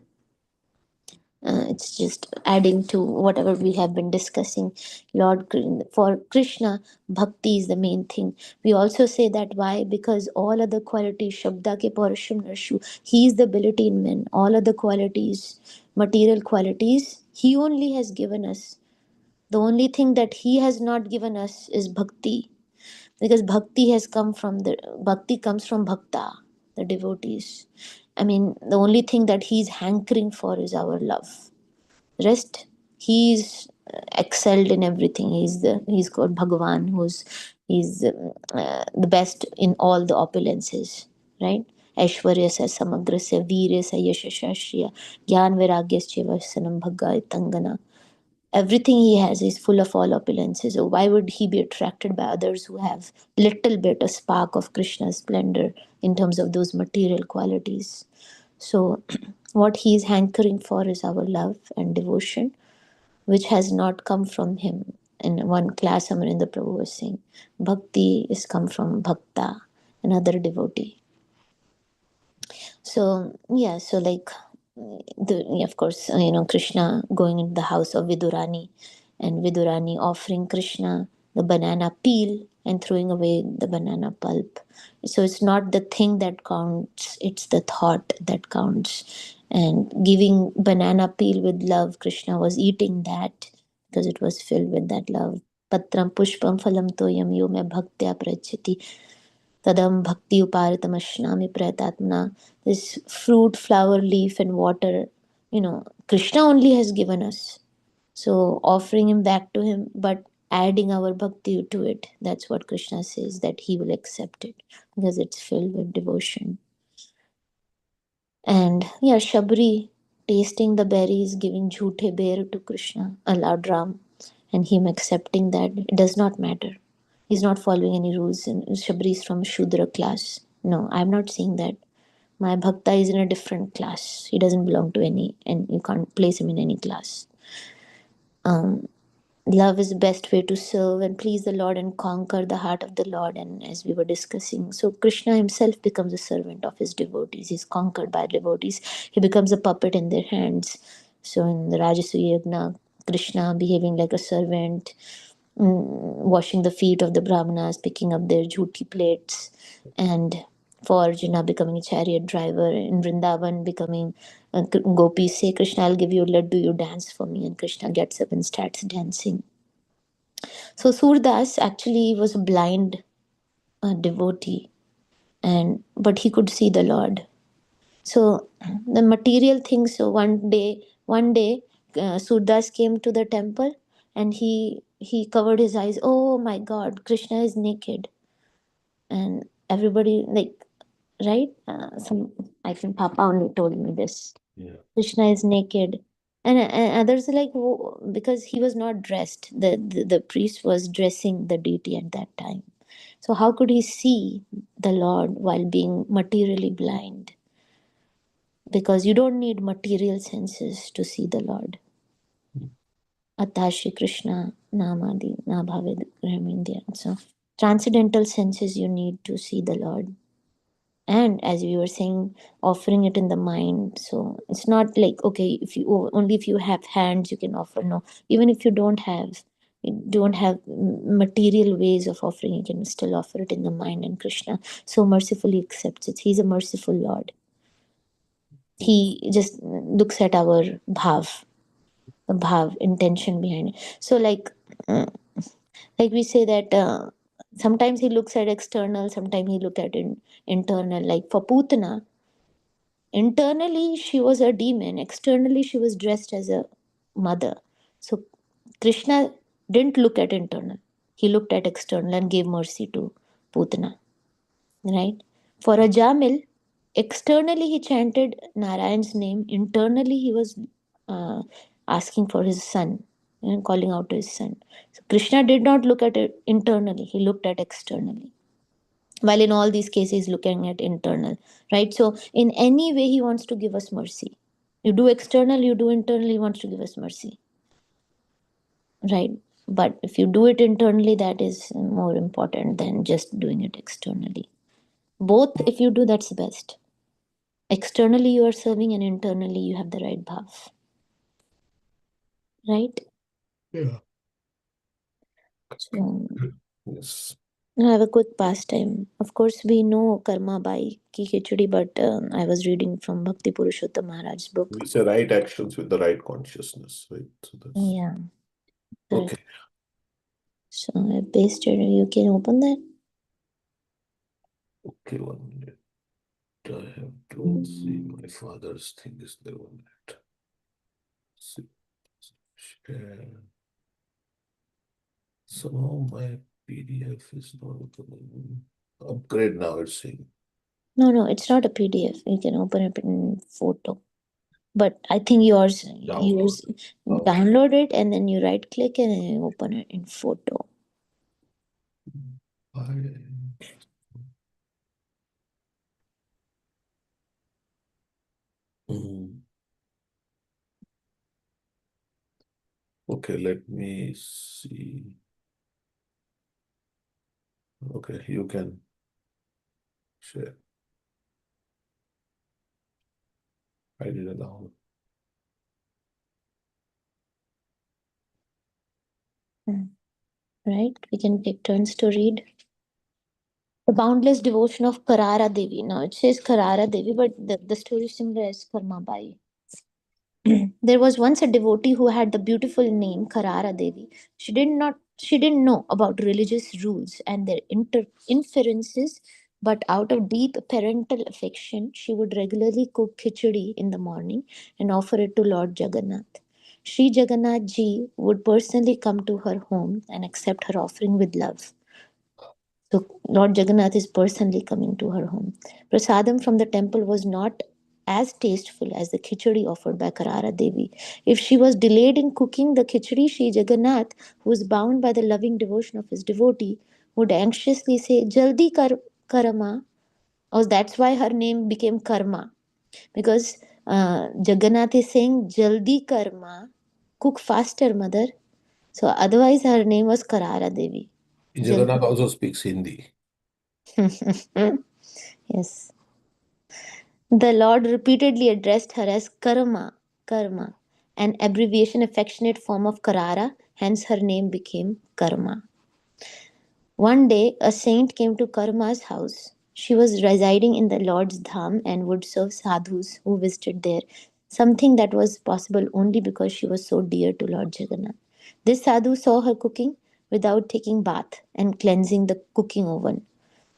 It's just adding to whatever we have been discussing. For Krishna, bhakti is the main thing. We also say that why? Because all other qualities, Shabda ke Paurasham Narshu, he is the ability in men. All other qualities, material qualities, he only has given us. The only thing that he has not given us is bhakti. Because bhakti comes from bhakta, the devotees. I mean, the only thing that he's hankering for is our love. Rest, he's excelled in everything. He's called Bhagavan, he's the best in all the opulences, right? Aishwaryasya samagrasya veerasya yashashasya gyan viragyasya vasanam bhagga tangana. Everything he has is full of all opulences. So why would he be attracted by others who have little bit, a spark of Krishna's splendor in terms of those material qualities? So what he is hankering for is our love and devotion, which has not come from him. In one class, Amarendra Prabhu was saying, Bhakti is come from Bhakta, another devotee. So yeah, so like of course, Krishna going into the house of Vidurani, and Vidurani offering Krishna the banana peel and throwing away the banana pulp. So it's not the thing that counts, it's the thought that counts. And giving banana peel with love, Krishna was eating that because it was filled with that love. Patram pushpam phalam toyam yo me bhaktya prachati tadam bhakti uparitamashnaami prayatatmana. This fruit, flower, leaf, and water, Krishna only has given us. So offering him back to him, but adding our bhakti to it, that's what Krishna says, that he will accept it because it's filled with devotion. And yeah, Shabri tasting the berries, giving jhute bear to Krishna, allowed Ram, and him accepting that, it does not matter. He's not following any rules, and Shabri is from Shudra class. No, I'm not saying that. My bhakta is in a different class. He doesn't belong to any, and you can't place him in any class. Love is the best way to serve and please the Lord and conquer the heart of the Lord. And as we were discussing, so Krishna himself becomes a servant of his devotees. He's conquered by devotees. He becomes a puppet in their hands. So in the Rajasuya Yagna, Krishna behaving like a servant, washing the feet of the Brahmanas, picking up their jhuti plates, and for Arjuna becoming a chariot driver, in Vrindavan becoming gopis say, Krishna, I'll give you a laddu, you dance for me, and Krishna gets up and starts dancing. So Surdas actually was a blind devotee, but he could see the Lord. So the material things. So one day, Surdas came to the temple, and he covered his eyes. Oh my God, Krishna is naked, and everybody like, right? Some, I think Papa only told me this. Yeah. Krishna is naked, and others are like, oh, because he was not dressed. The priest was dressing the deity at that time. So how could he see the Lord while being materially blind? Because you don't need material senses to see the Lord. Atashi Krishna Namadi Nabhavid Ramindya. So transcendental senses you need to see the Lord. And as we were saying, offering it in the mind. So it's not like, okay, if you have hands you can offer. No, even if you don't have material ways of offering, you can still offer it in the mind, and Krishna so mercifully accepts it. He's a merciful Lord. He just looks at our bhav intention behind it. So like we say that sometimes he looks at external, sometimes he look at internal. Like for Putana, internally she was a demon, externally she was dressed as a mother. So Krishna didn't look at internal, he looked at external and gave mercy to Putana, right? For a Jamil, externally he chanted Narayan's name, internally he was uh, asking for his son and calling out to his son. So Krishna did not look at it internally, he looked at externally, while in all these cases looking at internal, right? So in any way he wants to give us mercy. You do external, you do internal, he wants to give us mercy, right? But if you do it internally, that is more important than just doing it externally. Both if you do, that's the best. Externally you are serving, and internally you have the right bhav, right? Yeah. So Yes. have a good pastime. Of course, we know Karma by Ki Khichdi, but I was reading from Bhakti Purushottam Maharaj's book. We say right actions with the right consciousness, right? So that's Yeah. okay. So I pasted. You can open that. Okay, 1 minute. I have to see my father's thing is there 1 minute. See. Share. Somehow my PDF is not opening. Upgrade now, it's saying. No, it's not a PDF. You can open it in photo. But I think yours download it and then you right click and then you open it in photo. Okay, let me see. Okay, you can share. I did it down. Right? We can take turns to read. The boundless devotion of Karara Devi. Now it says Karara Devi, but the story is similar as Karma Bai. There was once a devotee who had the beautiful name Karara Devi. She didn't know about religious rules and their inferences, but out of deep parental affection, she would regularly cook khichdi in the morning and offer it to Lord Jagannath. Sri Jagannath ji would personally come to her home and accept her offering with love. So Lord Jagannath is personally coming to her home. Prasadam from the temple was not as tasteful as the khichdi offered by Karara Devi. If she was delayed in cooking the khichdi, Sri Jagannath, who was bound by the loving devotion of his devotee, would anxiously say, Jaldi karma. Or that's why her name became Karma. Because Jagannath is saying, Jaldi karma, cook faster, mother. So otherwise her name was Karara Devi. Jagannath also speaks Hindi. Yes. The Lord repeatedly addressed her as Karma, an abbreviation affectionate form of Karara, hence her name became Karma. One day, a saint came to Karma's house. She was residing in the Lord's Dham and would serve sadhus who visited there, something that was possible only because she was so dear to Lord Jagannath. This sadhu saw her cooking without taking bath and cleansing the cooking oven.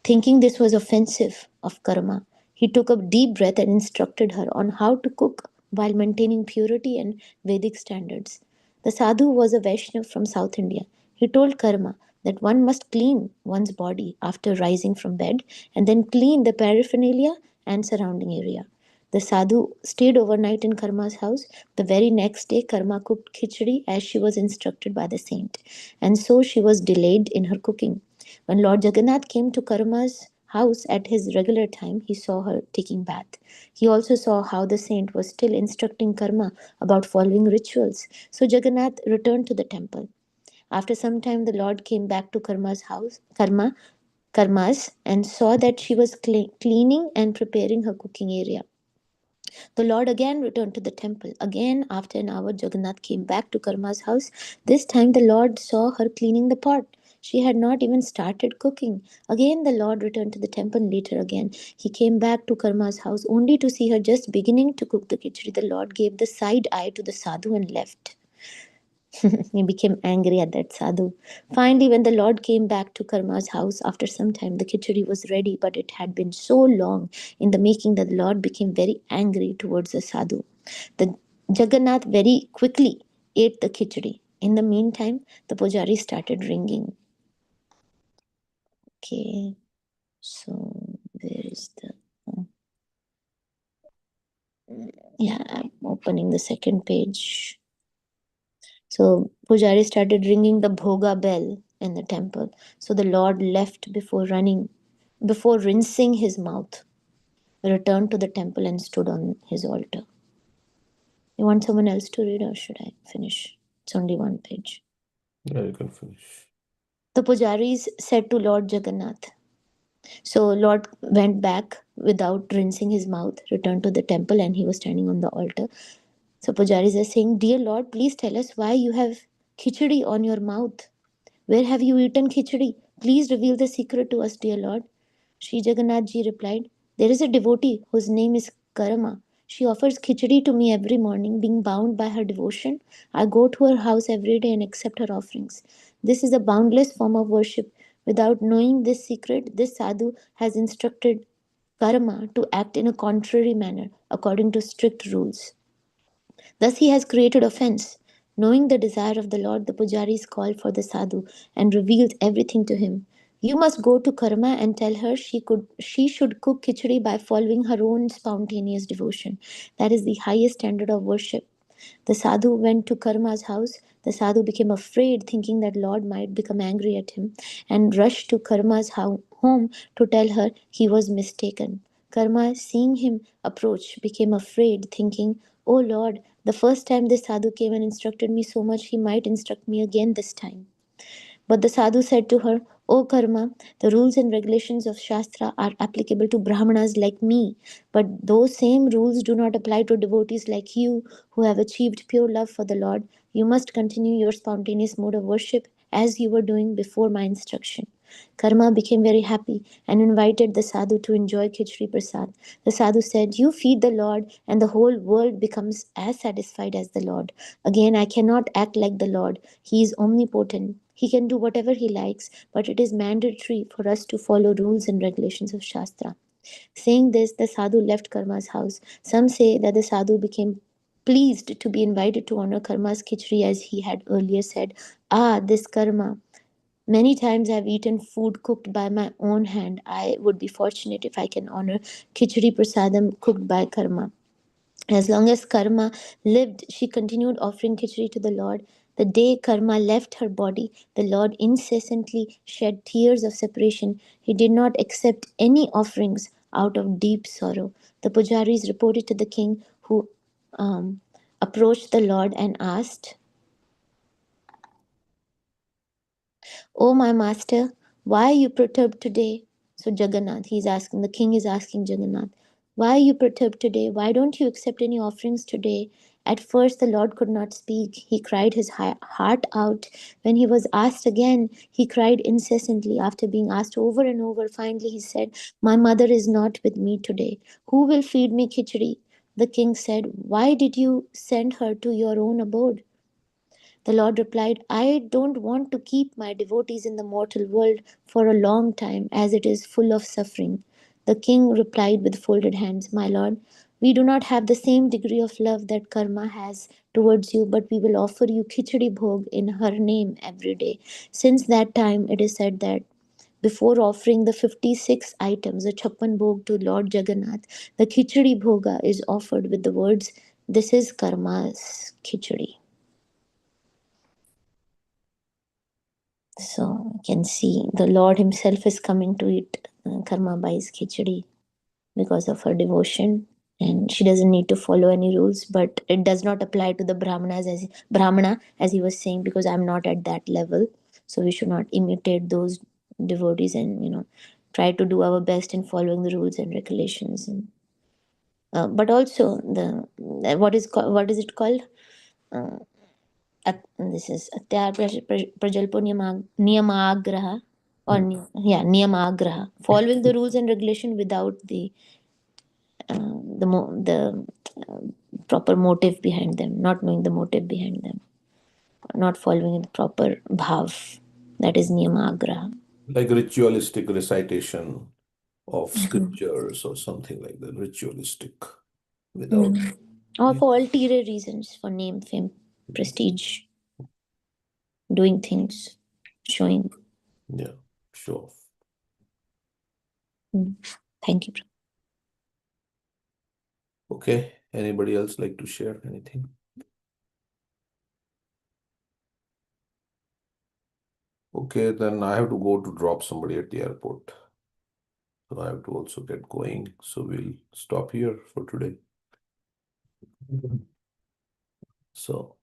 Thinking this was offensive of Karma, he took a deep breath and instructed her on how to cook while maintaining purity and Vedic standards. The sadhu was a Vaishnav from South India. He told Karma that one must clean one's body after rising from bed and then clean the paraphernalia and surrounding area. The sadhu stayed overnight in Karma's house. The very next day, Karma cooked khichdi as she was instructed by the saint, and so she was delayed in her cooking. When Lord Jagannath came to Karma's house at his regular time, he saw her taking bath. He also saw how the saint was still instructing Karma about following rituals. So Jagannath returned to the temple. After some time, the Lord came back to Karma's, and saw that she was cleaning and preparing her cooking area. The Lord again returned to the temple. Again, after an hour, Jagannath came back to Karma's house. This time, the Lord saw her cleaning the pot. She had not even started cooking. Again, the Lord returned to the temple. Later, again, he came back to Karma's house only to see her just beginning to cook the khichdi. The Lord gave the side eye to the sadhu and left. He became angry at that sadhu. Finally, when the Lord came back to Karma's house after some time, the khichdi was ready, but it had been so long in the making that the Lord became very angry towards the sadhu. The Jagannath very quickly ate the khichdi. In the meantime, the pujari started ringing. Okay, so where is the... Yeah, I'm opening the second page. So Pujari started ringing the bhoga bell in the temple. So the Lord left before rinsing his mouth, returned to the temple and stood on his altar. You want someone else to read or should I finish? It's only one page. Yeah, you can finish. The pujaris said to Lord Jagannath. So Lord went back without rinsing his mouth, returned to the temple, and he was standing on the altar. So pujaris are saying, Dear Lord, please tell us why you have khichdi on your mouth. Where have you eaten khichdi? Please reveal the secret to us, dear Lord. Sri Jagannath ji replied, There is a devotee whose name is Karama. She offers khichdi to me every morning, being bound by her devotion. I go to her house every day and accept her offerings. This is a boundless form of worship. Without knowing this secret, this sadhu has instructed Karma to act in a contrary manner according to strict rules. Thus he has created offense. Knowing the desire of the Lord, the pujaris called for the sadhu and revealed everything to him. You must go to Karma and tell her she should cook khichdi by following her own spontaneous devotion. That is the highest standard of worship. The sadhu went to Karma's house. The sadhu became afraid, thinking that Lord might become angry at him, and rushed to Karma's home to tell her he was mistaken. Karma, seeing him approach, became afraid, thinking, "Oh Lord, the first time this sadhu came and instructed me so much, he might instruct me again this time." But the sadhu said to her, "O Karma, the rules and regulations of Shastra are applicable to Brahmanas like me, but those same rules do not apply to devotees like you who have achieved pure love for the Lord. You must continue your spontaneous mode of worship as you were doing before my instruction." Karma became very happy and invited the sadhu to enjoy Khichdi Prasad. The sadhu said, "You feed the Lord, and the whole world becomes as satisfied as the Lord. Again, I cannot act like the Lord. He is omnipotent. He can do whatever he likes, but it is mandatory for us to follow rules and regulations of Shastra." Saying this, the sadhu left Karma's house. Some say that the sadhu became pleased to be invited to honor Karma's khichdi, as he had earlier said, "Ah, this Karma. Many times I've eaten food cooked by my own hand. I would be fortunate if I can honor khichdi prasadam cooked by Karma." As long as Karma lived, she continued offering khichdi to the Lord. The day Karma left her body, the Lord incessantly shed tears of separation. He did not accept any offerings out of deep sorrow. The pujaris reported to the king, who approached the Lord and asked, "Oh, my master, why are you perturbed today?" So Jagannath, the king is asking Jagannath, "Why are you perturbed today? Why don't you accept any offerings today?" At first, the Lord could not speak. He cried his heart out. When he was asked again, he cried incessantly. After being asked over and over, finally he said, "My mother is not with me today. Who will feed me khichdi?" The king said, "Why did you send her to your own abode?" The Lord replied, "I don't want to keep my devotees in the mortal world for a long time, as it is full of suffering." The king replied with folded hands, "My Lord, we do not have the same degree of love that Karma has towards you, but we will offer you Khichdi Bhog in her name every day." Since that time, it is said that before offering the 56 items, the Chappan Bhog to Lord Jagannath, the Khichdi Bhoga is offered with the words, "This is Karma's Khichdi." So you can see the Lord himself is coming to eat Karma Bai's khichdi because of her devotion, and she doesn't need to follow any rules. But it does not apply to the Brahmana, as he was saying, because I'm not at that level. So we should not imitate those devotees, and try to do our best in following the rules and regulations. And but also what is it called? This is Atyar Prajalpo Niyamagraha, or Niyamagraha, following the rules and regulation without the proper motive behind them, not knowing the motive behind them, not following the proper bhav. That is Niyamagraha. Like ritualistic recitation of scriptures or something like that, ritualistic, without. Or for ulterior reasons, for name, fame, prestige, doing things, showing. Yeah, sure. Thank you. Okay, anybody else like to share anything? Okay, then I have to go to drop somebody at the airport. So I have to also get going. So we'll stop here for today. So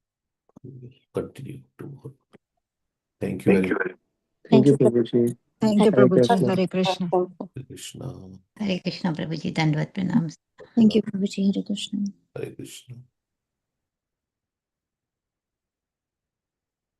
we'll continue to. Thank you very much. Thank you. Prabhuji. Thank you, Prabhuji. Hare Krishna. Hare Krishna. Hare Krishna, Prabhuji. Dandavad pranams. Thank you, Prabhuji. Hare Krishna. Hare Krishna.